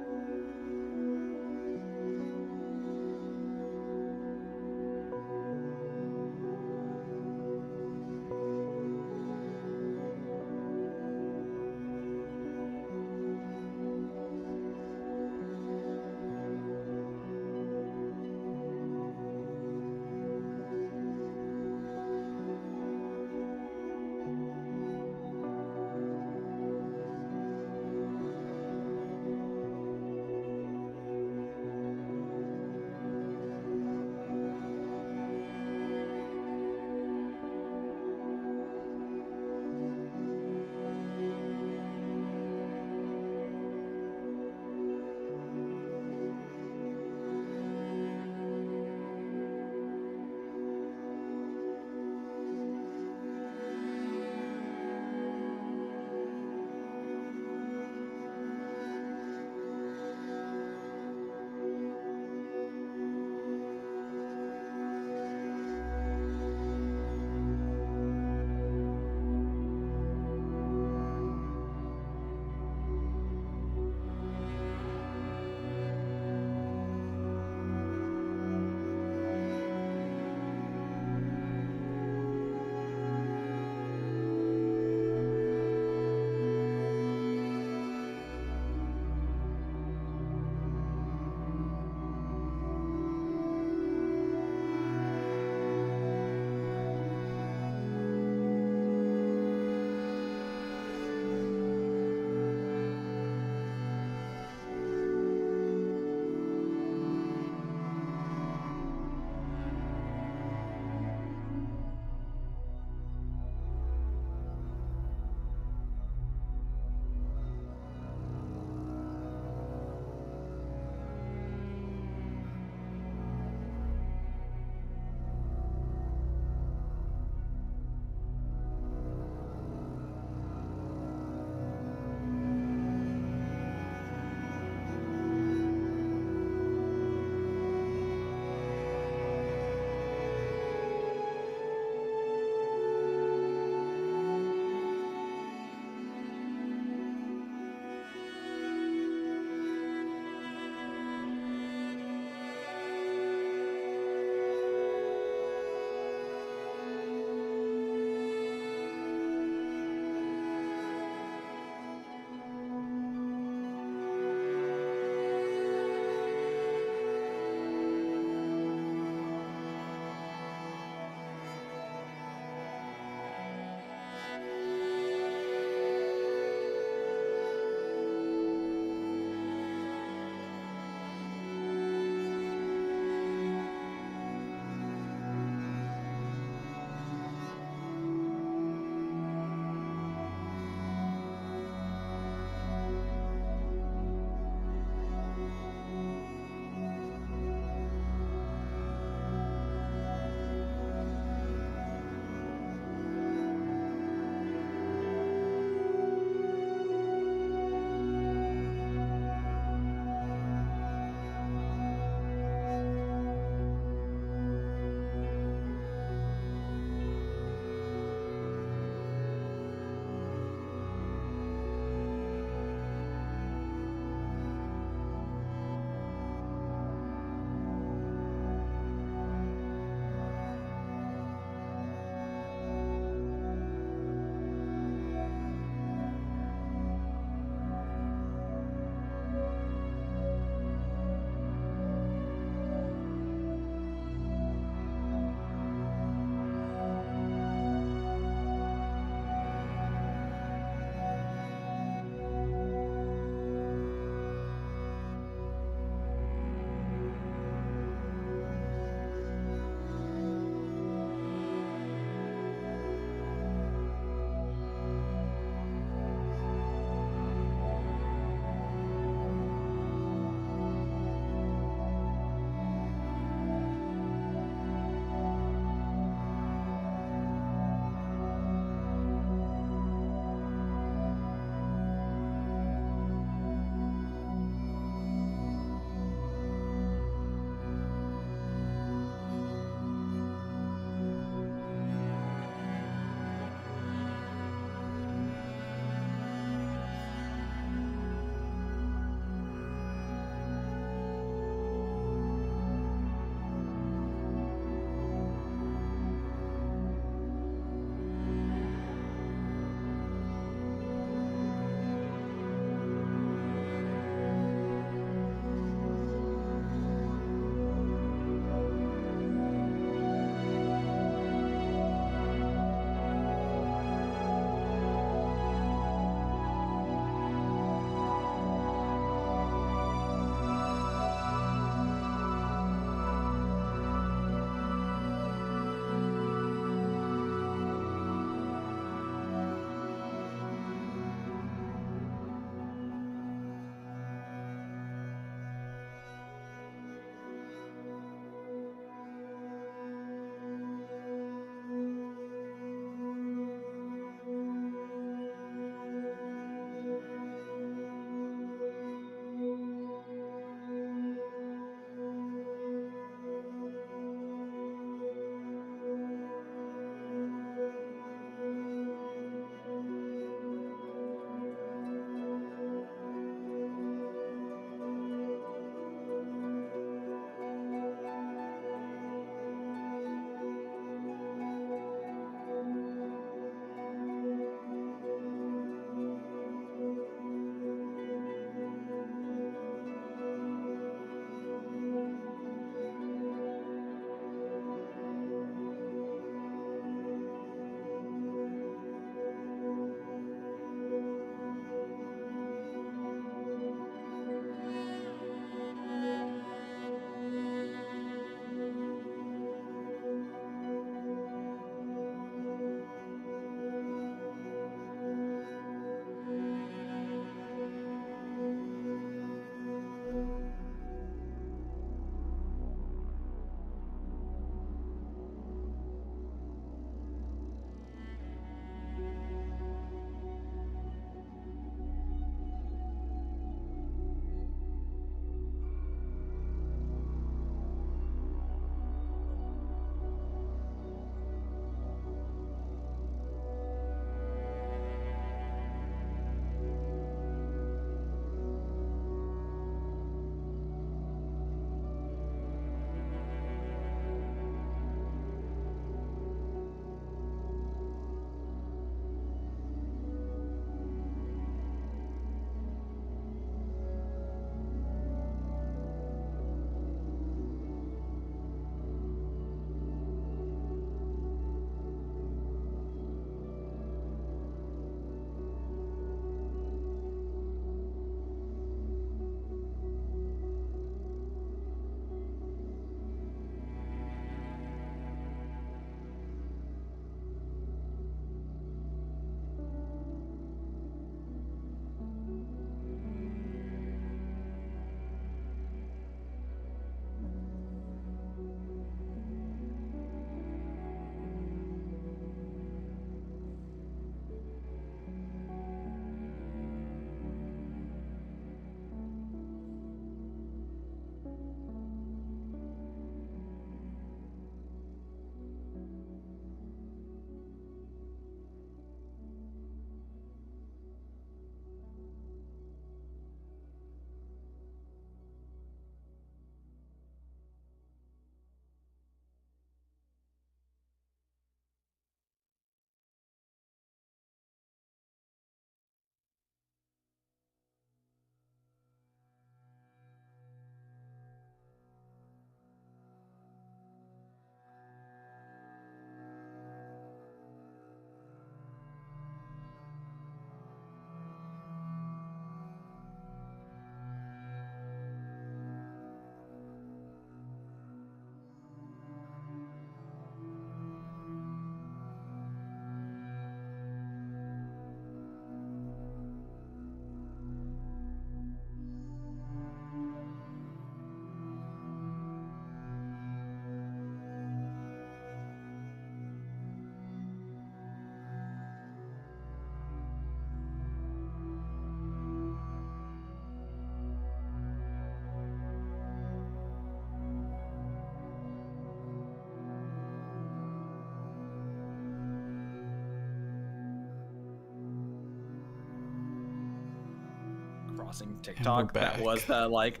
Crossing TikTok that back. was the like,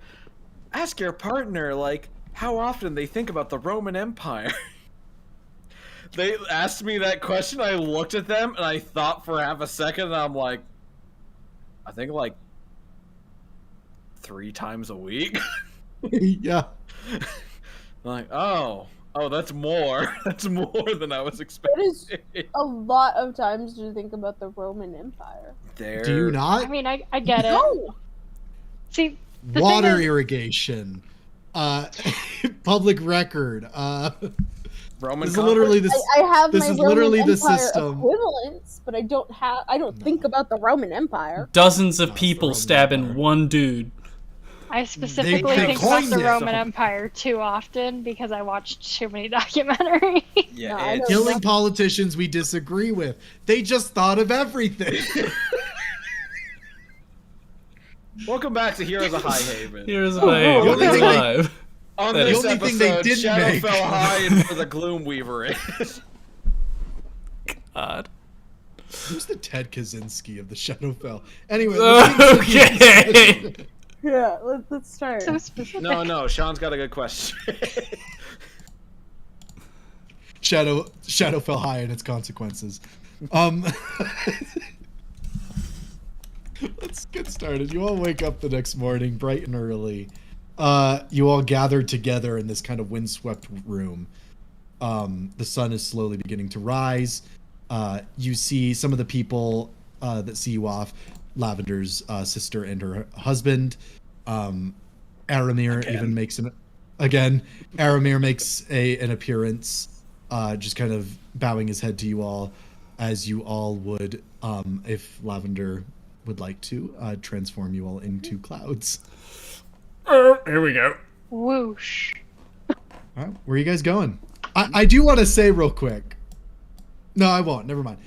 ask your partner like how often they think about the Roman Empire. They asked me that question. I looked at them and I thought for half a second, and I'm like, I think like 3 times a week. Yeah. Like, oh, that's more. That's more than I was It expecting. is a lot of times to think about the Roman Empire. There. Do you not? I mean, I get it. No! See, the Water thing is, irrigation, public record. Roman This is literally conflict? this. I have This my is Roman literally the Empire system. equivalents, but I don't think about the Roman Empire. Dozens of That's the people Roman stabbing Empire. one dude. I specifically they think about coined the it, Roman so- Empire too often because I watched too many documentaries. Yeah, No, I it's- know. Killing politicians we disagree with. They just thought of everything. Welcome back to Heroes of High Haven. Here's my The only thing they- live. On The this only thing they episode, didn't Shadow make. fell high and where the Gloomweaver is. God. Who's the Ted Kaczynski of the Shadowfell? Anyway, let's get into the Okay. session. Yeah, let's start. So specific. No, Sean's got a good question. Shadow fell high and its consequences. Let's get started. You all wake up the next morning bright and early. You all gather together in this kind of windswept room. The sun is slowly beginning to rise. You see some of the people that see you off. Lavender's sister and her husband. Aramir even makes an appearance, just kind of bowing his head to you all, as you all would, if Lavender would like to transform you all into clouds. Here we go. Whoosh. All right, where are you guys going? I do want to say real quick. No, I won't. Never mind.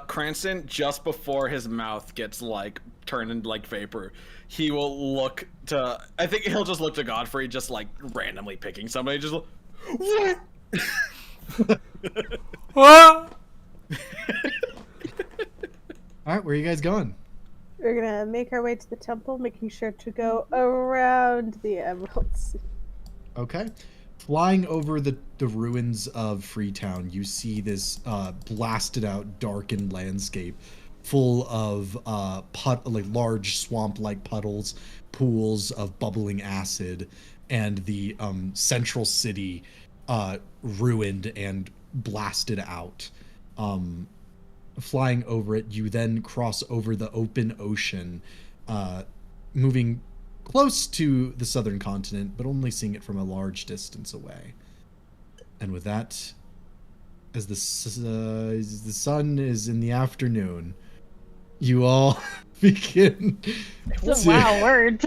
Cranston, just before his mouth gets like turned into like vapor, he will look to. I think he'll just look to Godfrey, just like randomly picking somebody. Just look, what? What? All right, where are you guys going? We're gonna make our way to the temple, making sure to go around the emeralds. Okay. Flying over the ruins of Freetown, you see this blasted out, darkened landscape full of large swamp-like puddles, pools of bubbling acid, and the central city ruined and blasted out. Flying over it, you then cross over the open ocean, moving close to the southern continent, but only seeing it from a large distance away. And with that, as the sun is in the afternoon, you all begin Wow, words.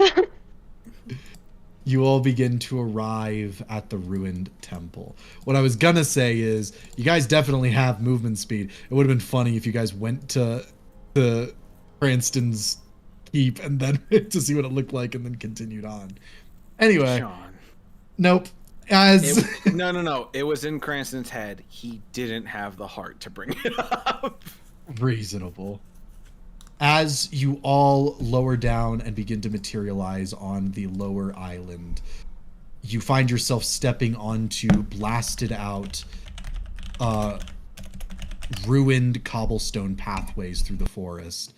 you all begin to arrive at the ruined temple. What I was gonna say is, you guys definitely have movement speed. It would have been funny if you guys went to Cranston's keep and then to see what it looked like and then continued on. Anyway, Sean. nope. No. It was in Cranston's head. He didn't have the heart to bring it up. Reasonable. As you all lower down and begin to materialize on the lower island, you find yourself stepping onto blasted out, ruined cobblestone pathways through the forest.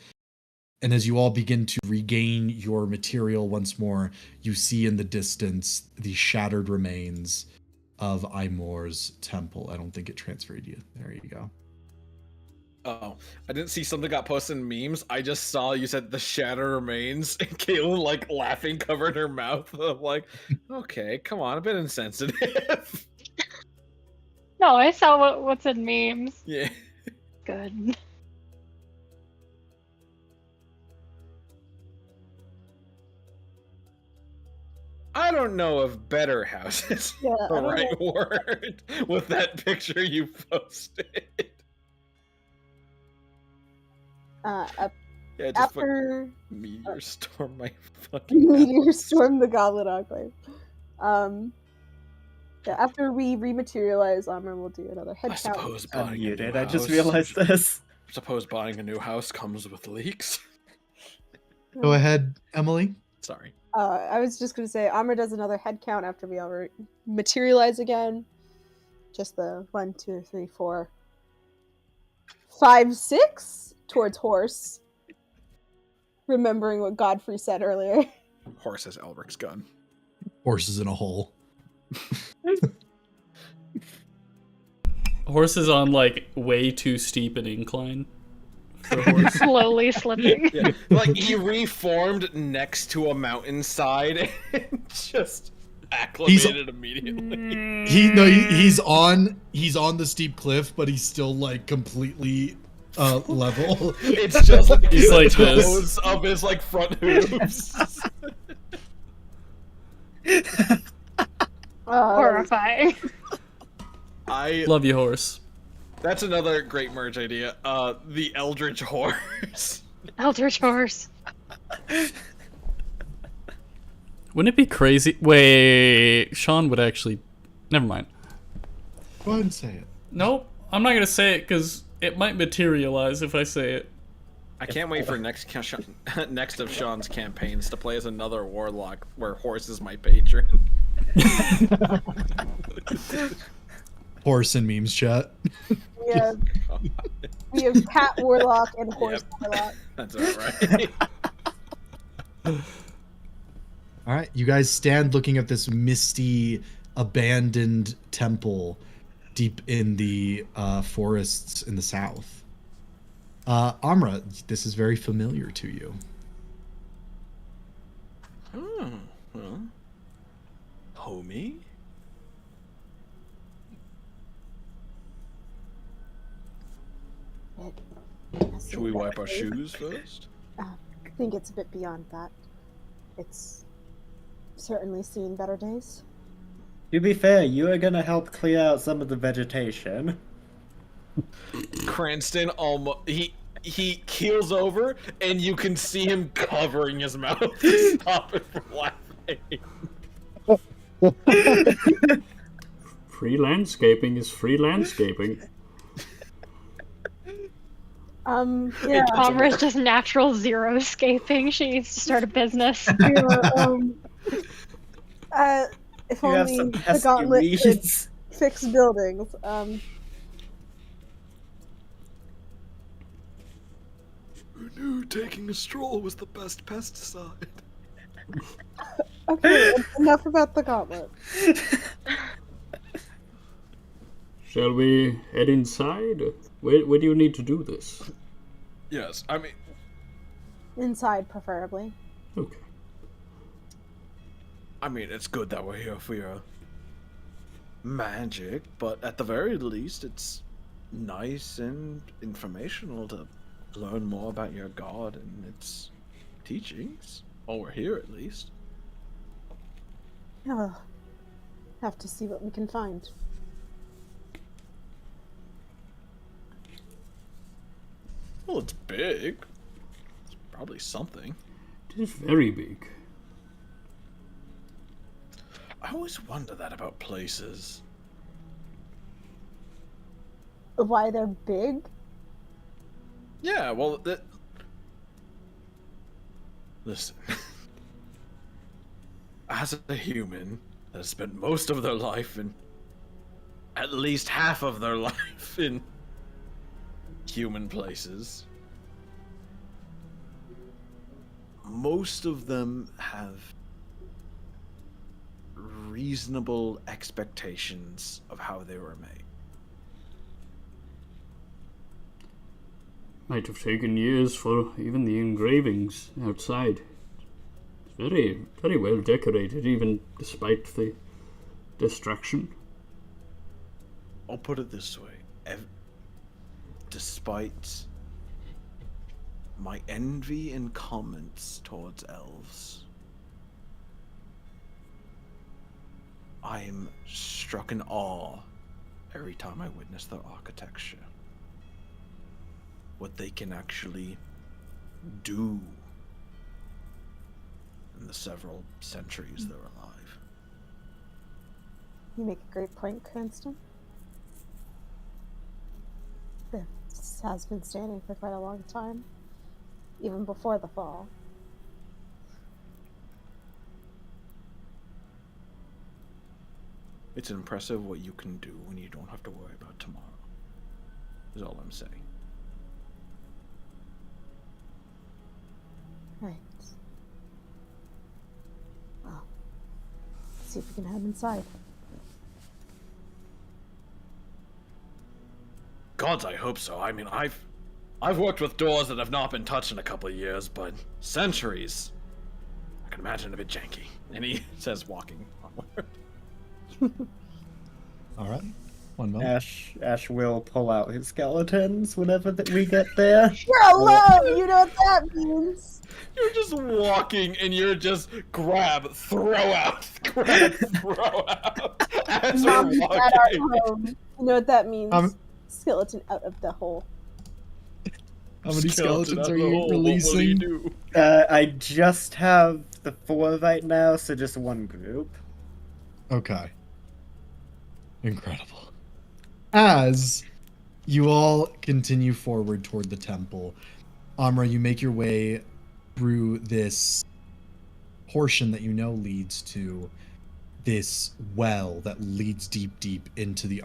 And as you all begin to regain your material once more, you see in the distance the shattered remains of Aimor's temple. I don't think it transferred you. There you go. Oh, I didn't see something got posted in memes. I just saw you said the shatter remains, and Caitlin like laughing covered her mouth. I'm like, okay, come on, a bit insensitive. No, I saw what's in memes. Yeah. Good. I don't know of better houses. Yeah, The I don't right know. word with that picture you posted. Yeah, just put After meteor storm my fucking Meteor Storm the Goblet Enclave. Yeah, after we rematerialize armor, we'll do another head I count. suppose I'm buying a muted. new I just house- realized this. Suppose buying a new house comes with leaks. Go ahead, Emily. Sorry. I was just going to say, Amra does another head count after we all materialize again. Just the 1, 2, 3, 4, 5, 6 towards horse. Remembering what Godfrey said earlier. Horse has Elric's gun. Horse is in a hole. Horse is on like way too steep an incline for horse. Slowly slipping. Yeah, like he reformed next to a mountainside and just acclimated immediately. He's on the steep cliff, but he's still like completely level. It's just like He's the like this. toes of his like front hooves. Horrifying. I Love you, horse. That's another great merge idea. The Eldritch Horse. Eldritch horse. Wouldn't it be crazy? Wait, Sean would actually. Never mind. Go ahead and say it. Nope, I'm not gonna say it because it might materialize if I say it. I can't wait for next of Sean's campaigns to play as another warlock where Horse is my patron. Horse and memes chat. We have cat warlock and horse warlock. That's alright. All right, you guys stand looking at this misty, abandoned temple deep in the forests in the south. Amra, this is very familiar to you. Well, homie? Should we wipe our shoes first? I think it's a bit beyond that. It's certainly seen better days. To be fair, you are gonna help clear out some of the vegetation. Cranston almost he keels over and you can see him covering his mouth to stop it from laughing. Free landscaping is free landscaping. Yeah. Amra's just natural zero escaping. She needs to start a business. If You have only some the pesky gauntlet could weeds. fix buildings. Who knew taking a stroll was the best pesticide? Okay, enough about the gauntlet. Shall we head inside? Where do you need to do this? Yes, I mean, Inside, preferably. Okay. it's good that we're here for your magic, but at the very least, it's nice and informational to learn more about your god and its teachings. While we're here, at least. Oh, have to see what we can find. Well, it's big. It's probably something. It is very big. I always wonder that about places. Why they're big? Yeah, well, listen. As a human that has spent most of their life and at least half of their life in human places, most of them have reasonable expectations of how they were made. Might have taken years for even the engravings outside. It's very, very well decorated, even despite the destruction. I'll put it this way. Despite my envy and comments towards elves, I am struck in awe every time I witness their architecture. What they can actually do in the several centuries they're alive. You make a great point, Cranston. This has been standing for quite a long time, even before the fall. It's impressive what you can do when you don't have to worry about tomorrow. Is all I'm saying. Right. Well, let's see if we can head inside. Gods, I hope so. I mean, I've worked with doors that have not been touched in a couple of years, but centuries. I can imagine a bit janky. And he says, walking onward. All right. One moment. Ash will pull out his skeletons whenever we get there. You're alone! You know what that means! You're just walking and you're just grab, throw out, grab, throw out. As we're Mom and Dad are walking. home. You know what that means? Skeleton out of the hole. How many skeletons out are of the you hole. releasing? What will you do? I just have the 4 right now, so just one group. Okay. Incredible. As you all continue forward toward the temple, Amra, you make your way through this portion that you know leads to this well that leads deep, deep into the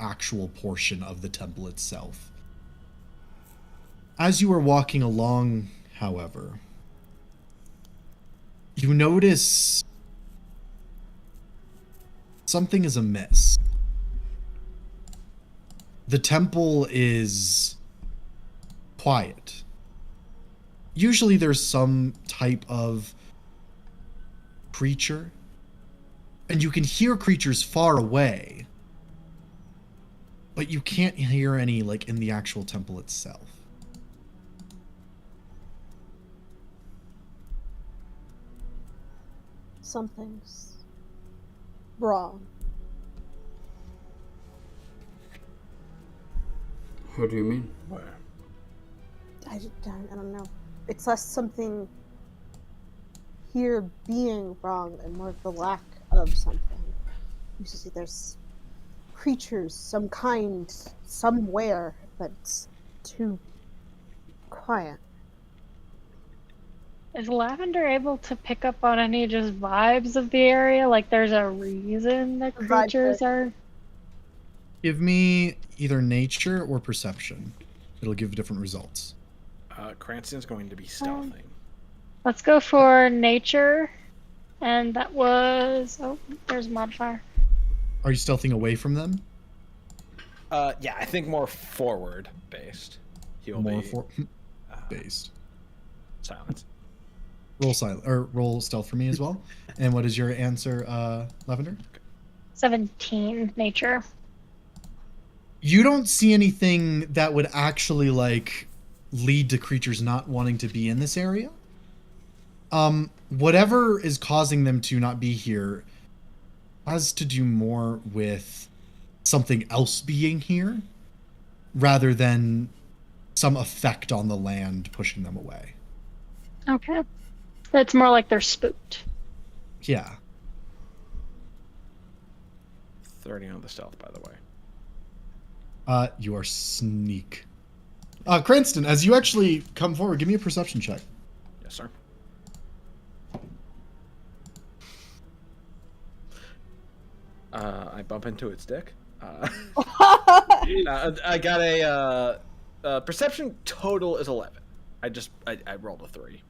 actual portion of the temple itself. As you are walking along, however, you notice something is amiss. The temple is quiet. Usually there's some type of creature, and you can hear creatures far away, but you can't hear any like in the actual temple itself. Something's wrong. How do you mean? I don't know. It's less something here being wrong and more of the lack of something. Usually there's creatures, some kind, somewhere, but it's too quiet. Is Lavender able to pick up on any just vibes of the area? Like there's a reason that creatures are... Give me either nature or perception. It'll give different results. Cranston's going to be stealthing. Let's go for nature. And that was... Oh, there's a modifier. Are you stealthing away from them? Yeah, I think more forward based. He'll More be based. silent. Roll silent or roll stealth for me as well. And what is your answer, Lavender? 17 nature. You don't see anything that would actually like lead to creatures not wanting to be in this area. Whatever is causing them to not be here has to do more with something else being here rather than some effect on the land pushing them away. Okay. It's more like they're spooked. Yeah. 30 on the stealth, by the way. You are sneak. Cranston, as you actually come forward, give me a perception check. Yes, sir. I bump into its dick. I got a perception total is 11. I rolled a 3.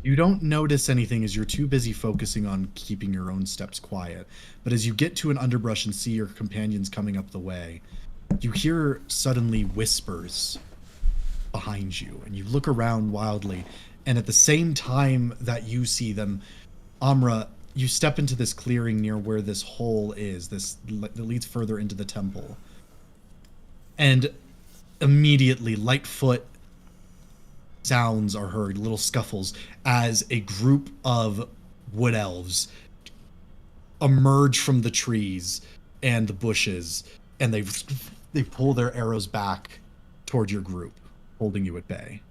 You don't notice anything as you're too busy focusing on keeping your own steps quiet. But as you get to an underbrush and see your companions coming up the way, you hear suddenly whispers behind you, and you look around wildly, and at the same time that you see them, Amra, you step into this clearing near where this hole is, that leads further into the temple. And immediately, Lightfoot sounds are heard, little scuffles, as a group of wood elves emerge from the trees and the bushes, and they pull their arrows back toward your group, holding you at bay.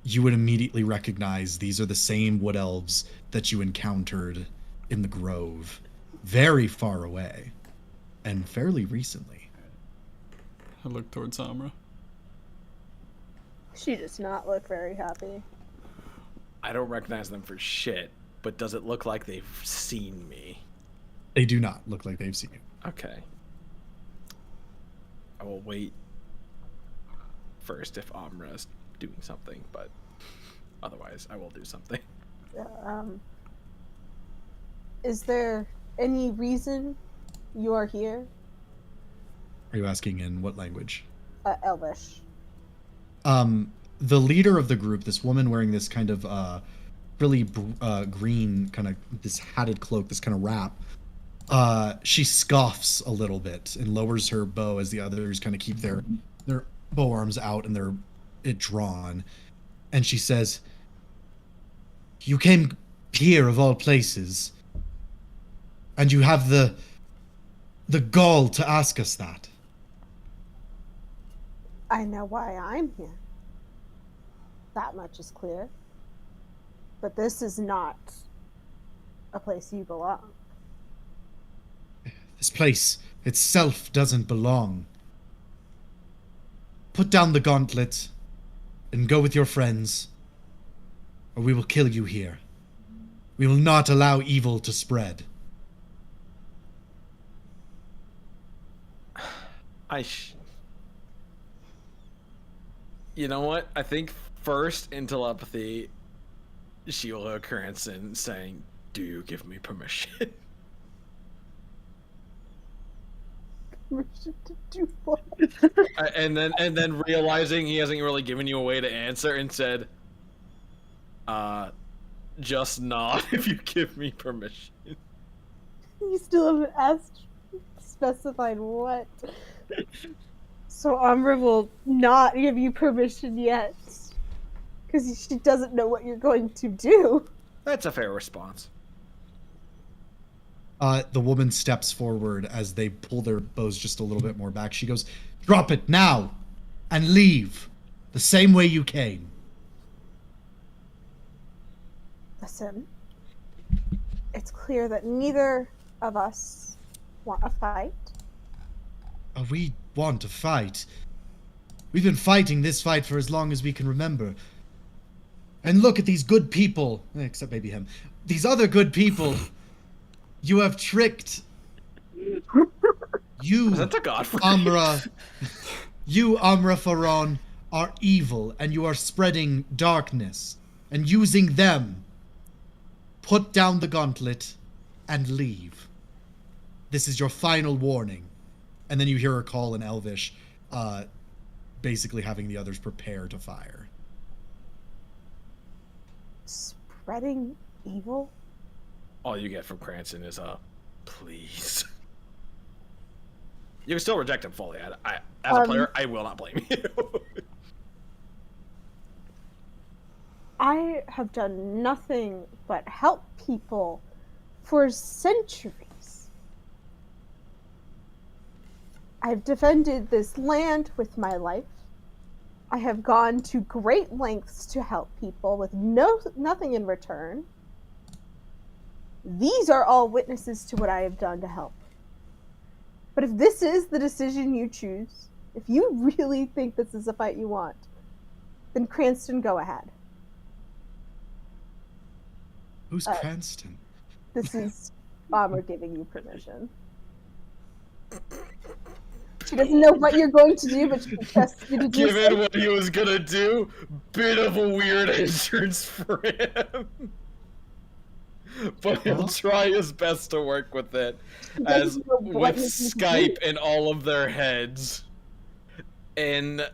You would immediately recognize these are the same wood elves that you encountered in the grove, very far away, and fairly recently. I look towards Amra. She does not look very happy. I don't recognize them for shit, but does it look like they've seen me? They do not look like they've seen you. Okay. I will wait first if Amra's doing something, but otherwise I will do something. Is there any reason you are here? Are you asking in what language? Elvish. The leader of the group, this woman wearing this kind of really green, kind of this hatted cloak, this kind of wrap, she scoffs a little bit and lowers her bow as the others kind of keep their bow arms out and it drawn. And she says, "You came here of all places, and you have the gall to ask us that." I know why I'm here. That much is clear. But this is not a place you belong. This place itself doesn't belong. Put down the gauntlet and go with your friends, or we will kill you here. We will not allow evil to spread. You know what? I think first in telepathy, she'll hear Cranston saying, "Do you give me permission?" Permission to do what? and then realizing he hasn't really given you a way to answer and said, just nod if you give me permission. You still haven't specified what. So Umbra will not give you permission yet. Because she doesn't know what you're going to do. That's a fair response. The woman steps forward as they pull their bows just a little bit more back. She goes, "Drop it now and leave the same way you came." Listen, it's clear that neither of us want a fight. We want to fight. We've been fighting this fight for as long as we can remember. And look at these good people, except maybe him. These other good people. You have tricked. You, Amra. You, Amra Faron, are evil, and you are spreading darkness and using them. Put down the gauntlet and leave. This is your final warning. And then you hear her call in Elvish, basically having the others prepare to fire. Spreading evil? All you get from Cranston is please. You can still reject him fully. I as a player, I will not blame you. I have done nothing but help people for centuries. I've defended this land with my life. I have gone to great lengths to help people with nothing in return. These are all witnesses to what I have done to help. But if this is the decision you choose, if you really think this is a fight you want, then Cranston, go ahead. Who's Cranston? This is Bomber giving you permission. She doesn't know what you're going to do, but she trusts you to do Given something. what he was gonna do, bit of a weird entrance for him. But he'll try his best to work with it, as with Skype in all of their heads. And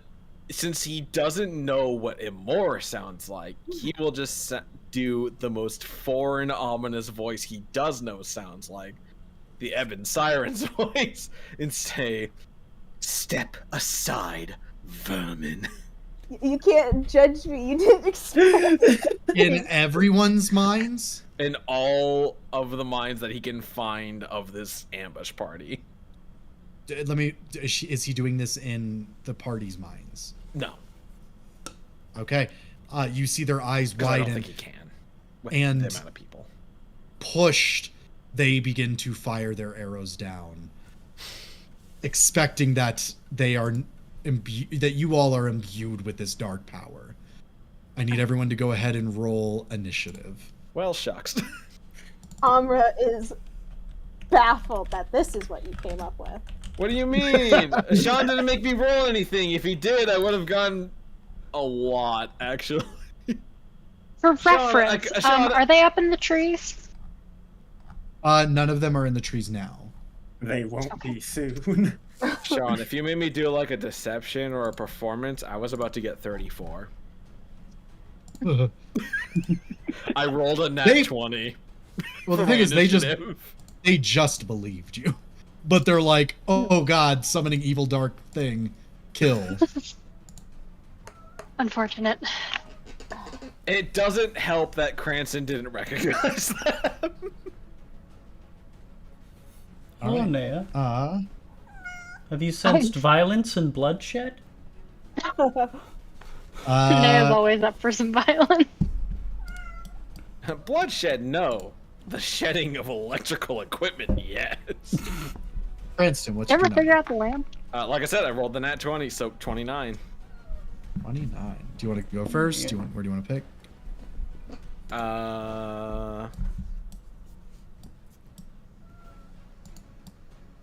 since he doesn't know what Imor sounds like, he will just do the most foreign, ominous voice he does know sounds like, the Ebon Siren's voice, and say, "Step aside, vermin." You can't judge me. You didn't expect it. In everyone's minds? In all of the minds that he can find of this ambush party. Is he doing this in the party's minds? No. Okay. You see their eyes widen. I don't think he can. With and the amount of people. Pushed, they begin to fire their arrows down, expecting that they are that you all are imbued with this dark power. I need everyone to go ahead and roll initiative. Well, shucks. Amra is baffled that this is what you came up with. What do you mean? Sean didn't make me roll anything. If he did, I would have gotten a lot, actually. For Sean, reference, Sean, are they up in the trees? None of them are in the trees now. They won't be soon. Sean, if you made me do like a deception or a performance, I was about to get 34. I rolled a nat 20. Well, the for thing my is, initiative. they just believed you, but they're like, oh god, summoning evil dark thing, kill. Unfortunate. It doesn't help that Cranston didn't recognize them. Hello, Nea. Uh, Have you sensed violence and bloodshed? Nea's uh, always up for some violence. Bloodshed, no. The shedding of electrical equipment, yes. Cranston, what's Did you your ever figure number? out the lamp? Like I said, I rolled the nat 20, so 29. 29. Do you want to go first? Where do you want to pick?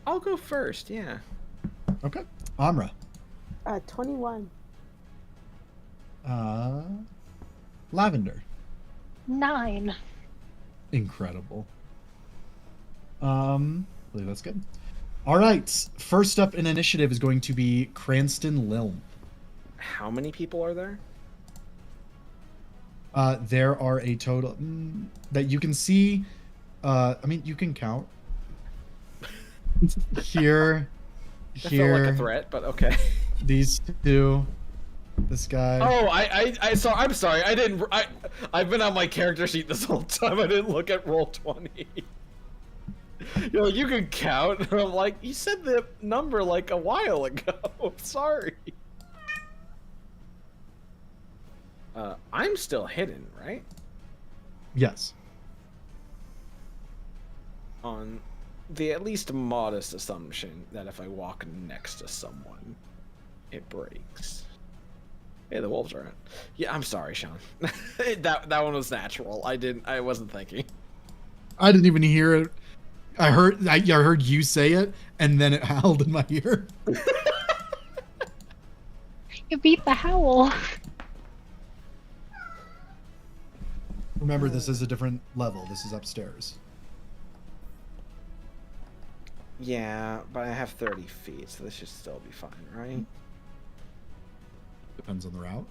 I'll go first, yeah. Okay. Amra. 21. Lavender. 9. Incredible. I believe that's good. All right. First up in initiative is going to be Cranston Lilm. How many people are there? There are a total that you can see. I mean, you can count. Here, That felt like a threat, but okay. these two, this guy. Oh, I'm sorry. I've been on my character sheet this whole time. I didn't look at roll 20. You're like, you can count. And I'm like, you said the number like a while ago. I'm sorry. I'm still hidden, right? Yes. On the at least modest assumption that if I walk next to someone, it breaks. Hey, the wolves are out. Yeah, I'm sorry, Sean. that one was natural. I wasn't thinking. I didn't even hear it. I heard you say it, and then it howled in my ear. You beat the howl. Remember, this is a different level. This is upstairs. Yeah, but I have 30 feet, so this should still be fine, right? Depends on the route.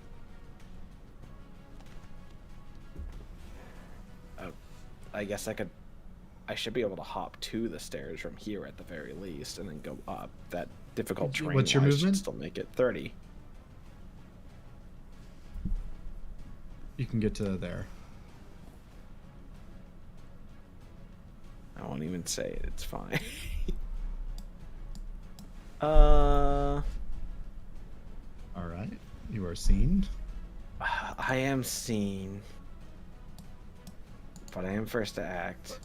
I guess I should be able to hop to the stairs from here at the very least, and then go up. That difficult terrain What's your should movement? still make it 30. You can get to there. I won't even say it. It's fine. All right. You are seen. I am seen, but I am first to act.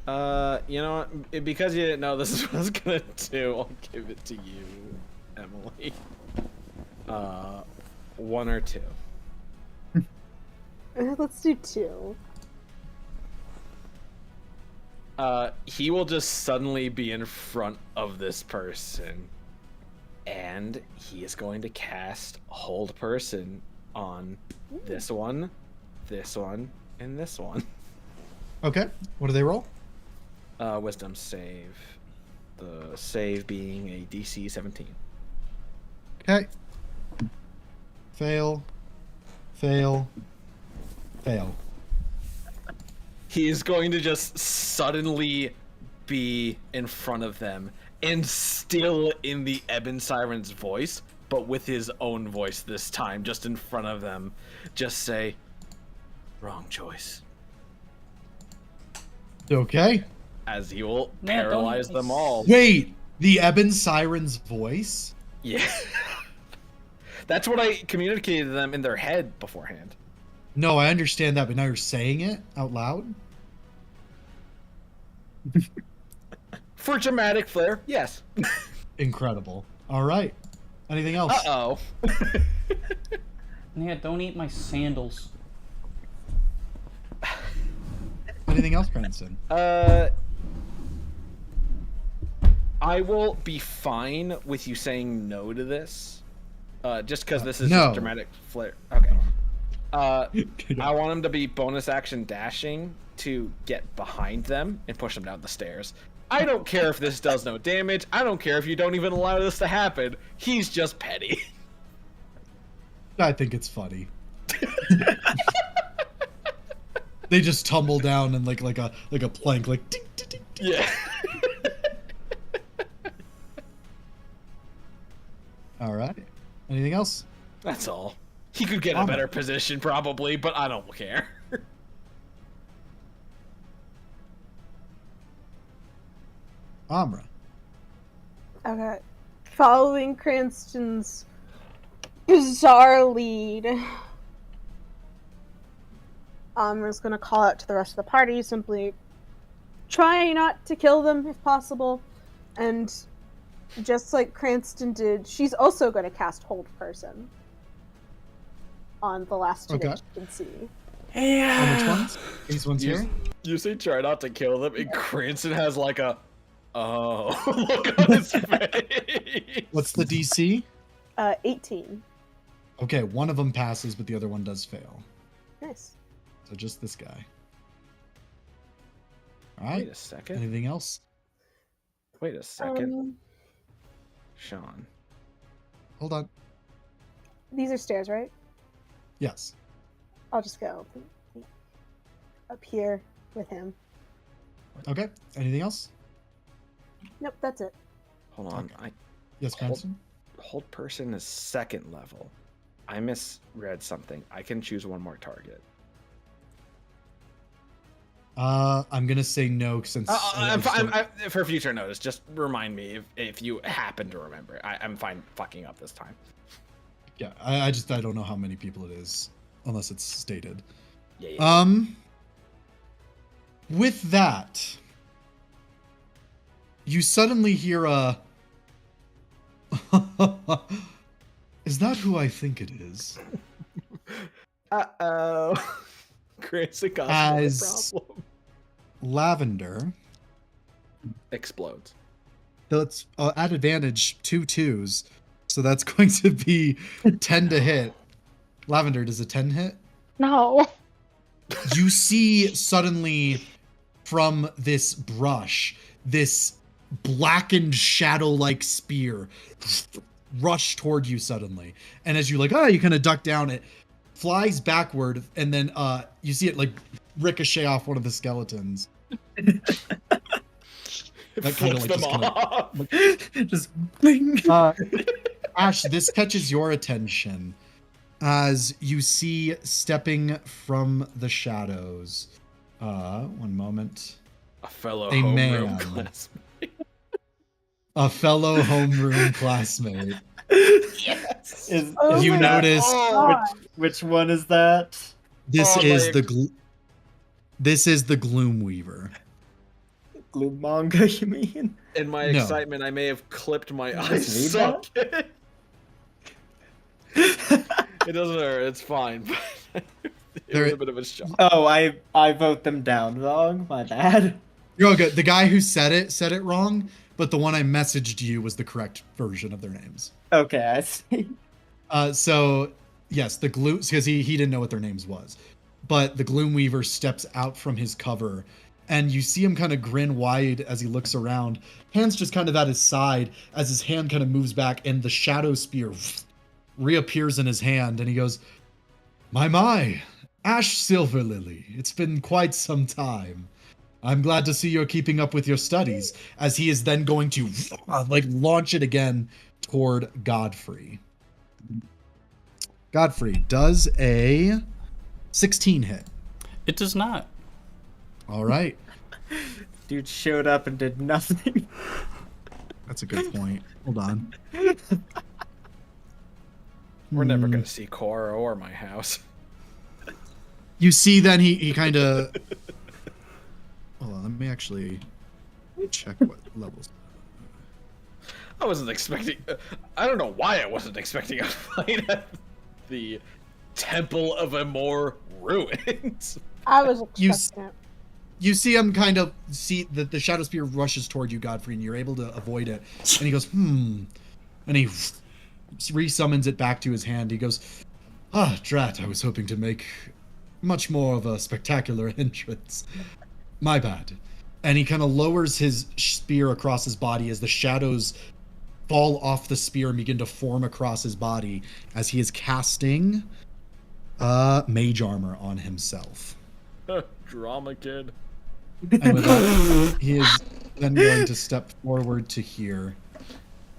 You know what? Because you didn't know this is what I was gonna do, I'll give it to you, Emily. 1 or 2. Let's do 2. He will just suddenly be in front of this person, and he is going to cast Hold Person on this one, and this one. Okay. What do they roll? Wisdom save. The save being a DC 17. Okay. Fail. Fail. Fail. He's going to just suddenly be in front of them, and still in the Ebon Siren's voice, but with his own voice this time, just in front of them, just say, "Wrong choice." Okay. As he will No, don't paralyze them all. Wait, the Ebon Siren's voice? Yeah. That's what I communicated to them in their head beforehand. No, I understand that, but now you're saying it out loud? For dramatic flair, yes. Incredible. All right. Anything else? Uh-oh. Yeah, don't eat my sandals. Anything else, Cranston? I will be fine with you saying no to this, just because this is no. just dramatic flair. Okay. I want him to be bonus action dashing to get behind them and push them down the stairs. I don't care if this does no damage. I don't care if you don't even allow this to happen. He's just petty. I think it's funny. They just tumble down and like a plank, like ding, ding, ding, ding. Yeah. All right. Anything else? That's all. He could get a better position probably, but I don't care. Amra. Okay. Following Cranston's bizarre lead, Amra's gonna call out to the rest of the party, simply try not to kill them if possible, and just like Cranston did, she's also gonna cast Hold Person on the last two that you can see. Yeah. Which ones? These ones here? You say try not to kill them, and Cranston has like a look on his face. What's the DC? 18. Okay, one of them passes, but the other one does fail. Nice. So just this guy. All right. Wait a second. Anything else? Wait a second. Sean. Hold on. These are stairs, right? Yes. I'll just go up here with him. Okay. Anything else? Nope, that's it. Hold on. Okay. Yes, Cranston? Hold person is second level. I misread something. I can choose one more target. I'm gonna say no since for future notice. Just remind me if you happen to remember. I'm fine fucking up this time. Yeah, I don't know how many people it is unless it's stated. Yeah. With that, you suddenly hear a. Is that who I think it is? Uh-oh. Cranston got a problem. Lavender explodes. So it's at advantage 2 2s. So that's going to be 10 to hit. Lavender, does a 10 hit? No. You see suddenly from this brush, this blackened shadow-like spear rush toward you suddenly. And as you you kind of duck down, it flies backward, and then you see it ricochet off one of the skeletons. That kind of just bling. Ash, this catches your attention as you see stepping from the shadows. One moment. A fellow man. classmate. A fellow homeroom classmate. Yes. You notice which one is that? This is the Gloomweaver. Gloom manga, you mean? In my excitement, I may have clipped my eye socket. It doesn't hurt. It's fine. It was a bit of a shock. Oh, I vote them down wrong. My bad. You're all good. The guy who said it wrong, but the one I messaged you was the correct version of their names. Okay, I see. So yes, the Gloom, because he didn't know what their names was, but the Gloomweaver steps out from his cover, and you see him kind of grin wide as he looks around. Hands just kind of at his side as his hand kind of moves back, and the shadow spear reappears in his hand, and he goes, My, Ash Silverlily, it's been quite some time. I'm glad to see you're keeping up with your studies, as he is then going to launch it again toward Godfrey. Godfrey, does a 16 hit? It does not. All right. Dude showed up and did nothing. That's a good point. Hold on. We're never going to see Cora or my house. You see then he kind of... Hold on, let me actually check what levels. I wasn't expecting... I don't know why I wasn't expecting a fight at the Temple of Amor Ruins. I was expecting it. You see him kind of see that the shadow spear rushes toward you, Godfrey, and you're able to avoid it. And he goes, and he resummons it back to his hand. He goes, drat, I was hoping to make much more of a spectacular entrance. My bad. And he kind of lowers his spear across his body as the shadows fall off the spear and begin to form across his body as he is casting mage armor on himself. Drama kid. And with that, he is then going to step forward to here,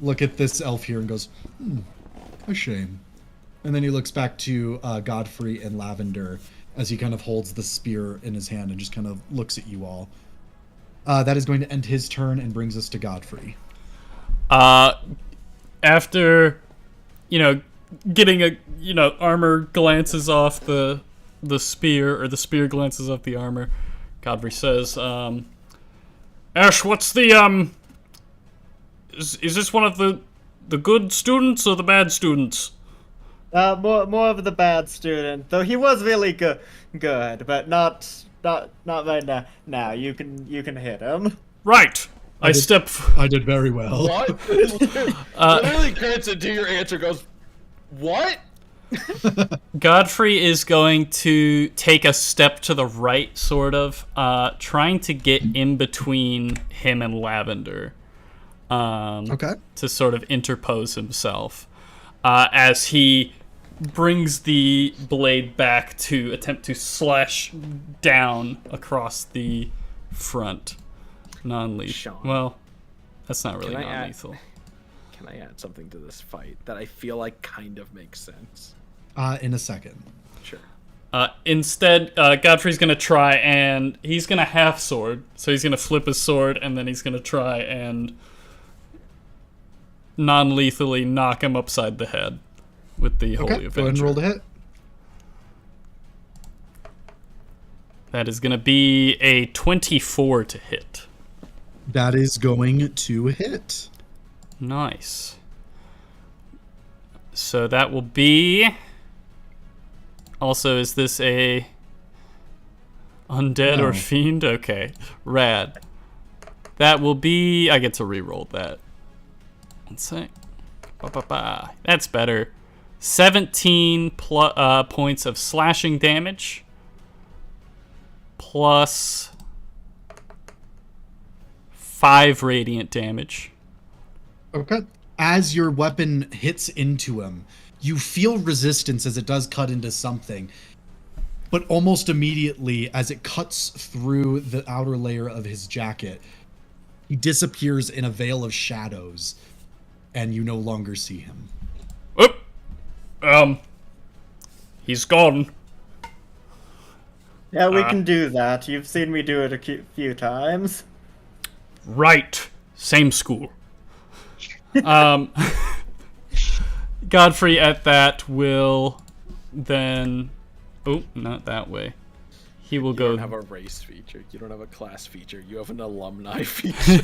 look at this elf here and goes, a shame. And then he looks back to Godfrey and Lavender as he kind of holds the spear in his hand and just kind of looks at you all. That is going to end his turn and brings us to Godfrey. After, getting a, armor glances off the spear, or the spear glances off the armor, Godfrey says, Ash, what's the, is this one of the good students or the bad students? More of the bad student, though he was really good, but not right now. You can hit him. Right. I did very well. What? Literally, Kurtz into your answer goes, what? Godfrey is going to take a step to the right, sort of, trying to get in between him and Lavender. Okay. To sort of interpose himself. As he brings the blade back to attempt to slash down across the front. Non-lethal. Well, that's not really non-lethal. Can I add something to this fight that I feel like kind of makes sense? In a second. Sure. Instead, Godfrey's going to try and he's going to half sword. So he's going to flip his sword and then he's going to try and non-lethally knock him upside the head with the Holy Avenger. Go ahead and roll the hit. That is going to be a 24 to hit. That is going to hit. Nice. So that will be... Also, is this a undead or fiend? Okay, rad. That will be... I get to reroll that. Let's see. That's better. 17 points of slashing damage. Plus 5 radiant damage. Okay. As your weapon hits into him, you feel resistance as it does cut into something. But almost immediately, as it cuts through the outer layer of his jacket, he disappears in a veil of shadows, and you no longer see him. He's gone. Yeah, we can do that. You've seen me do it a few times. Right. Same school. Godfrey at that will then... Oh, not that way. He will go... You don't have a race feature. You don't have a class feature. You have an alumni feature.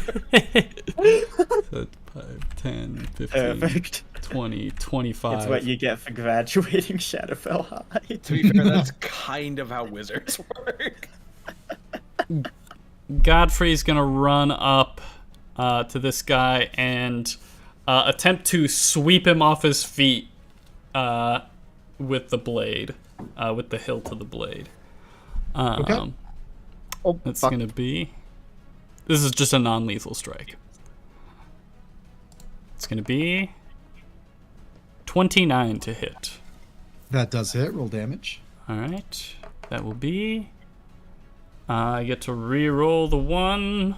5, 10, 15, Perfect. 20, 25. It's what you get for graduating Shadowfell High. To be fair, that's kind of how wizards work. Godfrey's gonna run up to this guy and attempt to sweep him off his feet with the blade, with the hilt of the blade. Okay. That's gonna be... This is just a non-lethal strike. It's gonna be 29 to hit. That does hit. Roll damage. Alright. That will be... I get to re-roll the 1.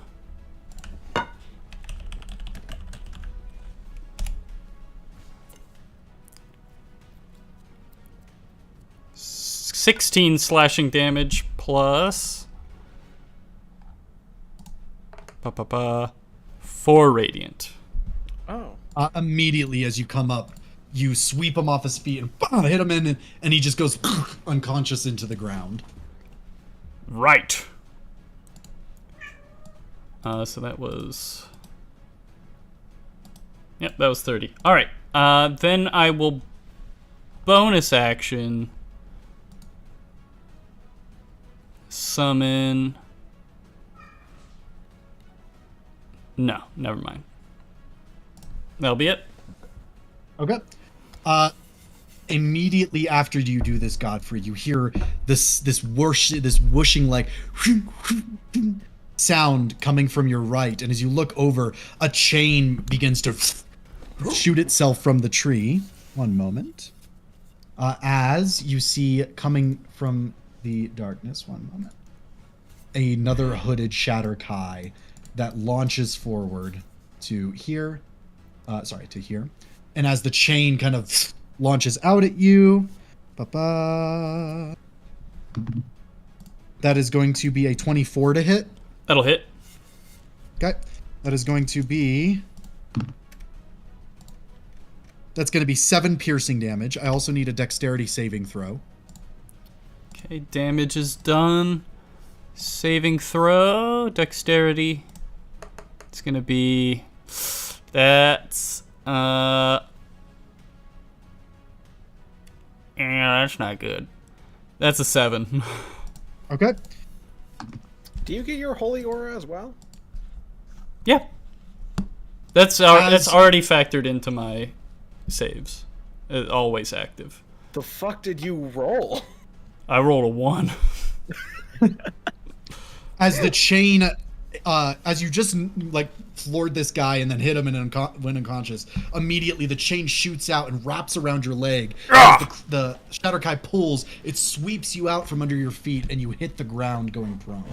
$16 slashing damage plus 4 radiant. Oh. Immediately as you come up, you sweep him off his feet and hit him in, and he just goes unconscious into the ground. Right. So that was... Yep, that was 30. Alright, then I will bonus action summon No, never mind. That'll be it. Okay. Immediately after you do this, Godfrey, you hear this whooshing like sound coming from your right, and as you look over, a chain begins to shoot itself from the tree. One moment. As you see coming from the darkness, one moment, another hooded Shatterkai that launches forward to here. To here. And as the chain kind of launches out at you, that is going to be a 24 to hit. That'll hit. Okay. That is going to be... That's going to be 7 piercing damage. I also need a dexterity saving throw. Okay, damage is done. Saving throw, dexterity. It's going to be... That's... Yeah, that's not good. That's a 7. Okay. Do you get your holy aura as well? Yeah. That's already factored into my saves. Always active. The fuck did you roll? I rolled a 1. As the chain, as you just like floored this guy and then hit him and went unconscious, immediately the chain shoots out and wraps around your leg. As the Shatterkai pulls, it sweeps you out from under your feet and you hit the ground going prone.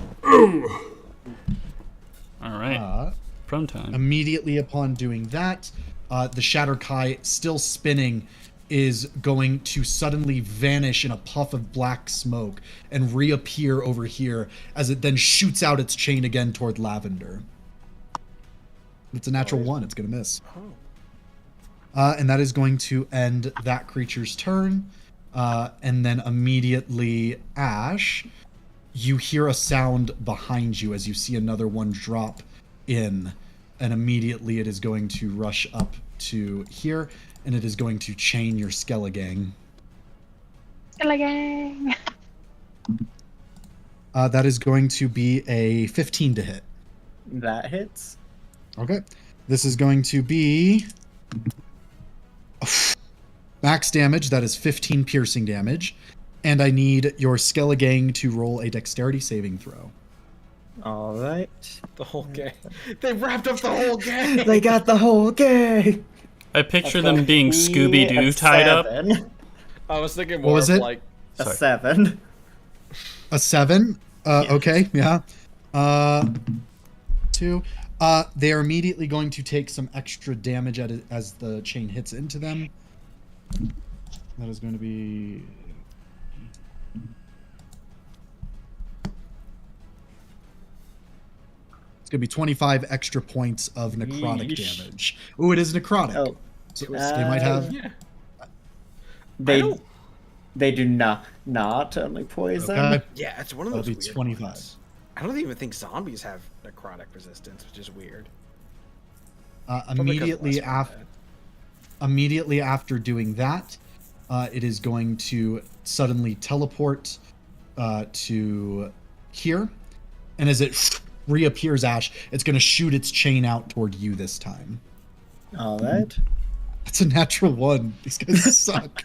All right. Prone time. Immediately upon doing that, the Shatterkai, still spinning, is going to suddenly vanish in a puff of black smoke and reappear over here as it then shoots out its chain again toward Lavender. It's a natural 1. It's going to miss. And that is going to end that creature's turn. And then immediately, Ash, you hear a sound behind you as you see another one drop in. And immediately it is going to rush up to here. And it is going to chain your 𝐄𝐈𝐵𝐿. 𝐄𝐈𝐵𝐿. That is going to be a 15 to hit. That hits. Okay. This is going to be max damage. That is 15 piercing damage. And I need your 𝐄𝐈𝐵𝐿 to roll a dexterity saving throw. All right. The whole gang. They wrapped up the whole gang. They got the whole gang. I picture them being Scooby-Doo tied up. I was thinking more What was of it? like A 7. A 7? Yes. Okay, yeah. 2. They are immediately going to take some extra damage as the chain hits into them. That is going to be... It's going to be 25 extra points of necrotic Yeesh. damage. Ooh, it is necrotic. Oh. So they might have... yeah. They do not only poison. Okay. Yeah, it's one of That'll those be weird 25. ones. I don't even think zombies have necrotic resistance, which is weird. Immediately after doing that, it is going to suddenly teleport to here, and as it reappears, Ash, it's going to shoot its chain out toward you this time. All right. That's a natural 1. These guys suck.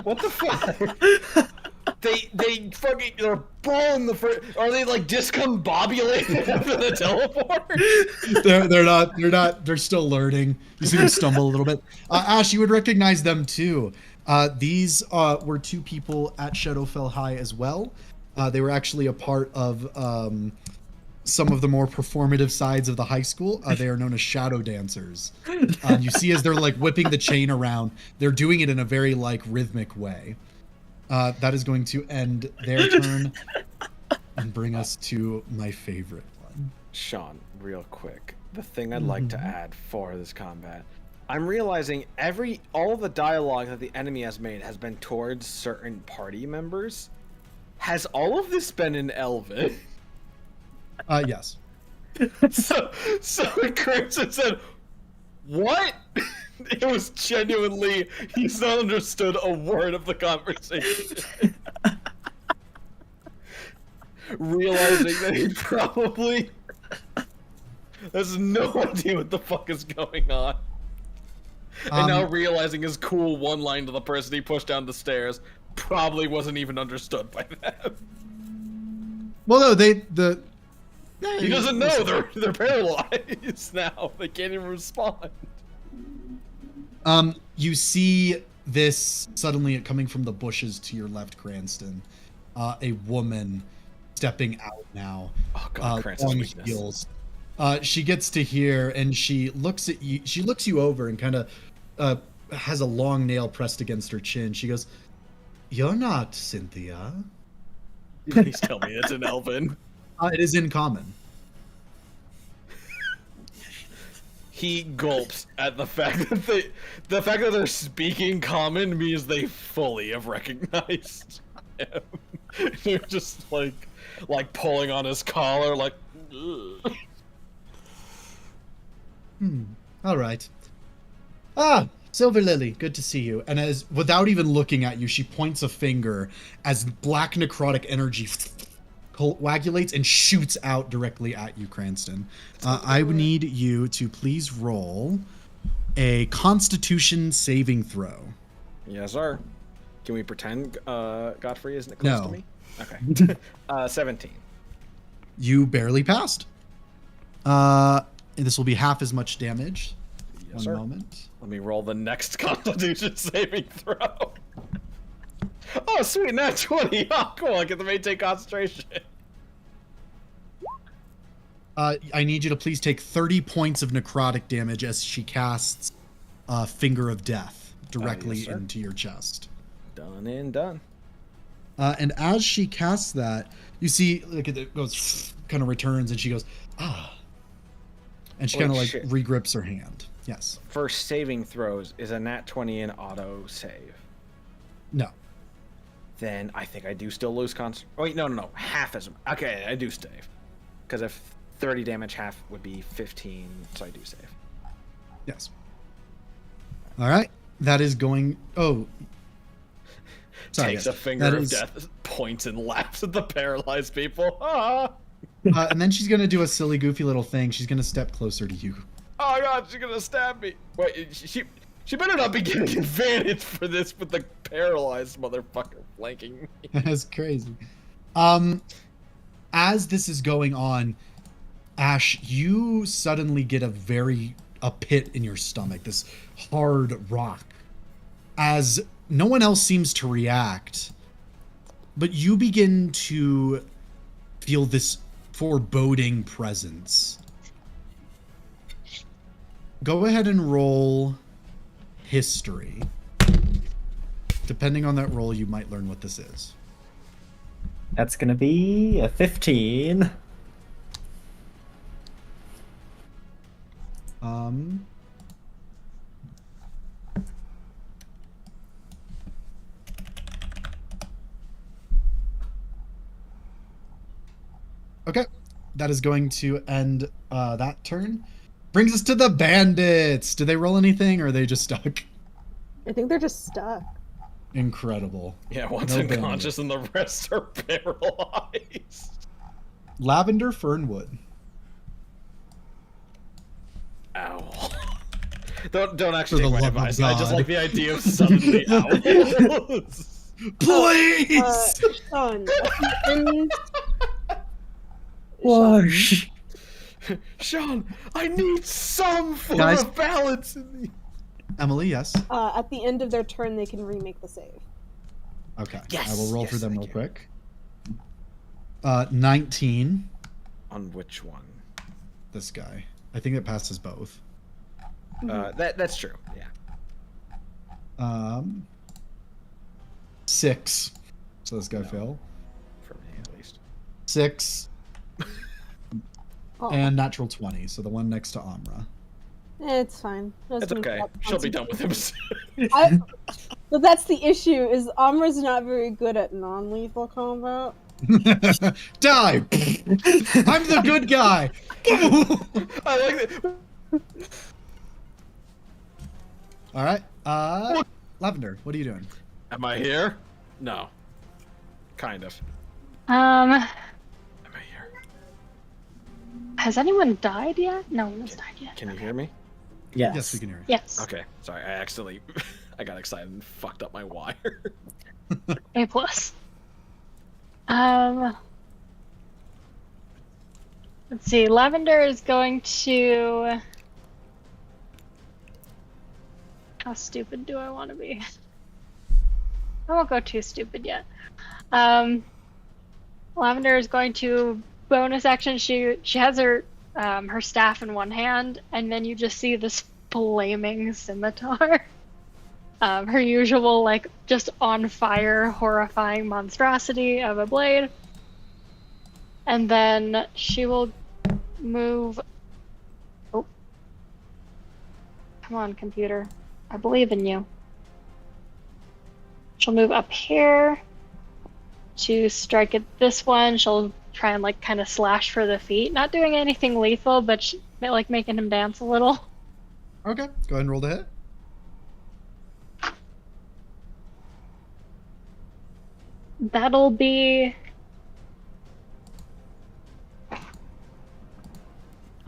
What the fuck? They fucking they're pulling the first. Are they like discombobulated after the teleport? They're not. They're still learning. You see them stumble a little bit. Ash, you would recognize them too. These were 2 people at Shadowfell High as well. They were actually a part of some of the more performative sides of the high school. They are known as shadow dancers. You see as they're like whipping the chain around, they're doing it in a very like rhythmic way. That is going to end their turn and bring us to my favorite one. Sean, real quick, the thing I'd like to add for this combat, I'm realizing all the dialogue that the enemy has made has been towards certain party members. Has all of this been in Elven? Yes. So Crimson said, "What?" It was genuinely, he's not understood a word of the conversation. Realizing that he probably... There's no idea what the fuck is going on. And now realizing his cool one line to the person he pushed down the stairs probably wasn't even understood by them. Well, no, He doesn't know they're paralyzed now. They can't even respond. You see this suddenly coming from the bushes to your left, Cranston. A woman stepping out now. Oh god, Cranston's on weakness. heels. She gets to here and she looks at you. She looks you over and kind of has a long nail pressed against her chin. She goes, "You're not Cynthia." Please tell me it's an Elven. It is in common. He gulps at the fact that they're speaking common means they fully have recognized him. They're just like pulling on his collar, like. Ugh. All right. Silver Lily, good to see you. And as without even looking at you, she points a finger as black necrotic energy coagulates and shoots out directly at you, Cranston. I would need you to please roll a Constitution saving throw. Yes, sir. Can we pretend Godfrey isn't close to me? Okay. 17. You barely passed. This will be half as much damage. Yes, sir. One moment. Let me roll the next Constitution saving throw. Oh, sweet, nat 20. Oh, cool. I get to maintain concentration. I need you to please take 30 points of necrotic damage as she casts Finger of Death directly yes, into your chest. Done and done. And as she casts that, you see, like, it goes, kind of returns, and she goes, ah. And she kind of, like, shit. regrips her hand. Yes. For saving throws, is a nat 20 an auto save? No. Then I think I do still lose Oh, wait, no. Half as... Okay, I do save. Because if 30 damage, half would be 15, so I do save. Yes. All right. That is going... Oh. Sorry, Takes guys. a finger That of is- death, points and laughs at the paralyzed people. Ah! and then she's going to do a silly, goofy little thing. She's going to step closer to you. Oh god, she's gonna stab me. Wait, she better not be getting advantage for this with the paralyzed motherfucker flanking me. That's crazy. As this is going on, Ash, you suddenly get a pit in your stomach, this hard rock. As no one else seems to react, but you begin to feel this foreboding presence. Go ahead and roll history. Depending on that roll, you might learn what this is. That's gonna be a 15. Okay, that is going to end that turn. Brings us to the bandits. Do they roll anything, or are they just stuck? I think they're just stuck. Incredible. Yeah, one's No unconscious and the rest are paralyzed. Lavender Fernwood. Owl. Don't For actually the take my love of advice. I just God. like the idea of suddenly owls. Please! Sean, at the end, Wash. Sean, I need some form Guys. of balance in the... Emily, yes. at the end of their turn, they can remake the save. Okay. Yes, I will roll yes, for them real thank you. quick. 19. On which one? This guy. I think it passes both. That's true. Yeah. 6. So this guy No. failed. For me, at least. 6 Oh, and natural 20. So the one next to Amra. it's fine. It's okay. She'll be done with him soon. But that's the issue. Is Amra's not very good at non-lethal combat. Die! I'm the good guy! I like it. Alright. Lavender, what are you doing? Am I here? No. Kind of. Um, Am I here? Has anyone died yet? No one has died yet. Can you hear me? Yes. Yes, we can hear you. Yes. Okay, sorry, I accidentally, I got excited and fucked up my wire. A plus. Let's see. Lavender is going to. How stupid do I want to be? I won't go too stupid yet. Lavender is going to bonus action. She has her her staff in one hand, and then you just see this flaming scimitar. Her usual, like, just on fire, horrifying monstrosity of a blade. And then she will move. Oh. Come on, computer. I believe in you. She'll move up here to strike at this one. She'll try and, like, kind of slash for the feet. Not doing anything lethal, but like making him dance a little. Okay, go ahead and roll the hit. That'll be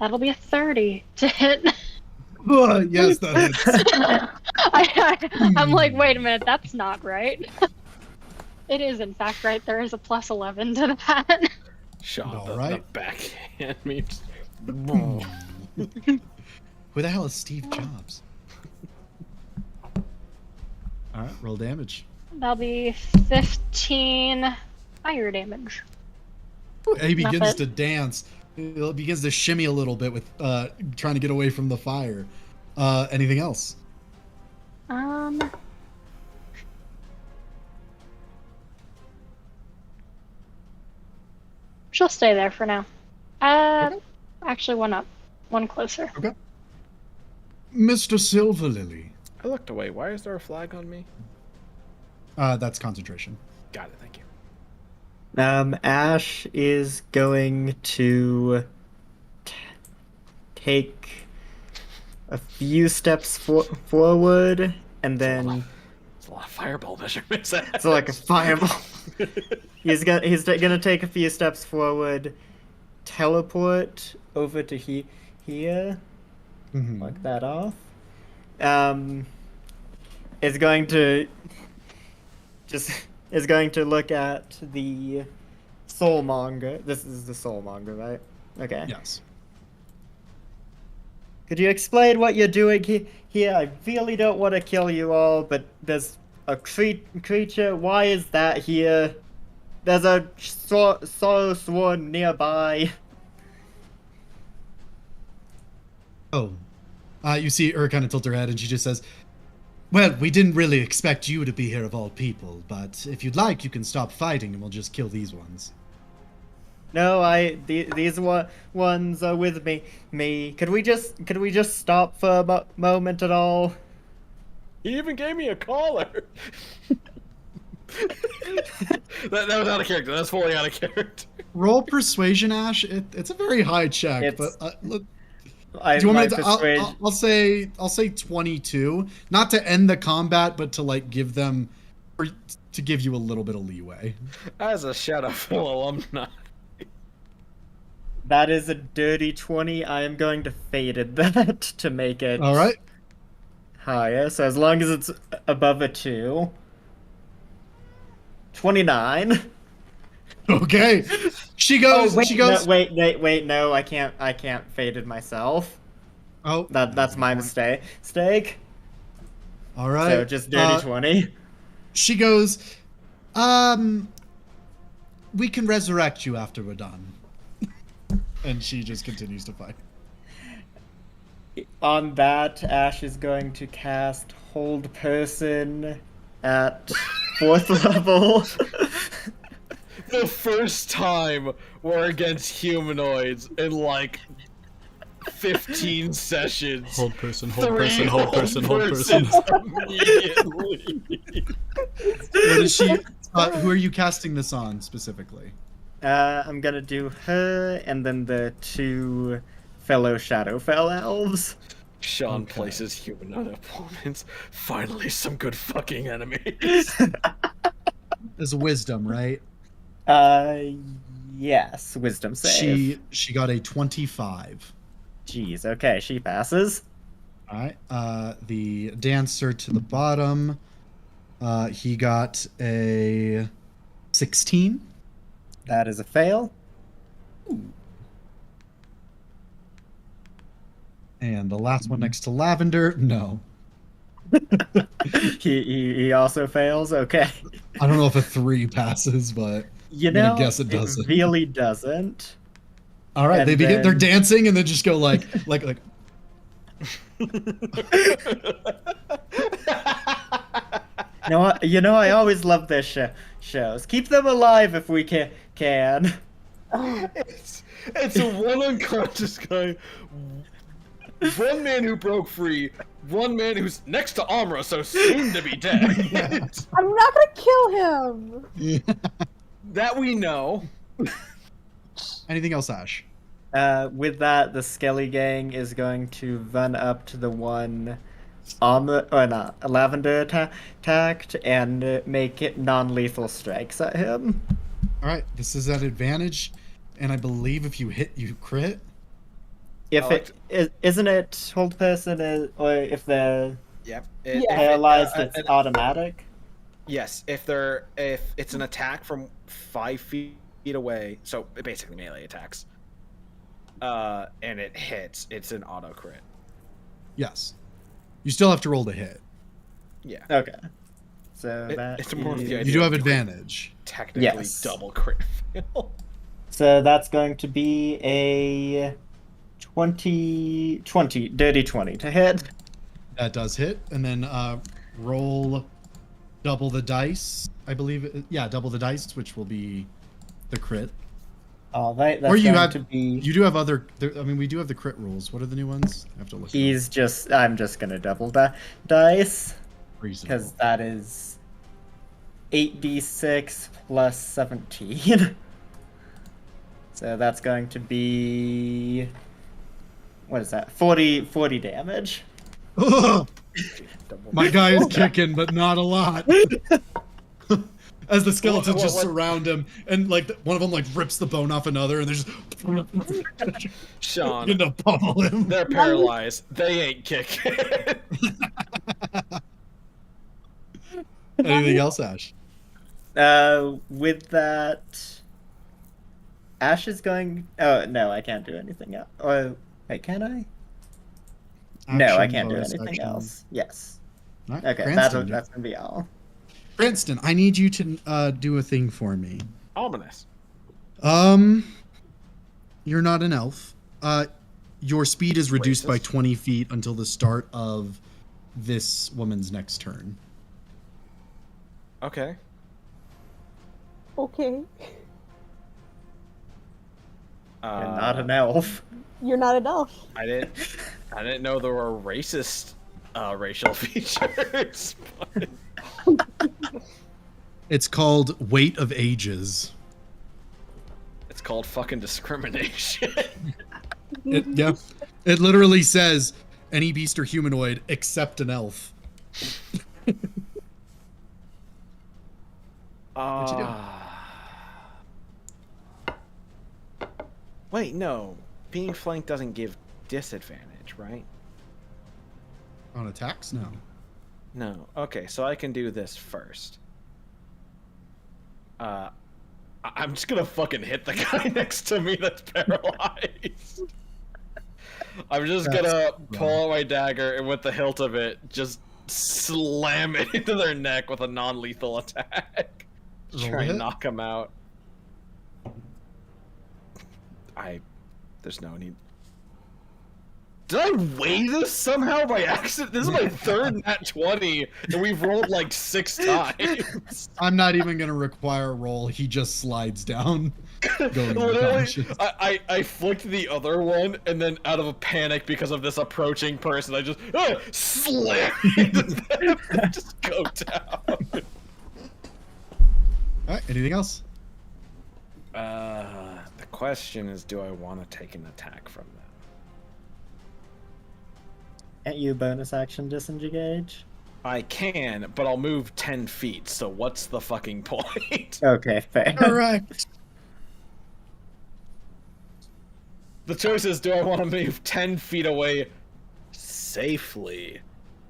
a 30 to hit. Yes, that hits. I'm like, wait a minute, that's not right. It is in fact right. There is a plus 11 to that. Sean, All the right. backhand me. Just... Who the hell is Steve Jobs? All right, roll damage. That'll be 15 fire damage. He begins Nothing. to dance. He begins to shimmy a little bit with trying to get away from the fire. Anything else? She'll stay there for now. Actually, one up, one closer. Okay. Mr. Silverlily. I looked away. Why is there a flag on me? That's concentration. Got it, thank you. Ash is going to take a few steps forward, and then It's a lot of fireball measurements. it's like a fireball. He's gonna take a few steps forward, teleport over to here, Mm-hmm. mark that off. Is going to look at the soulmonger. This is the soulmonger, right? Okay. Yes. Could you explain what you're doing here? I really don't want to kill you all, but there's a creature. Why is that here? There's a sorrow sworn nearby. Oh. You see her kind of tilt her head and she just says, well, we didn't really expect you to be here of all people, but if you'd like, you can stop fighting and we'll just kill these ones. No, these ones are with me. Could we just stop for a moment at all? He even gave me a collar. that was out of character. That's fully out of character. Roll persuasion, Ash. It's a very high check, It's- but look. Do you want my me to? persuasion- I'll say 22, not to end the combat, but to like give them, or to give you a little bit of leeway. As a Shadowfell alumni. That is a dirty 20. I am going to faded that to make it All right. higher. So as long as it's above a 2. 29. Okay. She goes. wait, she goes. No, wait, no, I can't faded myself. Oh. That's my mistake. All right. So just dirty 20. She goes. We can resurrect you after we're done. And she just continues to fight. On that, Ash is going to cast Hold Person at 4th level. The first time we're against humanoids in like 15 sessions. Hold person, Three hold person, hold person, hold person. Immediately. What is she? Who are you casting this on specifically? I'm gonna do her and then the 2 fellow Shadowfell elves. Sean Okay. places humanoid opponents. Finally, some good fucking enemies. As wisdom, right? Yes, wisdom save. She got a 25. Jeez, okay, she passes. All right. The dancer to the bottom, he got a 16. That is a fail. And the last one next to Lavender, no. He also fails. Okay. I don't know if a 3 passes, but You I'm gonna know, guess it doesn't. really doesn't. All right, And they begin. They're then- dancing and then just go like. You know, I always love their shows. Keep them alive if we can. It's a one unconscious guy, one man who broke free, one man who's next to Amra, so soon to be dead. I'm not gonna kill him. That we know. Anything else, Ash? With that, the Skelly Gang is going to run up to the one Lavender attacked and make it non-lethal strikes at him. All right, this is at advantage, and I believe if you hit, you crit. If isn't it hold person or if they're Yep. paralyzed, it's automatic. Yes, if it's an attack from 5 feet away, so basically melee attacks, and it hits, it's an auto crit. Yes. You still have to roll to hit. Yeah. Okay. So It's more of the idea. You do have of advantage. Technically, Yes. double crit fail. So that's going to be a 20 dirty 20 to hit. That does hit, and then roll double the dice. I believe. Double the dice, which will be the crit. All right, that's Or you going have to be. You do have other. I mean, we do have the crit rules. What are the new ones? I have to look. I'm just gonna double dice Reasonable. because that is 8d6 plus 17. So that's going to be, what is that? 40 damage. My guy is kicking, but not a lot. As the skeletons just surround him, and like one of them like rips the bone off another, and they're just Sean, gonna pummel him. they're paralyzed. They ain't kicking. Anything else, Ash? With that, Ash is going. Oh no, I can't do anything else. Oh wait, can I? No, I Action, can't do bonus anything action. else. Yes. All right, Okay, Cranston, that's gonna be all. Cranston, I need you to do a thing for me. Ominous. You're not an elf. Your speed is reduced by Racist. 20 feet until the start of this woman's next turn. Okay. Okay. You're not an elf. You're not an elf. I didn't know there were racist racial features. But... It's called Weight of Ages. It's called fucking discrimination. It literally says any beast or humanoid except an elf. What you doing? Wait, no. Being flanked doesn't give disadvantage, right? On attacks? No. No. Okay, so I can do this first. I'm just gonna fucking hit the guy next to me that's paralyzed. I'm just gonna pull out my dagger and with the hilt of it, just slam it into their neck with a non-lethal attack. Roll Try hit. and knock him out. There's no need. Did I weigh this somehow by accident? This is my third nat 20, and we've rolled like 6 times. I'm not even going to require a roll. He just slides down. Going Literally, unconscious. I flicked the other one, and then out of a panic because of this approaching person, I just slam into them and just go down. All right, anything else? The question is, do I want to take an attack from them? Can't you bonus action disengage? I can, but I'll move 10 feet, so what's the fucking point? Okay, fair. Correct. The choice is, do I want to move 10 feet away safely?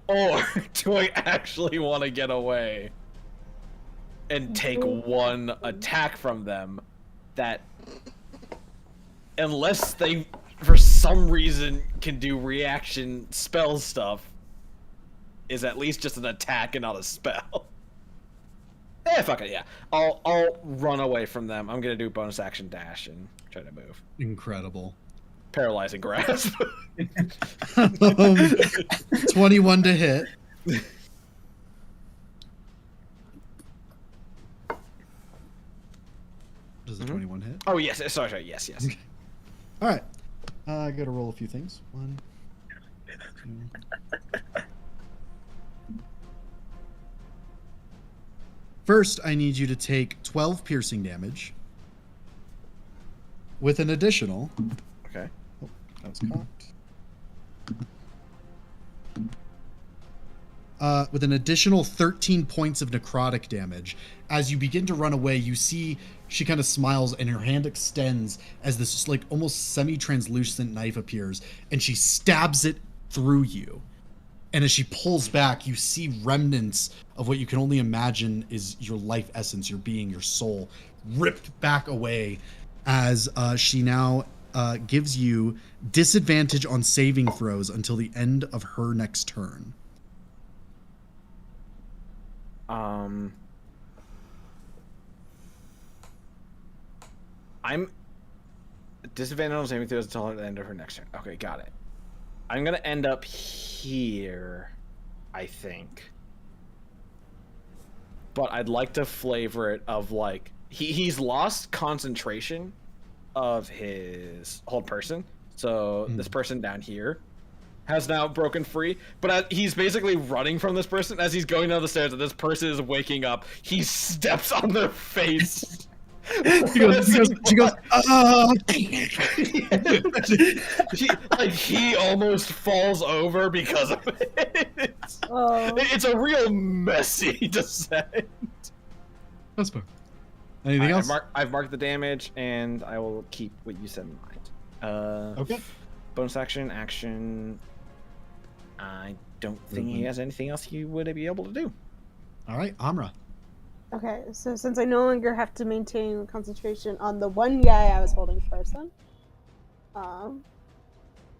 Or do I actually want to get away and take one attack from them that, unless they, for some reason, can do reaction spell stuff, is at least just an attack and not a spell? Fuck it, yeah. I'll run away from them. I'm gonna do bonus action dash and try to move. Incredible. Paralyzing grasp. 21 to hit. Does the 21 hit? Oh yes, sorry, yes. All right. I gotta roll a few things. 1, 2. First, I need you to take 12 piercing damage with an additional. Okay. Oh, that was cocked. With an additional 13 points of necrotic damage. As you begin to run away, you see she kind of smiles and her hand extends as this just like almost semi-translucent knife appears, and she stabs it through you. And as she pulls back, you see remnants of what you can only imagine is your life essence, your being, your soul, ripped back away as she now gives you disadvantage on saving throws until the end of her next turn. I'm disadvantage on saving throws until the end of her next turn. Okay, got it. I'm gonna end up here, I think. But I'd like to flavor it of like he's lost concentration of his whole person. So this person down here has now broken free, but he's basically running from this person as he's going down the stairs, and this person is waking up. He steps on their face. She goes, he almost falls over because of it. It's a real messy descent. That's fair. Anything else? I've marked the damage, and I will keep what you said in mind. Okay. Bonus action. I don't think he has anything else he would be able to do. All right, Amra. Okay, so since I no longer have to maintain concentration on the one guy I was holding person,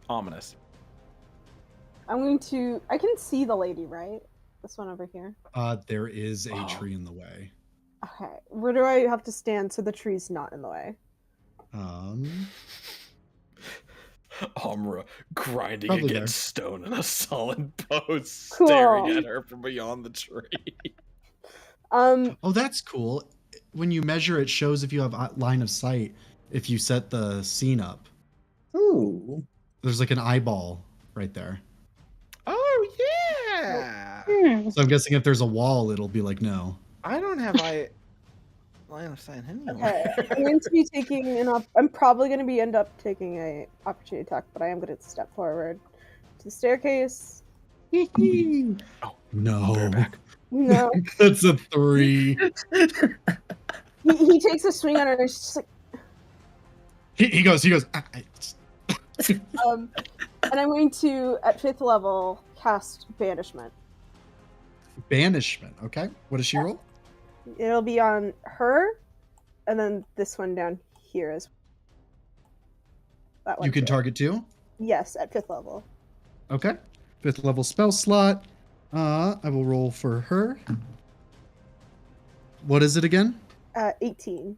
Ominous. I'm going to. I can see the lady, right? This one over here. There is a tree in the way. Okay, where do I have to stand so the tree's not in the way? Amra grinding Probably against there. stone in a solid pose, Cool. staring at her from beyond the tree. Oh, that's cool. When you measure, it shows if you have line of sight if you set the scene up. Ooh. There's like an eyeball right there. Oh yeah. So I'm guessing if there's a wall, it'll be like no. I don't have line of sight anymore. Okay, I'm going to be taking I'm probably going to be end up taking a opportunity attack, but I am going to step forward to the staircase. Oh No. No. That's a 3. He takes a swing on her and she's just like, He goes. and I'm going to, at 5th level, cast Banishment. Banishment. Okay. What does she roll? It'll be on her, and then this one down here is. That one You can too. target 2? Yes, at 5th level. Okay. 5th level spell slot. I will roll for her. What is it again? 18.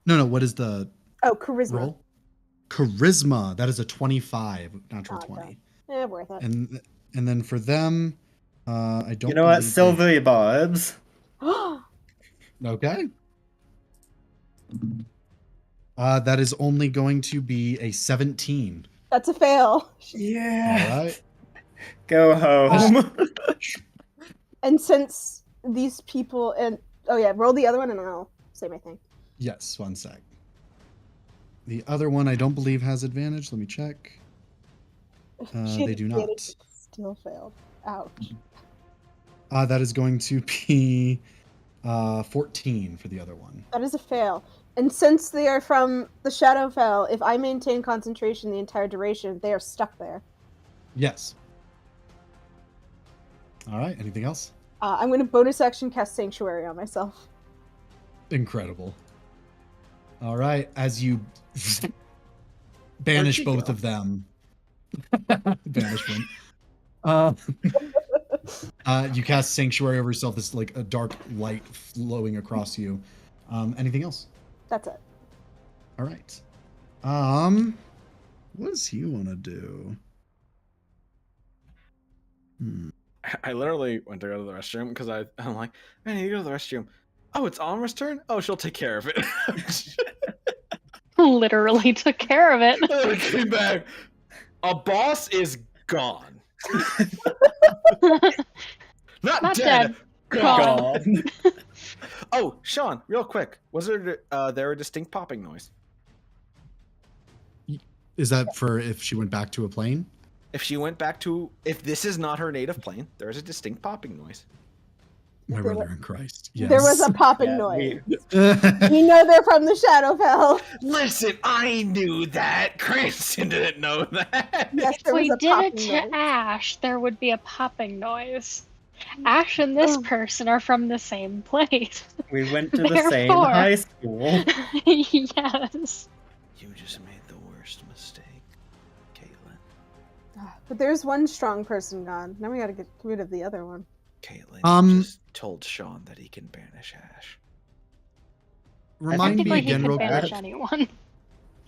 No. What is the Oh, Charisma. roll? Charisma. That is a 25, natural 20. Worth it. And then for them, I don't. You know what? believe Silvery barbs. Okay. That is only going to be a 17. That's a fail. Yeah. All right. Go home. And since these people roll the other one and I'll say my thing. Yes, 1 sec. The other one I don't believe has advantage. Let me check. She They do not. Still failed. Ouch. That is going to be 14 for the other one. That is a fail. And since they are from the Shadowfell, if I maintain concentration the entire duration, they are stuck there. Yes. All right. Anything else? I'm going to bonus action cast Sanctuary on myself. Incredible. All right. As you banish both of them. Banishment. You cast Sanctuary over yourself. This like a dark light flowing across you. Anything else? That's it. All right. What does he want to do? I literally went to go to the restroom because I'm like, I need to go to the restroom. Oh, it's Amra's turn? Oh, she'll take care of it. Literally took care of it. I came back. A boss is gone. Not dead. Gone. Oh, Sean, real quick. Was there a distinct popping noise? Is that for if she went back to a plane? If this is not her native plane, there is a distinct popping noise. My brother in Christ. Yes. There was a popping noise. We know they're from the Shadowfell. Listen, I knew that. Cranston didn't know that. Yes, If there we was a did it popping to noise. Ash, there would be a popping noise. Ash and this person are from the same place. We went to the same Therefore- high school. Yes. You just made the worst mistake, Caitlin. But there's one strong person gone. Now we gotta get rid of the other one. Caitlin just told Sean that he can banish Ash. Remind me Technically, he again, could real banish quick. anyone.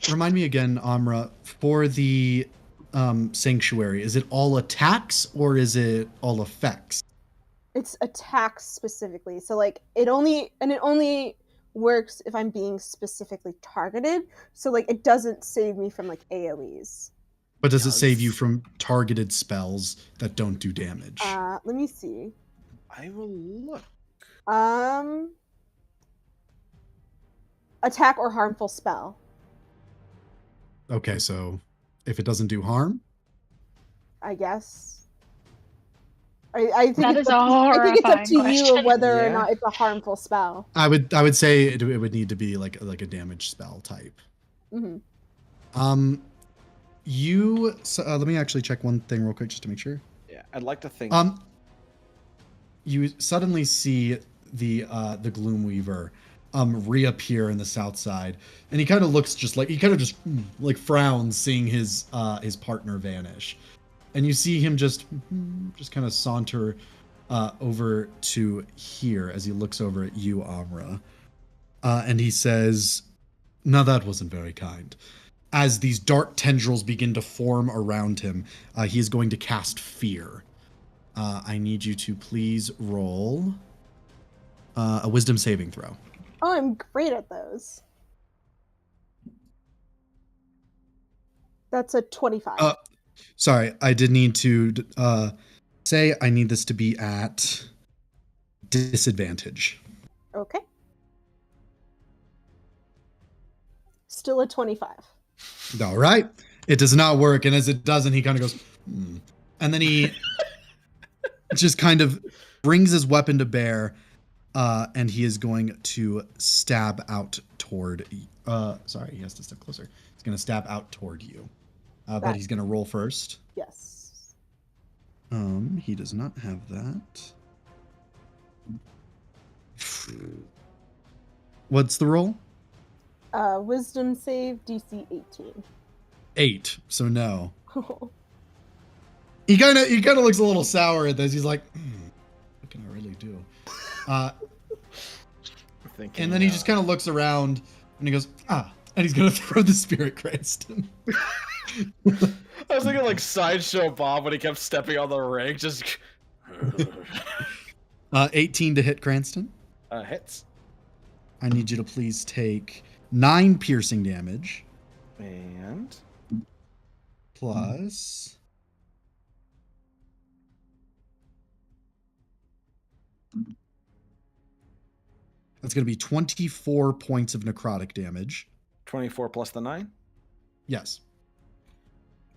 Remind me again, Amra, for the Sanctuary, is it all attacks or is it all effects? It's attacks specifically. So like it only works if I'm being specifically targeted. So like it doesn't save me from like AoEs. But does it save you from targeted spells that don't do damage? Let me see. I will look. Attack or harmful spell. Okay, so if it doesn't do harm? I guess. I think That it's is a I think it's up to horrifying you question. whether or Yeah. not it's a harmful spell. I would say it would need to be like a damage spell type. Hmm. Let me actually check one thing real quick just to make sure. Yeah, I'd like to think. You suddenly see the Gloomweaver reappear in the south side, and he kind of looks just like frowns seeing his partner vanish, and you see him just kind of saunter over to here as he looks over at you, Amra, and he says, "Now that wasn't very kind." As these dark tendrils begin to form around him, he is going to cast Fear. I need you to please roll a Wisdom saving throw. Oh, I'm great at those. That's a 25. Sorry, I did need to say I need this to be at disadvantage. Okay. Still a 25. All right. It does not work, and as it doesn't, he kind of goes, and then he just kind of brings his weapon to bear, and he is going to stab out toward. Sorry, he has to step closer. He's going to stab out toward you, but he's going to roll first. Yes. He does not have that. What's the roll? Wisdom save DC 18. 8. So no. He kind of looks a little sour at this. He's like, what can I really do? And then he just kind of looks around and he goes, and he's gonna throw the spirit Cranston. I was thinking like Sideshow Bob when he kept stepping on the ring, just 18 to hit Cranston. hits. I need you to please take 9 piercing damage And plus. That's going to be 24 points of necrotic damage. 24 plus the 9. Yes.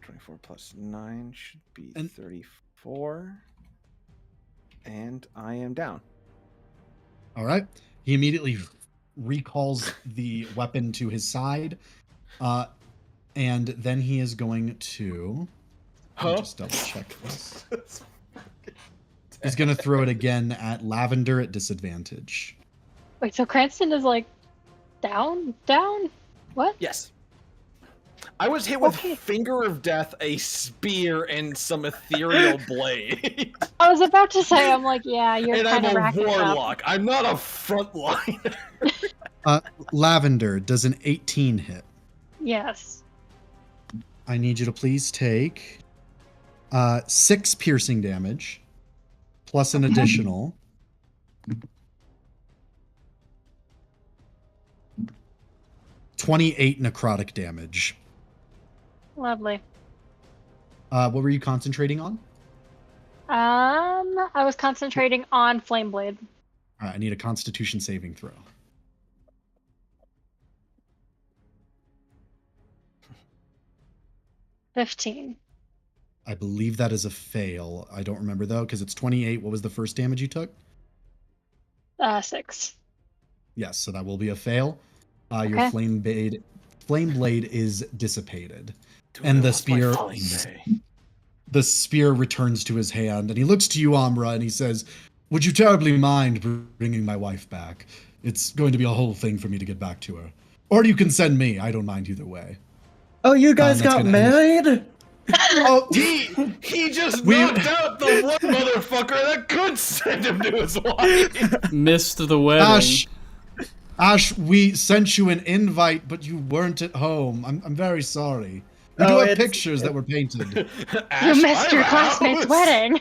24 plus 9 should be And- 34. And I am down. All right. He immediately recalls the weapon to his side. And then he is going to... Let me just double check this. He's going to throw it again at Lavender at disadvantage. Wait, so Cranston is like down? What? Yes. I was hit with Finger of Death, a spear, and some ethereal blade. I was about to say, I'm like, yeah, you're and kind of I'm a racking warlock. I'm not a frontliner. Lavender, does an 18 hit? Yes. I need you to please take 6 piercing damage, plus an additional 28 necrotic damage. Lovely. What were you concentrating on? I was concentrating on Flame Blade. All right, I need a Constitution saving throw. $15. I believe that is a fail. I don't remember though, because it's 28. What was the first damage you took? 6. Yes, so that will be a fail. Your flame blade is dissipated, and the spear returns to his hand, and he looks to you, Amra, and he says, "Would you terribly mind bringing my wife back? It's going to be a whole thing for me to get back to her. Or you can send me. I don't mind either way." Oh, you guys got married? Oh, he just knocked out the one motherfucker that could send him to his wife. Missed the wedding. Ash, we sent you an invite, but you weren't at home. I'm very sorry. We do have pictures that were painted. Ash, you missed your classmate's wedding.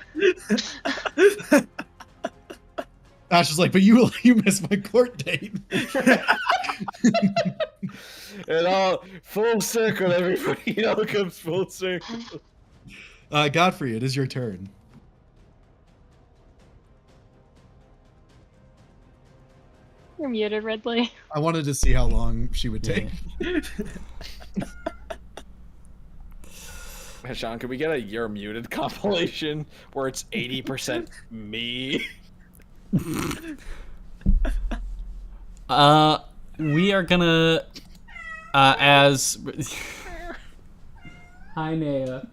Ash is like, but you missed my court date. And all full circle, everybody. It all comes full circle. Godfrey, it is your turn. You're muted, Ridley. I wanted to see how long she would take. Hey, Sean, can we get a "You're Muted" compilation where it's 80% me? We are gonna as Hi Naya.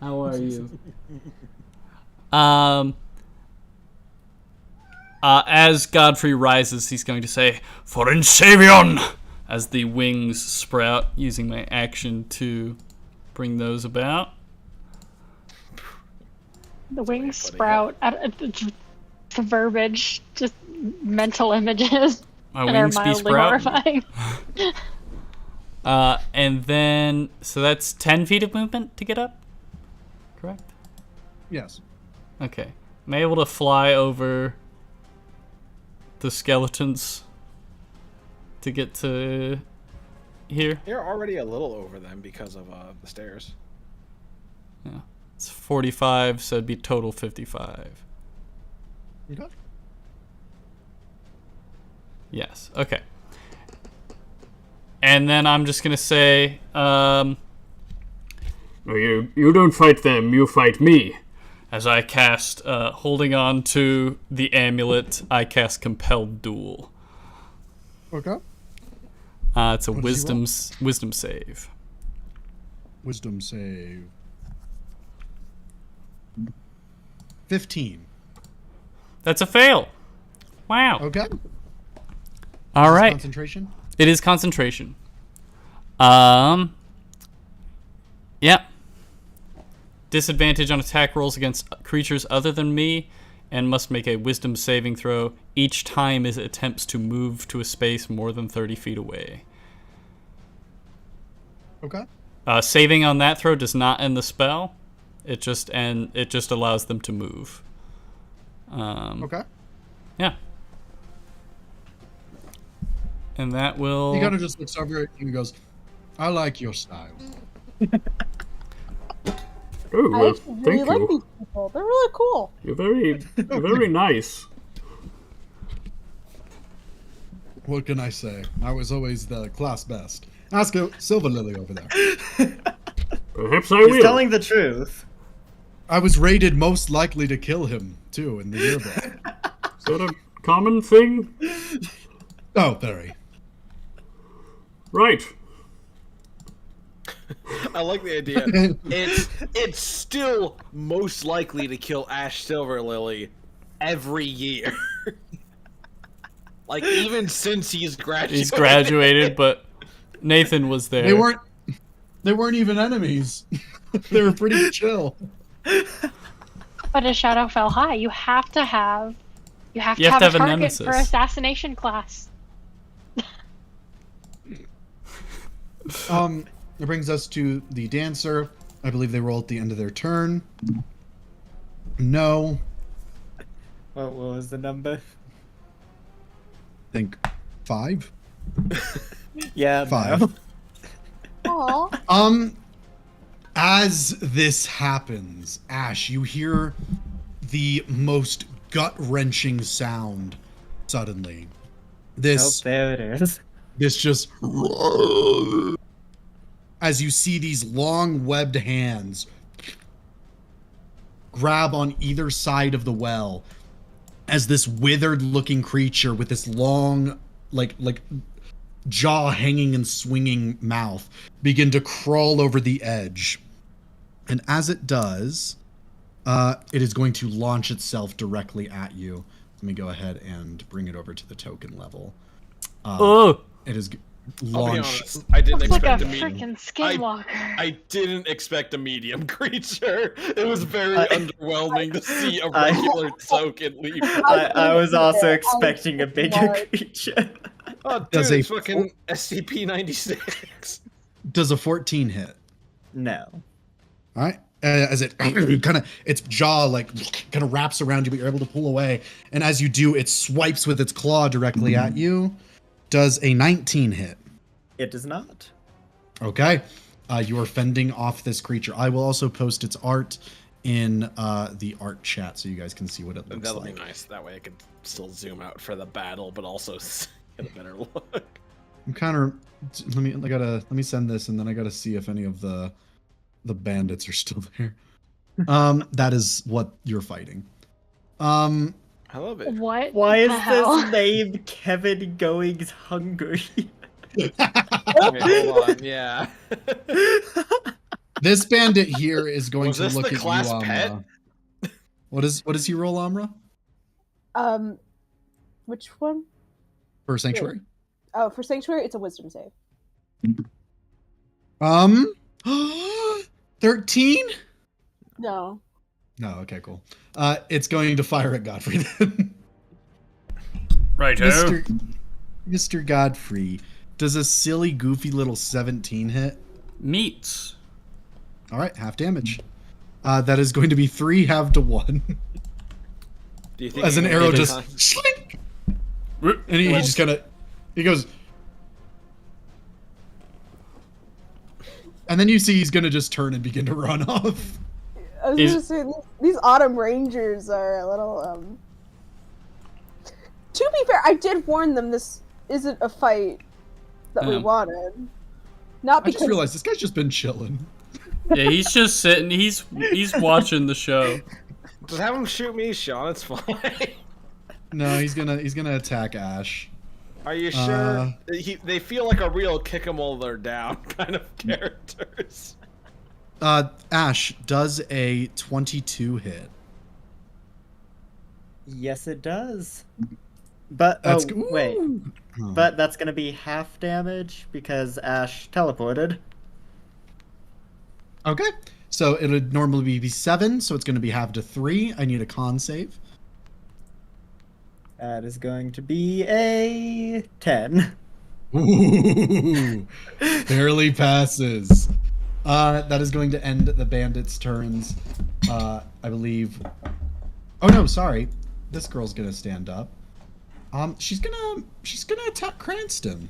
How are you? As Godfrey rises, he's going to say, "For Insavion!" as the wings sprout, using my action to bring those about. The wings sprout. The verbiage, just mental images. My and wings are be mildly sprout. horrifying. And then, so that's 10 feet of movement to get up? Correct? Yes. Okay. Am I able to fly over the skeletons to get to here? You're already a little over them because of the stairs. Yeah. It's 45, so it'd be total 55. Okay. Yes. Okay. And then I'm just gonna say, No, you don't fight them. You fight me. as I cast, holding on to the amulet, I cast Compelled Duel. Okay. It's a What does he roll? wisdom save. Wisdom save. 15. That's a fail. Wow. Okay. All right. Concentration. It is concentration. Yeah. Disadvantage on attack rolls against creatures other than me, and must make a wisdom saving throw each time it attempts to move to a space more than 30 feet away. Okay. Saving on that throw does not end the spell. It just allows them to move. Okay. Yeah. And that will. He kind of just looks over at you and goes, "I like your style." Oh, I well, actually thank really like you. these people. They're really cool. You're very nice. What can I say? I was always the class best. Ask Silver Lily over there. Perhaps I He's will. telling the truth. I was rated most likely to kill him too in the yearbook. So don't common thing? Oh, very. Right. I like the idea. It's still most likely to kill Ash Silverlily every year. Like even since he's graduated. He's graduated, but Nathan was there. They weren't even enemies. They were pretty chill. But as Shadow fell high, you have to have a a target nemesis. for assassination class. It brings us to the dancer. I believe they roll at the end of their turn. No. What was the number? I think 5. Yeah, 5. no. Aw. As this happens, Ash, you hear the most gut-wrenching sound suddenly. Oh, This there it is. just as you see these long webbed hands grab on either side of the well as this withered looking creature with this long like jaw hanging and swinging mouth begin to crawl over the edge. And as it does, it is going to launch itself directly at you. Let me go ahead and bring it over to the token level. It is I'll be launch. honest, I didn't It's like a expect a medium. freaking skinwalker. I didn't expect a medium creature. It was very underwhelming to see a regular token leave. I was also expecting a bigger creature. Oh, dude, Does a it's fucking SCP-96. Does a 14 hit? No. All right. As it kind of, its jaw like kind of wraps around you, but you're able to pull away. And as you do, it swipes with its claw directly at you. Does a 19 hit? It does not. Okay. You are fending off this creature. I will also post its art in the art chat so you guys can see what it looks That'll like. be nice. That way I can still zoom out for the battle, but also get a better look. I'm kind of let me send this, and then I gotta see if any of the bandits are still there. That is what you're fighting. I love it. What? Why is the hell? this named Kevin Goings Hungry? Okay, hold on. Yeah. This bandit here is going Was to this look the at class you, pet? What does he roll, Amra? Which one? For Sanctuary? Oh, for Sanctuary, it's a Wisdom save. 13? No. No, okay, cool. It's going to fire at Godfrey then. Righto. Mr. Godfrey, does a silly, goofy little 17 hit? Meats. All right, half damage. That is going to be 3 halved to 1. Do you think As you an can arrow get just it? slink, and he just kind of he goes, and then you see he's gonna just turn and begin to run off. I was gonna say these Autumn Rangers are a little To be fair, I did warn them this isn't a fight that we wanted. Not I because just realized this guy's just been chilling. Yeah, he's just sitting. He's watching the show. Just have him shoot me, Sean. It's fine. No, he's gonna attack Ash. Are you sure? They feel like a real kick 'em while they're down kind of characters. Ash, does a 22 hit? Yes, it does. But That's wait, Oh. but that's gonna be half damage because Ash teleported. Okay, so it would normally be 7, so it's going to be halved to 3. I need a con save. That is going to be a 10. Ooh, barely passes. That is going to end the bandits' turns. I believe. Oh no, sorry. This girl's gonna stand up. She's gonna attack Cranston.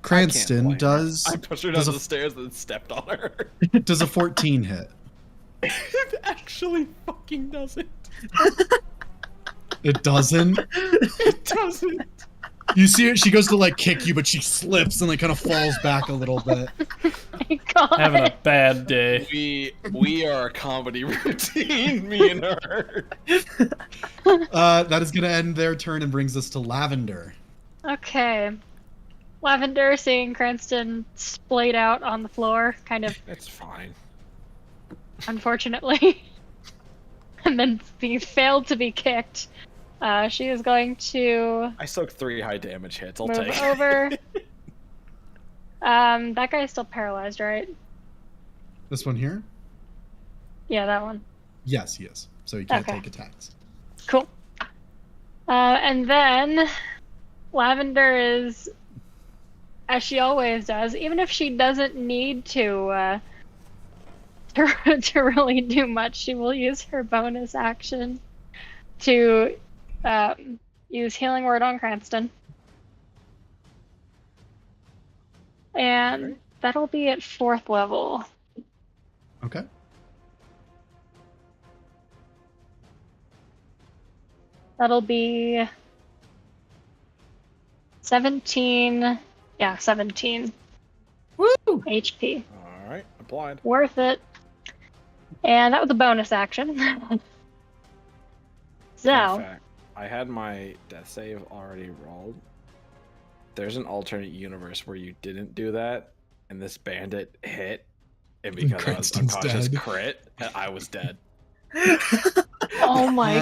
Cranston does. I pushed her down the stairs and stepped on her. Does a 14 hit? It actually fucking doesn't. It doesn't. It doesn't. You see it? She goes to like kick you, but she slips and like kind of falls back a little bit. god. Having a bad day. We are a comedy routine, me and her. That is going to end their turn and brings us to Lavender. Okay. Lavender seeing Cranston splayed out on the floor, kind of It's fine. unfortunately, and then failed to be kicked. She is going to I soaked 3 high damage hits. I'll move take it. over. That guy's still paralyzed, right? This one here? Yeah, that one. Yes, he is. So he can't Okay. take attacks. Cool. And then Lavender is, as she always does, even if she doesn't need to really do much, she will use her bonus action to use Healing Word on Cranston. And that'll be at 4th level. Okay. That'll be 17. Yeah, 17. Woo! HP. All right, applied. Worth it. And that was a bonus action. Fun So, fact, I had my death save already rolled. There's an alternate universe where you didn't do that, and this bandit hit, and because I was Cranston's unconscious dead. crit, and I was dead. oh my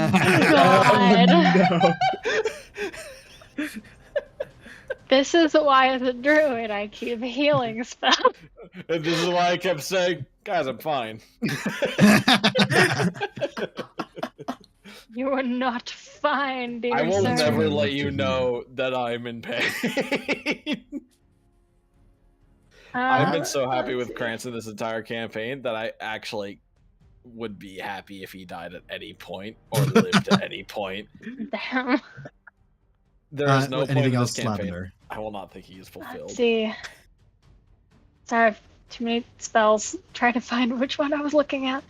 god. No. This is why as a druid I keep healing stuff. And this is why I kept saying, guys, I'm fine. You are not fine, dear I will sir. never let you know that I'm in pain. I've been so happy with Cranston this entire campaign that I actually would be happy if he died at any point or lived at any point. Damn. There is no point anything in else, this campaign. Lavender? I will not think he is fulfilled. Let's see. Sorry, I have too many spells. Trying to find which one I was looking at.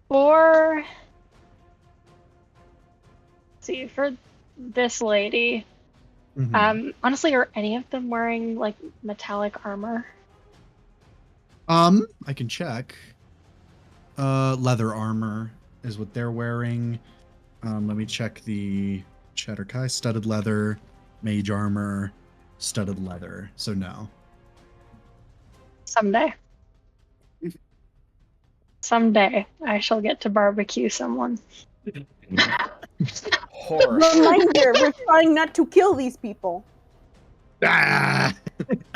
For... Let's see, for this lady, Mhm. honestly, are any of them wearing, like, metallic armor? I can check. Leather armor is what they're wearing. Let me check the Shatterkai. Studded leather, mage armor, studded leather. So no. Someday. Someday, I shall get to barbecue someone. Horror. Reminder, we're trying not to kill these people. Ah!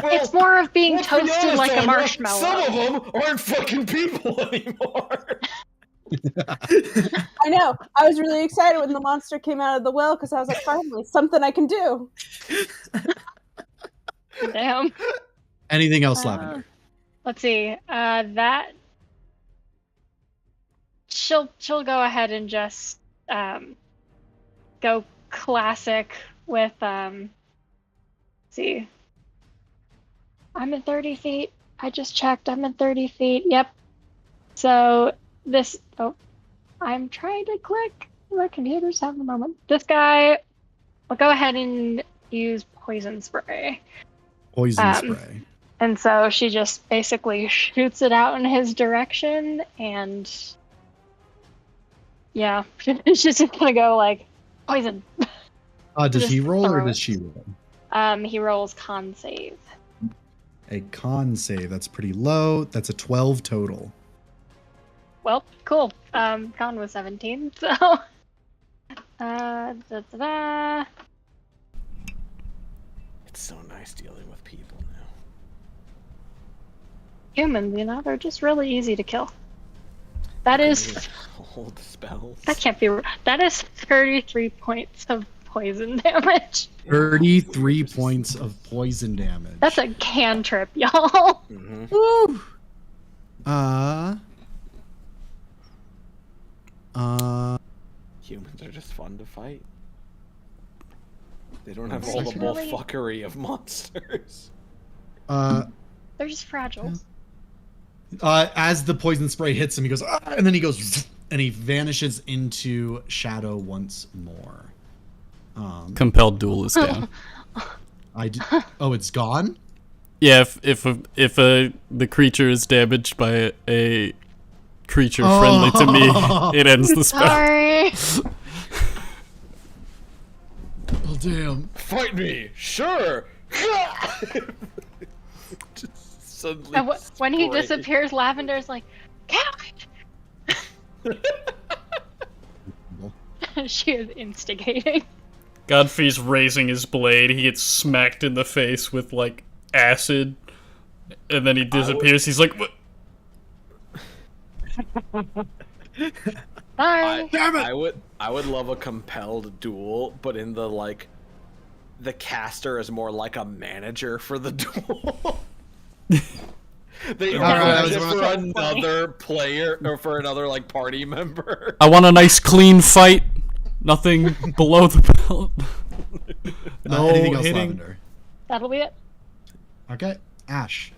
It's more of being Let's be toasted honest, like a Amber, marshmallow. Some of them aren't fucking people anymore. I know. I was really excited when the monster came out of the well because I was like, finally, something I can do. Damn. Anything else, Lavender? Let's see. That she'll go ahead and just go classic with let's see. I'm in 30 feet. I just checked. I'm in 30 feet. Yep. So this. Oh, I'm trying to click. My computer's having a moment. This guy. I'll go ahead and use poison spray. Poison spray. And so she just basically shoots it out in his direction, and yeah, she's just gonna go like poison. Does just he roll or throw does it. she roll? He rolls con save. A con save. That's pretty low. That's a 12 total. Well, cool. Con was 17, so da-da-da. It's so nice dealing with people now. Humans, you know, they're just really easy to kill. That is Hold spells. that can't be. That is 33 points of poison damage. 33 points of poison damage. That's a cantrip, y'all. Mm-hmm. Woo! Humans are just fun to fight. They don't have That's all the really- bullfuckery of monsters. They're just fragile. As the poison spray hits him, he goes, "Ah," and then he goes, and he vanishes into shadow once more. Compelled duel is down. Oh, it's gone? Yeah, if the creature is damaged by a creature friendly to me, it ends the spell. Sorry. Oh, damn. Fight me, sure. Just suddenly And when he spray. disappears, Lavender's like, "Count!" She is instigating. Godfrey's raising his blade. He gets smacked in the face with like acid, and then he disappears. He's like, "What?" Sorry. I would love a compelled duel, but in the like, the caster is more like a manager for the duel. They arrange it for another player or for another like party member. I want a nice clean fight. Nothing below the belt. No Anything else, hitting. Lavender? That'll be it. Okay, Ash.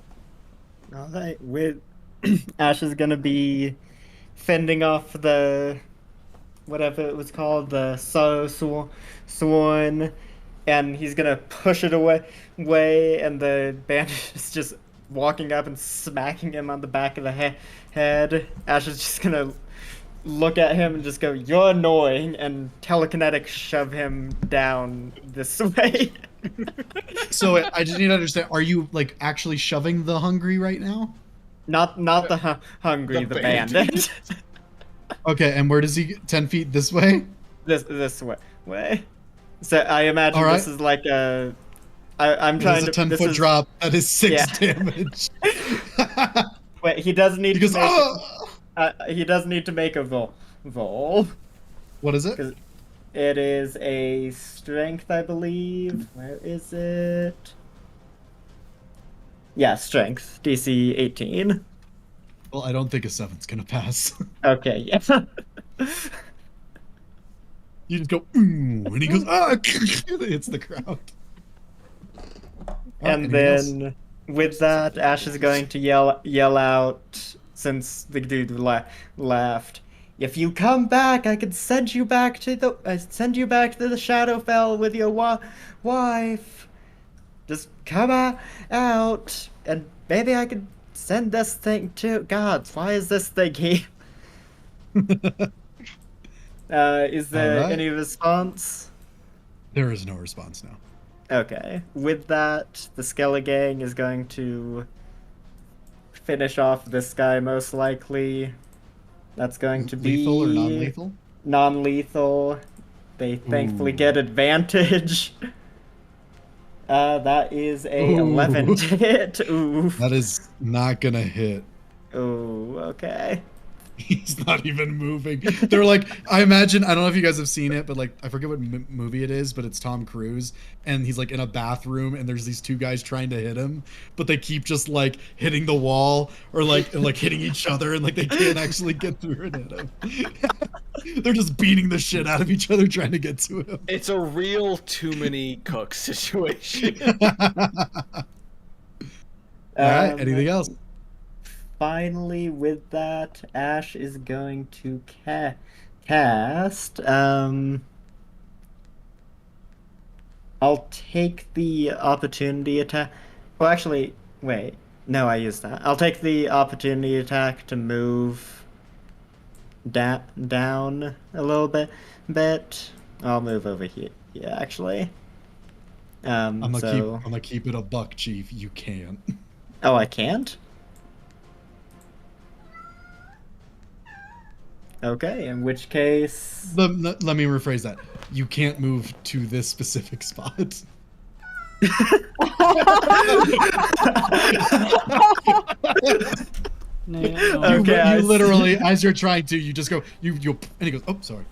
All right, with Ash is gonna be fending off the whatever it was called, the sworn, and he's gonna push it away, and the bandit is just walking up and smacking him on the back of the head. Ash is just gonna look at him and just go, "You're annoying," and telekinetic shove him down this way. So I just need to understand, are you like actually shoving the hungry right now? Not the hungry, the bandit. Okay, and where does he 10 feet this way? this way. So I imagine All right. this is like a. I'm trying There's to. a 10-foot drop. That is 6 damage. Wait, he does need He goes, to make. "Oh!" He does need to make a roll. What is it? It is a strength, I believe. Where is it? Yeah, strength. DC 18. Well, I don't think a 7's gonna pass. Okay, yeah. You just go, ooh, and he goes, ah! It hits the ground. And then with that, Ash is going to yell out, since the dude laughed. If you come back, I could send you back to the Shadowfell with your wife. Just come out, and maybe I could send this thing to God. Why is this thing here? Is there Alright. any response? There is no response now. Okay. With that, the Skella gang is going to finish off this guy most likely. That's going to be Lethal or non-lethal? Non-lethal. They thankfully get advantage. That is a 11 to hit. Ooh. That is not gonna hit. Ooh, okay. He's not even moving. They're like, I imagine, I don't know if you guys have seen it, but like, I forget what movie it is, but it's Tom Cruise, and he's like in a bathroom, and there's these two guys trying to hit him, but they keep just like hitting the wall or like hitting each other, and like they can't actually get through and hit him. They're just beating the shit out of each other trying to get to him. It's a real too many cooks situation. All right, anything else? Finally, with that, Ash is going to cast. I'll take the opportunity attack. Well, actually, wait. No, I used that. I'll take the opportunity attack to move down a little bit. I'll move over here. Yeah, actually. I'm gonna keep it a buck, Chief. You can't. Oh, I can't? Okay, in which case... Let me rephrase that. You can't move to this specific spot. Okay, you literally, as you're trying to, you just go, you, and he goes, oh, sorry.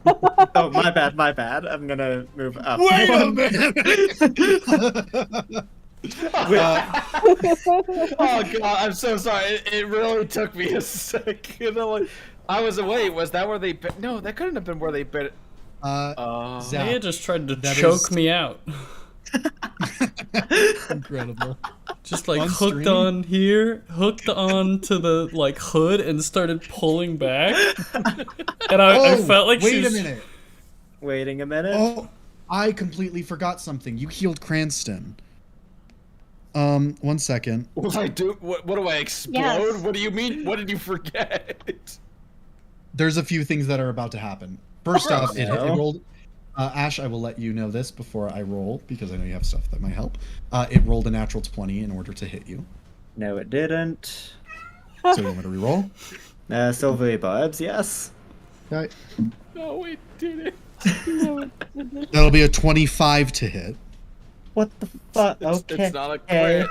Oh, my bad. I'm gonna move up. Wait a minute! Oh god, I'm so sorry. It really took me a second. I was away. Was that where they bit? No, that couldn't have been where they bit. Zap. They just tried to That choke is- me out. Incredible. Just like On hooked stream? on here, hooked on to the like hood, and started pulling back. And I felt like wait she was... a minute. Waiting a minute. Oh, I completely forgot something. You healed Cranston. 1 second. What do I do? What do I explode? Yes. What do you mean? What did you forget? There's a few things that are about to happen. First off, it no. rolled. Ash, I will let you know this before I roll because I know you have stuff that might help. It rolled a natural 20 in order to hit you. No, it didn't. So you want me to reroll? Silvery barbs, yes. Okay. No, it didn't. That'll be a 25 to hit. What the fuck? It's, Okay. it's not a crit.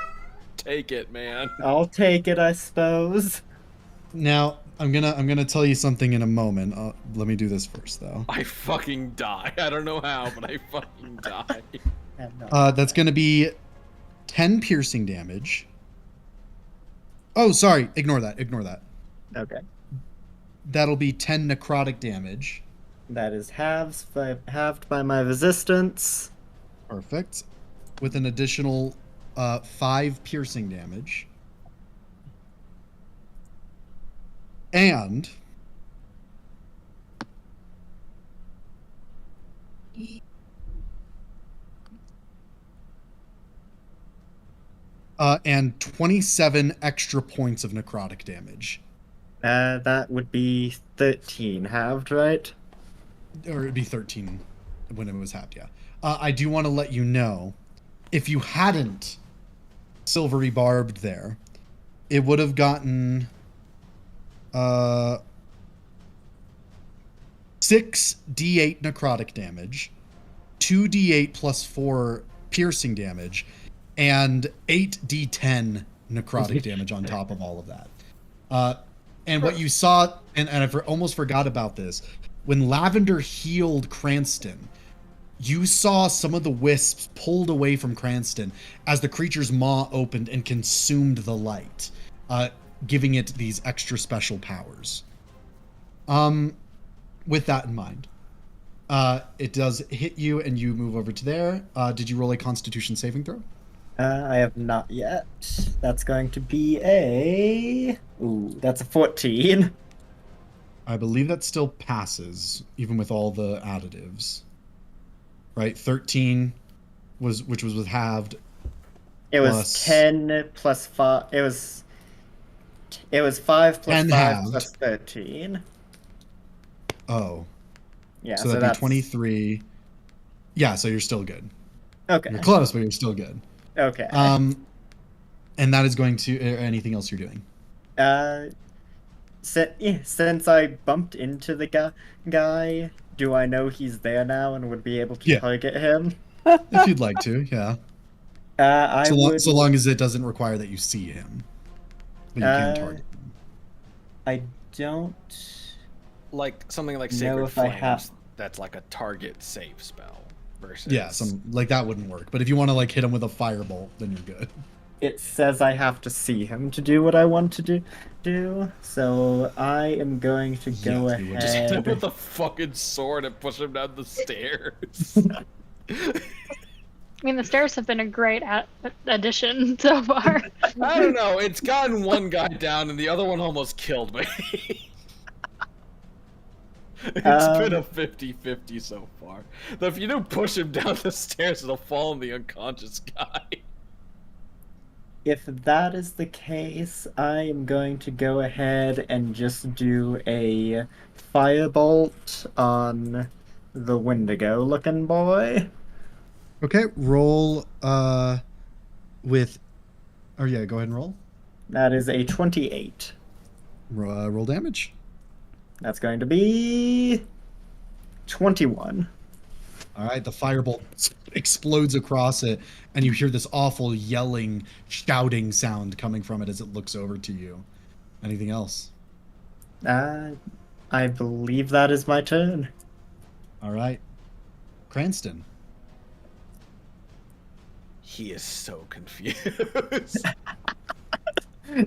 Take it, man. I'll take it, I suppose. Now, I'm gonna tell you something in a moment. Let me do this first, though. I fucking die. I don't know how, but I fucking die. That's gonna be 10 piercing damage. Oh, sorry. Ignore that. Ignore that. Okay. That'll be 10 necrotic damage. That is halved by my resistance. Perfect. With an additional 5 piercing damage. And and 27 extra points of necrotic damage. That would be 13 halved, right? Or it'd be 13 when it was halved, yeah. I do want to let you know, if you hadn't silvery barbed there, it would have gotten 6d8 necrotic damage, 2d8 plus 4 piercing damage, and 8d10 necrotic damage on top of all of that. And what you saw, and I almost forgot about this, when Lavender healed Cranston, you saw some of the wisps pulled away from Cranston as the creature's maw opened and consumed the light, giving it these extra special powers. With that in mind, it does hit you and you move over to there. Did you roll a Constitution saving throw? I have not yet. That's going to be a... Ooh, that's a 14. I believe that still passes, even with all the additives. Right? 13 which was with halved. It was 10 plus 5. It was 5 plus 5 halved. plus 13. Oh. Yeah, So that'd be 23. Yeah, so you're still good. Okay. You're close, but you're still good. Okay. And that is going to... anything else you're doing? Since I bumped into the guy, do I know he's there now and would be able to target him? If you'd like to, yeah. So long as it doesn't require that you see him. But you can target him. I don't... Like something like know Sacred if I Flames, have... that's like a target save spell. Versus... Yeah, like that wouldn't work. But if you want to like hit him with a firebolt, then you're good. It says I have to see him to do what I want to do. So I am going to go ahead. Just hit him with a fucking sword and push him down the stairs. I mean, the stairs have been a great addition so far. I don't know. It's gotten one guy down and the other one almost killed me. It's been a 50-50 so far. Though if you do push him down the stairs, it'll fall on the unconscious guy. If that is the case, I am going to go ahead and just do a firebolt on the Wendigo-looking boy. Okay, roll with... Oh yeah, go ahead and roll. That is a 28. Roll damage. That's going to be 21. All right, the firebolt explodes across it, and you hear this awful yelling, shouting sound coming from it as it looks over to you. Anything else? I believe that is my turn. All right. Cranston. He is so confused.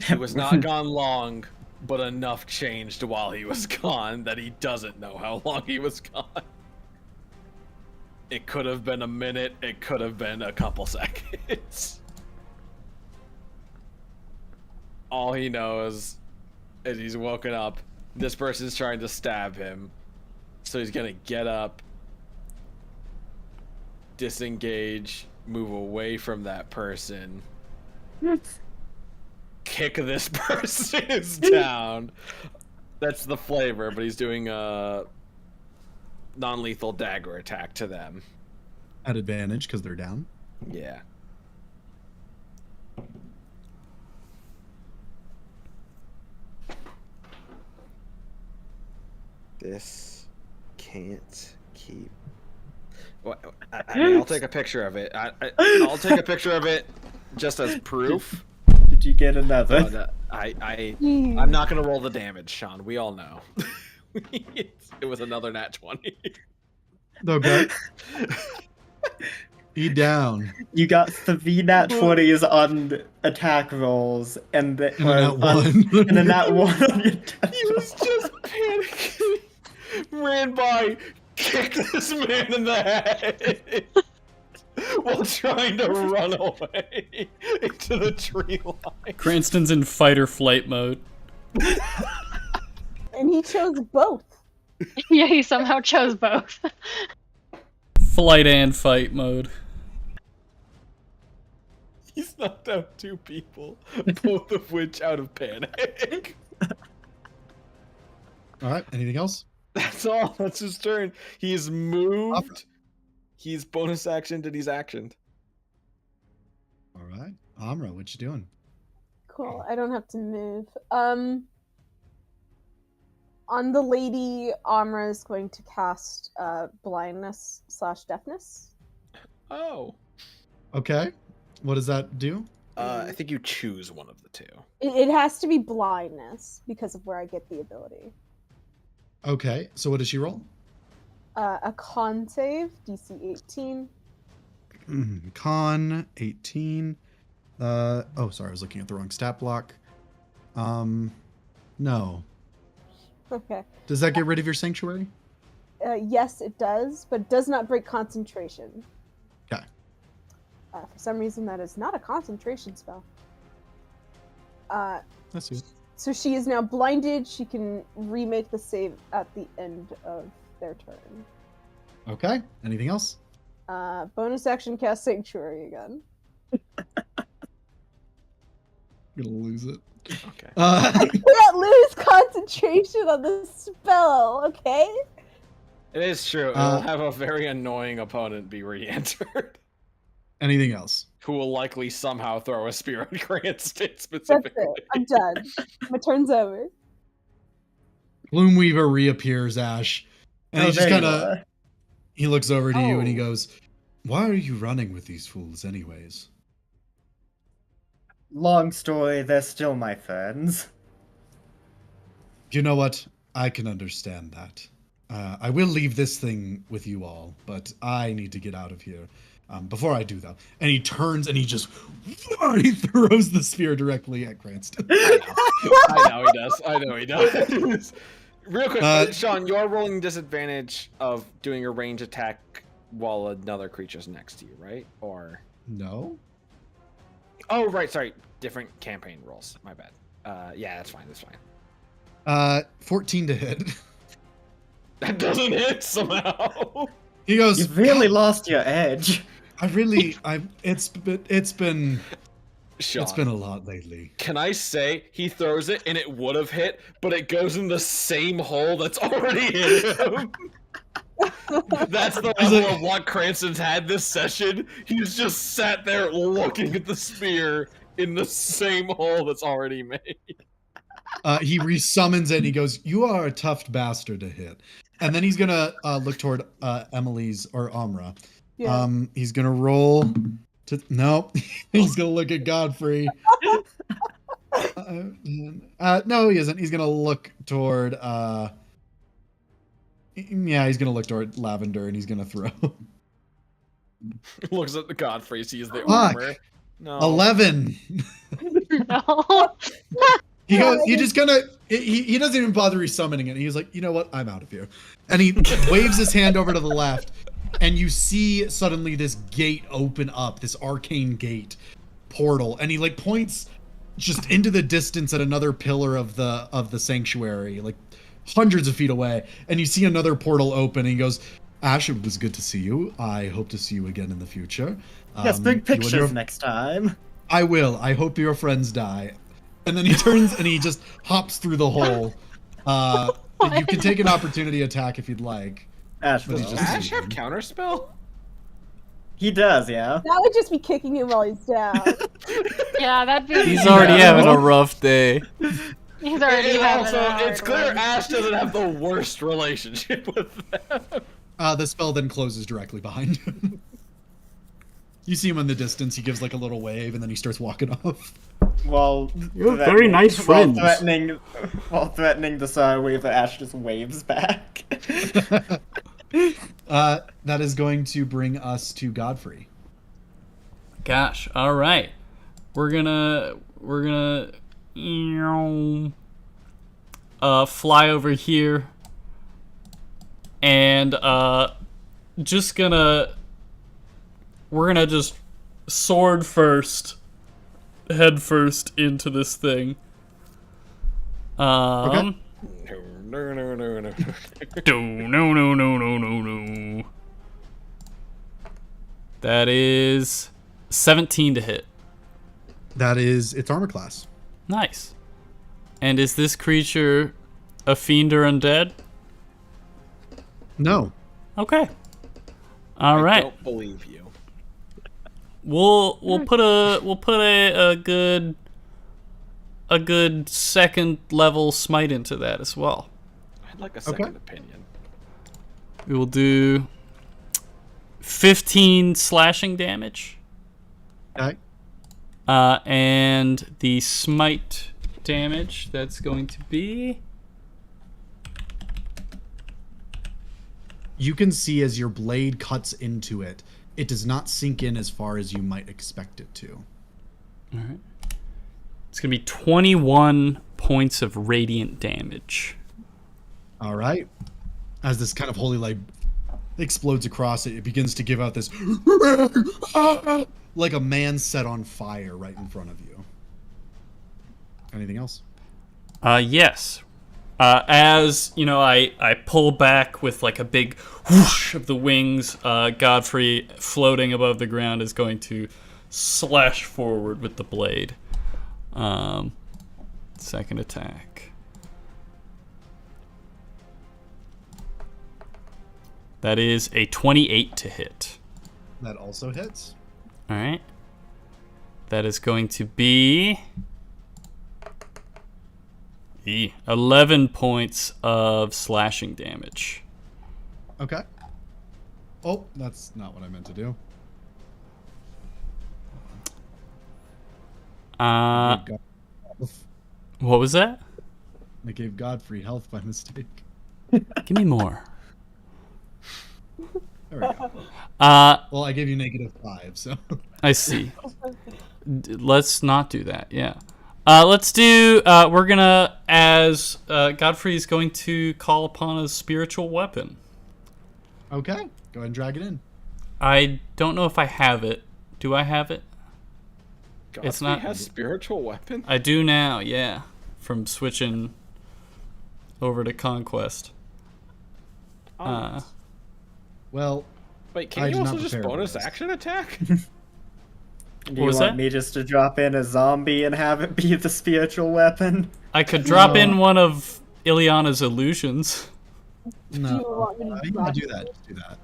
He was not gone long, but enough changed while he was gone that he doesn't know how long he was gone. It could have been a minute, it could have been a couple seconds. All he knows is he's woken up, this person's trying to stab him, so he's gonna get up disengage, move away from that person, kick this person down. That's the flavor, but he's doing a non-lethal dagger attack to them. At advantage because they're down. Yeah. This can't keep. Well, I mean, I'll take a picture of it. I'll take a picture of it just as proof. Did you get another? I'm not gonna roll the damage, Sean. We all know. It was another nat 20. Okay. Be down. You got the VNat 20s on attack rolls, and the and a nat 1 on your death He was just panicking. Ran by, kicked this man in the head while trying to run away into the tree line. Cranston's in fight or flight mode. And he chose both. Yeah, he somehow chose both. Flight and fight mode. He's knocked out 2 people, both of which out of panic. All right. Anything else? That's all. That's his turn. He's moved. He's bonus actioned and he's actioned. All right. Amra, what you doing? Cool. I don't have to move. On the lady, Amra is going to cast blindness / deafness. Oh. Okay. What does that do? I think you choose one of the 2. It has to be blindness because of where I get the ability. Okay. So what does she roll? A con save, DC 18. Con 18. Oh, sorry, I was looking at the wrong stat block. No. Okay. Does that get rid of your sanctuary? Yes, it does, but it does not break concentration. Okay. For some reason, that is not a concentration spell. That's it. So she is now blinded. She can remake the save at the end of their turn. Okay. Anything else? Bonus action cast Sanctuary again. I'm gonna lose it. Okay. I can't lose concentration on this spell, okay? It is true. It'll have a very annoying opponent be re-entered. Anything else? Who will likely somehow throw a spear at Cranston That's specifically. it. I'm done. My turn's over. Gloomweaver reappears, Ash. And he just there you kind of... are. He looks over to you and he Oh. goes, "Why are you running with these fools anyways?" Long story, they're still my friends. You know what? I can understand that. I will leave this thing with you all, but I need to get out of here. Before I do, though. And he turns and he just... he throws the spear directly at Cranston. I know he does. I know he does. Real quick, Sean, you're rolling disadvantage of doing a range attack while another creature's next to you, right? Or... No? Oh, right, sorry. Different campaign rolls. My bad. Yeah, that's fine, that's fine. 14 to hit. That doesn't hit somehow. He goes, You've really lost your edge. it's been Sean, it's been a lot lately. can I say he throws it and it would have hit, but it goes in the same hole that's already hit him? That's the level of what Cranston's had this session. He's just sat there looking at the spear in the same hole that's already made. He resummons it and he goes, "You are a tough bastard to hit." And then he's gonna look toward Emily's or Amra. Yeah. He's gonna roll to no. He's gonna look at Godfrey. No, he isn't. He's gonna look toward. Yeah, he's gonna look toward Lavender and he's gonna throw. Looks at the Godfrey, sees the Fuck. armor. No. 11. No. He goes. He just kind of. He doesn't even bother resummoning it. He's like, you know what? I'm out of here. And he waves his hand over to the left, and you see suddenly this gate open up, this arcane gate portal, and he like points just into the distance at another pillar of the sanctuary, like hundreds of feet away, and you see another portal open. And he goes, Ash, it was good to see you. I hope to see you again in the future. Yes, big you and pictures your- next time. I will. I hope your friends die. And then he turns and he just hops through the hole. You can take an opportunity attack if you'd like. Ash But will. he's just- Ash have counterspell? He does, yeah. That would just be kicking him while he's down. Yeah, that'd be. He's already having a rough day. He's already And having also, a hard it's clear one. Ash doesn't have the worst relationship with them. The spell then closes directly behind him. You see him in the distance. He gives like a little wave, and then he starts walking off. While You're very nice while friends. threatening the Star Weaver, Ash just waves back. That is going to bring us to Godfrey. Gosh, all right. We're gonna fly over here and we're gonna just sword first, head first into this thing. Okay. No. No. That is 17 to hit. That is its armor class. Nice. And is this creature a fiend or undead? No. Okay. All right. I don't believe you. We'll put a good second level smite into that as well. I'd like a second opinion. We will do 15 slashing damage. Okay. And the smite damage, that's going to be... You can see as your blade cuts into it, it does not sink in as far as you might expect it to. All right. It's going to be 21 points of radiant damage. All right. As this kind of holy light explodes across it, it begins to give out this like a man set on fire right in front of you. Anything else? Yes. As, you know, I pull back with like a big whoosh of the wings, Godfrey, floating above the ground, is going to slash forward with the blade. Second attack. That is a 28 to hit. That also hits. All right. That is going to be 11 points of slashing damage. Okay. Oh, that's not what I meant to do. What was that? I gave Godfrey health by mistake. Give me more. There we go. Well, I gave you -5, so. I see. Let's not do that. Yeah. Let's do. We're gonna, as Godfrey's going to call upon a spiritual weapon. Okay. Go ahead and drag it in. I don't know if I have it. Do I have it? Godfrey not- has spiritual weapon? I do now. Yeah, from switching over to Conquest. Well, Wait, I can you did also not just prepare for bonus this. action attack? Do you was want that? me just to drop in a zombie and have it be the spiritual weapon? I could drop in one of Ileana's illusions. no. you want me to You drop want to do that? Just do that.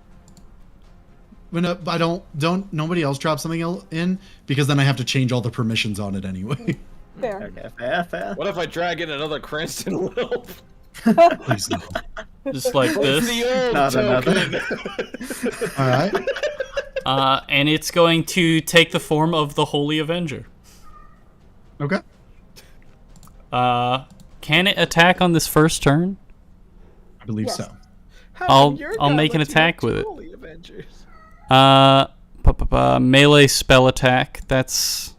But I don't. Nobody else drop something in because then I have to change all the permissions on it anyway. Fair. Okay, fair. What if I drag in another Cranston Wilp? Please no. Just like this. The old Not token. All right. And it's going to take the form of the Holy Avenger. Okay. Can it attack on this first turn? I believe Yes. so. I'll make an attack with it. Melee spell attack. That's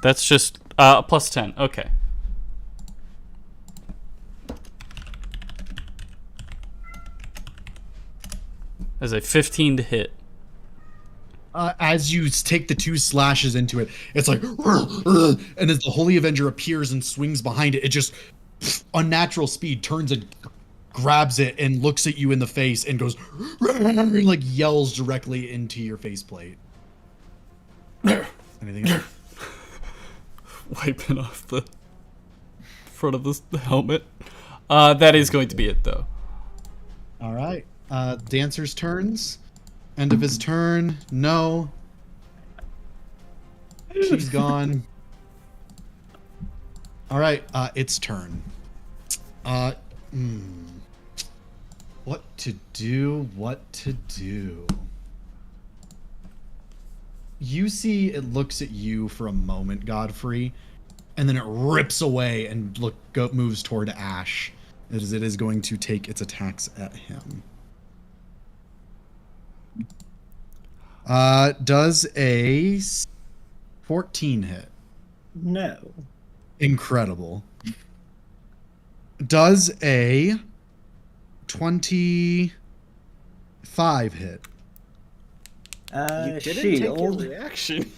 That's just plus 10. Okay. As a 15 to hit. As you take the 2 slashes into it, it's like, and as the Holy Avenger appears and swings behind it, it just, unnatural speed, turns and grabs it and looks at you in the face and goes, like yells directly into your faceplate. Anything else? Wiping off the front of the helmet. That is going to be it, though. All right. Dancer's turns. End of his turn. No. She's gone. All right. Its turn. What to do? What to do? You see it looks at you for a moment, Godfrey, and then it rips away and moves toward Ash, as it is going to take its attacks at him. Does a 14 hit? No. Incredible. Does a 25 hit? You didn't Shield. take your reaction.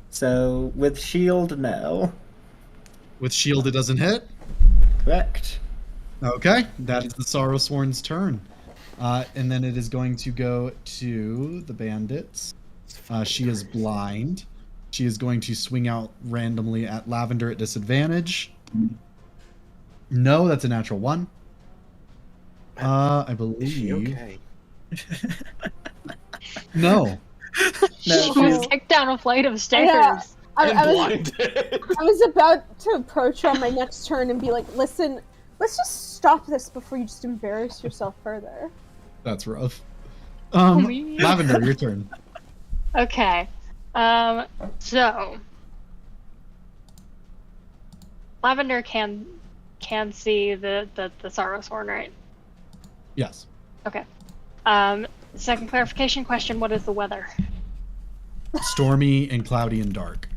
So with shield, no. With shield, it doesn't hit? Correct. Okay, that is the Sorrowsworn's turn. And then it is going to go to the bandits. She is blind. She is going to swing out randomly at Lavender at disadvantage. No, that's a natural 1. I believe. Is she okay? No. She was kicked down a flight of stairs. I was Blinded. I was about to approach her on my next turn and be like, listen, let's just stop this before you just embarrass yourself further. That's rough. Lavender, your turn. Okay. So Lavender can see the Sorrowsworn, right? Yes. Okay. Second clarification question, what is the weather? Stormy and cloudy and dark.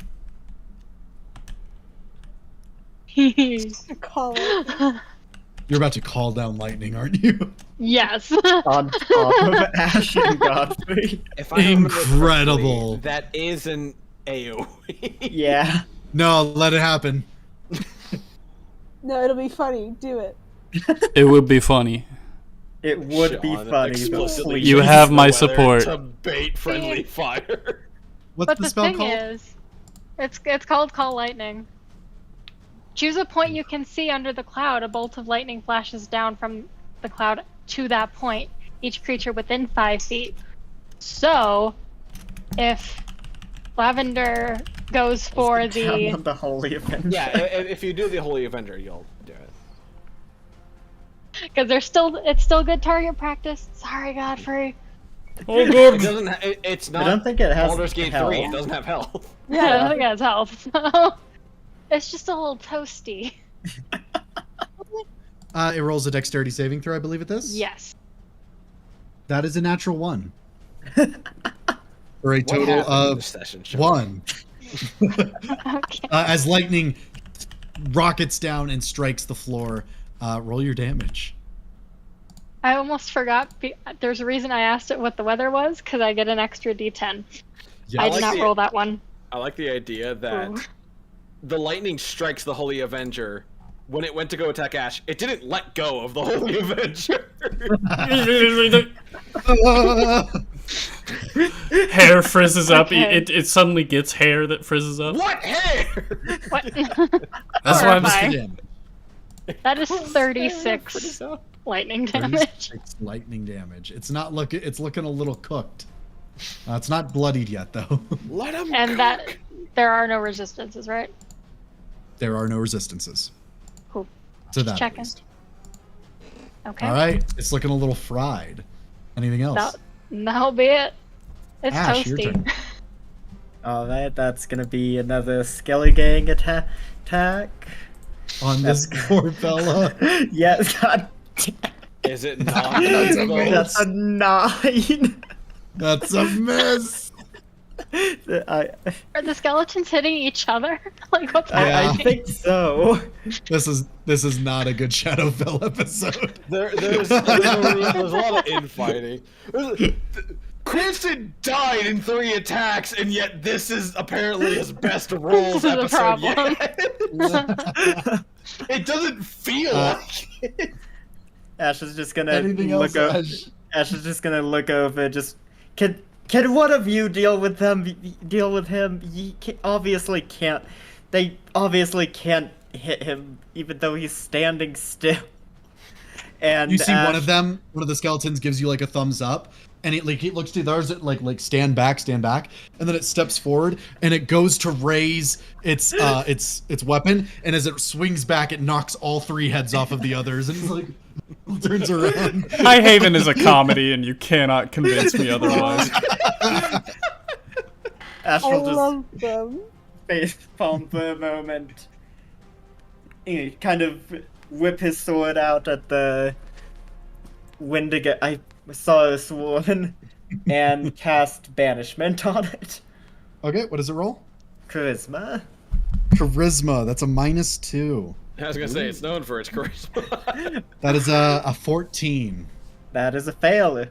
Call it. You're about to call down lightning, aren't you? Yes. On top of Ash and Godfrey. If I remember Incredible. correctly, that is an AoE. Yeah. No, let it happen. No, it'll be funny. Do it. It would be funny. It would be Sean funny, but explicitly please. You uses have the my weather support. To bait friendly fire. What's But the the spell thing called? is, it's called Call Lightning. Choose a point you can see under the cloud. A bolt of lightning flashes down from the cloud to that point. Each creature within 5 feet. So, if Lavender goes for Down on the Holy Avenger. Yeah, if you do the Holy Avenger, you'll do it. because it's still good target practice. Sorry, Godfrey. Oh, It good. doesn't. It's not. I don't think it has Baldur's Gate health. 3. It doesn't have health. I don't think that's health. So it's just a little toasty. It rolls a dexterity saving throw, I believe, at this? Yes. That is a natural 1. For a What total happened in of this session, Sean? 1. Okay. As lightning rockets down and strikes the floor, roll your damage. I almost forgot. There's a reason I asked it what the weather was, because I get an extra D10. Yeah, I like did not the- roll that one. I like the idea that Ooh. the lightning strikes the Holy Avenger. When it went to go attack Ash, it didn't let go of the Holy Avenger. Hair frizzes up. Okay. It suddenly gets hair that frizzes up. What hair? What? That's why I'm Horrifying. Damn. That is 36 lightning damage. 36 lightning damage. It's looking a little cooked. It's not bloodied yet, though. Let him And cook. that there are no resistances, right? There are no resistances. Cool. To that, at checking. least. Okay. All right. It's looking a little fried. Anything else? That'll be it. It's Ash, your toasty. turn. Alright, that's gonna be another Skelly Gang attack. On this poor fella. Yes, God. Is it not? That's a 9. That's a miss. Are the skeletons hitting each other? Like what's I happening? think so. This is not a good Shadowfell episode. There's a lot of infighting. Cranston died in 3 attacks, and yet this is apparently his best rolls This is a episode problem. yet. It doesn't feel like it. Ash is just gonna Anything else, look over. Ash? Ash is just gonna look over. Just can one of you deal with them? Deal with him. Obviously can't. They obviously can't hit him, even though he's standing still. And You see Ash, one of them, one of the skeletons gives you like a thumbs up, and it looks to the others, it like stand back, and then it steps forward and it goes to raise its weapon, and as it swings back, it knocks all 3 heads off of the others, and it's like turns around. High Haven is a comedy, and you cannot convince me otherwise. Ash I will just love them. face palm for a moment. He kind of whip his sword out at the Wendigo. I saw this woman and cast banishment on it. Okay, what does it roll? Charisma. Charisma. That's a -2. I was gonna say it's known for its charisma. That is a 14. That is a failure.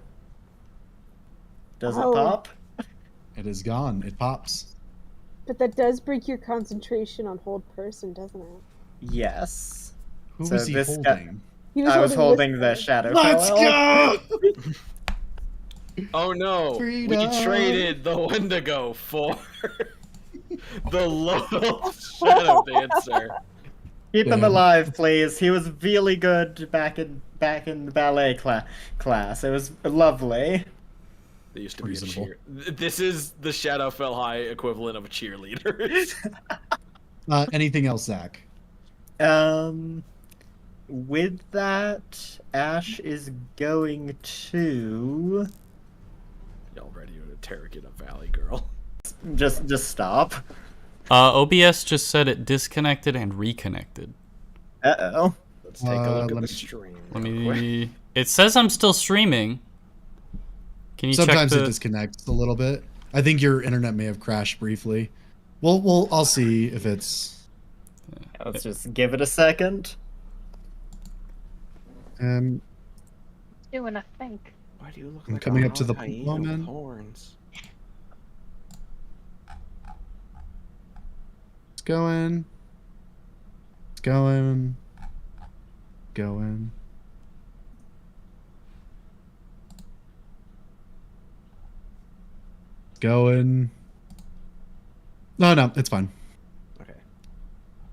Does Oh. it pop? It is gone. It pops. But that does break your concentration on hold person, doesn't it? Yes. Who So was he this holding? He I was holding the this shadow. Let's fellow. go! Oh no! Freedom. We traded the Wendigo for the loyal Shadow Dancer. Keep him Damn. alive, please. He was really good back in the ballet class. It was lovely. They used to be a Reasonable. cheer. This is the Shadowfell High equivalent of a cheerleader. Anything else, Zach? With that, Ash is going to Y'all ready to interrogate a valley girl? just stop. OBS just said it disconnected and reconnected. Uh-oh. Let's take a look let at the me- stream. Let real quick. me. It says I'm still streaming. Can you Sometimes check it the? disconnects a little bit. I think your internet may have crashed briefly. I'll see if it's. Let's just give it a second. Doing a think. Why do you look I'm like coming a up to the hyena with moment. horns? It's going. It's going. Going. Going. No, it's fine. Okay.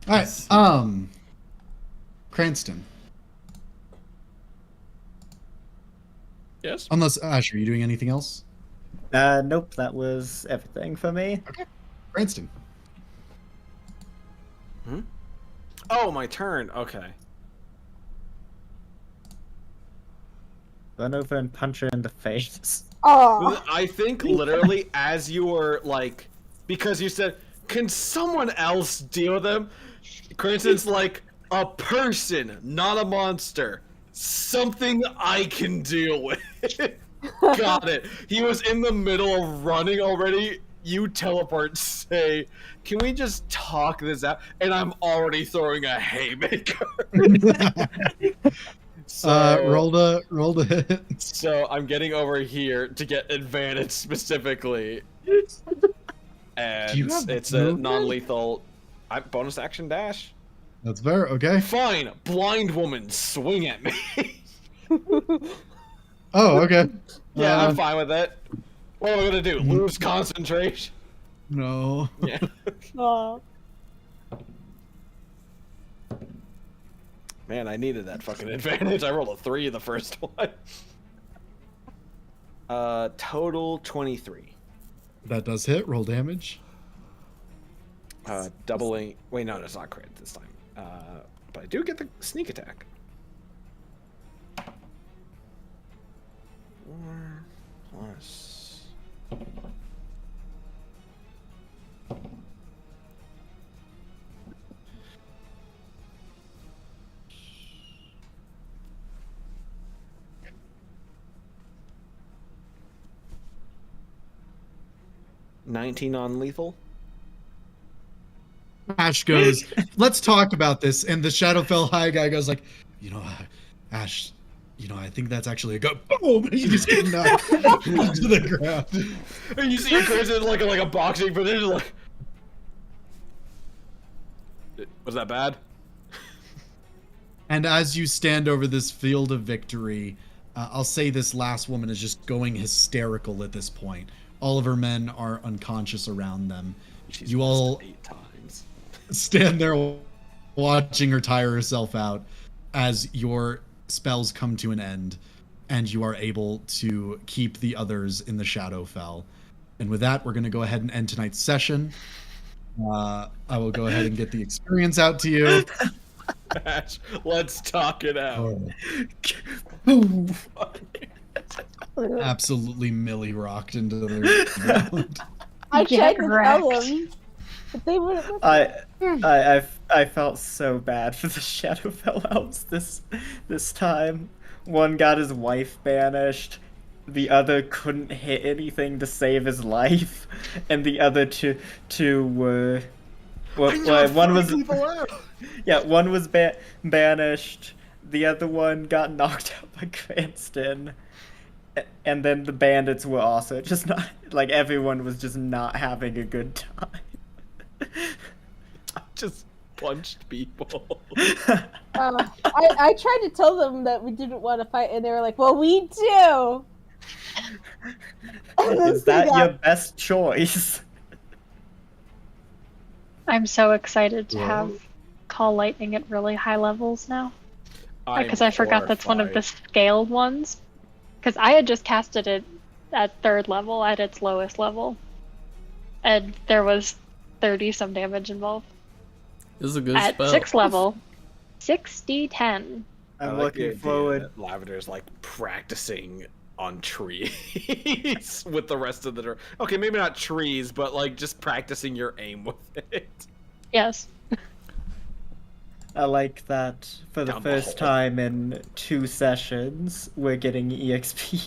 All right. Cranston. Yes. Unless Ash, are you doing anything else? Nope, that was everything for me. Cranston. Oh, my turn. Okay. Run over and punch her in the face. Oh, I think literally as you were like, because you said, "Can someone else deal with them?" Cranston's like, "A person, not a monster. Something I can deal with." Got it. He was in the middle of running already. You teleport, say, "Can we just talk this out?" And I'm already throwing a haymaker. So, Roll the hit. so I'm getting over here to get advantage specifically. And Do you have it's a movement? non-lethal bonus action dash. That's fair. Okay. Fine, blind woman, swing at me. Oh, okay. Yeah, I'm fine with it. What am I gonna do? Lose concentration? No. Yeah. oh. Man, I needed that fucking advantage. I rolled a 3 the first one. Total 23. That does hit. Roll damage. Doubling. Wait, no, it's not crit this time. But I do get the sneak attack. 4 plus. $19 on lethal. Ash goes, "Let's talk about this." And the Shadowfell High guy goes like, Ash, I think that's actually a go. Boom! And you just get knocked to the ground. And you see Crimson like a boxing position, like, was that bad? And as you stand over this field of victory, I'll say this last woman is just going hysterical at this point. All of her men are unconscious around them. She's You all 8 times. stand there watching her tire herself out as your spells come to an end and you are able to keep the others in the Shadowfell. And with that, we're going to go ahead and end tonight's session. I will go ahead and get the experience out to you. Ash, let's talk it out. Absolutely Millie rocked into the ground. I tried to tell wrecked. them, but they wouldn't listen. I felt so bad for the Shadowfell elves this time. One got his wife banished, the other couldn't hit anything to save his life, and the other two were one was one was banished, the other one got knocked out by Cranston, and then the bandits were also just not like everyone was just not having a good time. Just punched people. I tried to tell them that we didn't want to fight, and they were like, "Well, we do." Is that your best choice? I'm so excited to have Call Lightning at really high levels now. Because I forgot that's one of the scaled ones. Because I had just casted it at 3rd level, at its lowest level. And there was 30 some damage involved. This is a good At spell. 6th level, 60-10. I'm looking forward. Lavender's like practicing on trees with the rest of the. Okay, maybe not trees, but like just practicing your aim with it. Yes. I like that for the Down the first hole. time in 2 sessions, we're getting EXP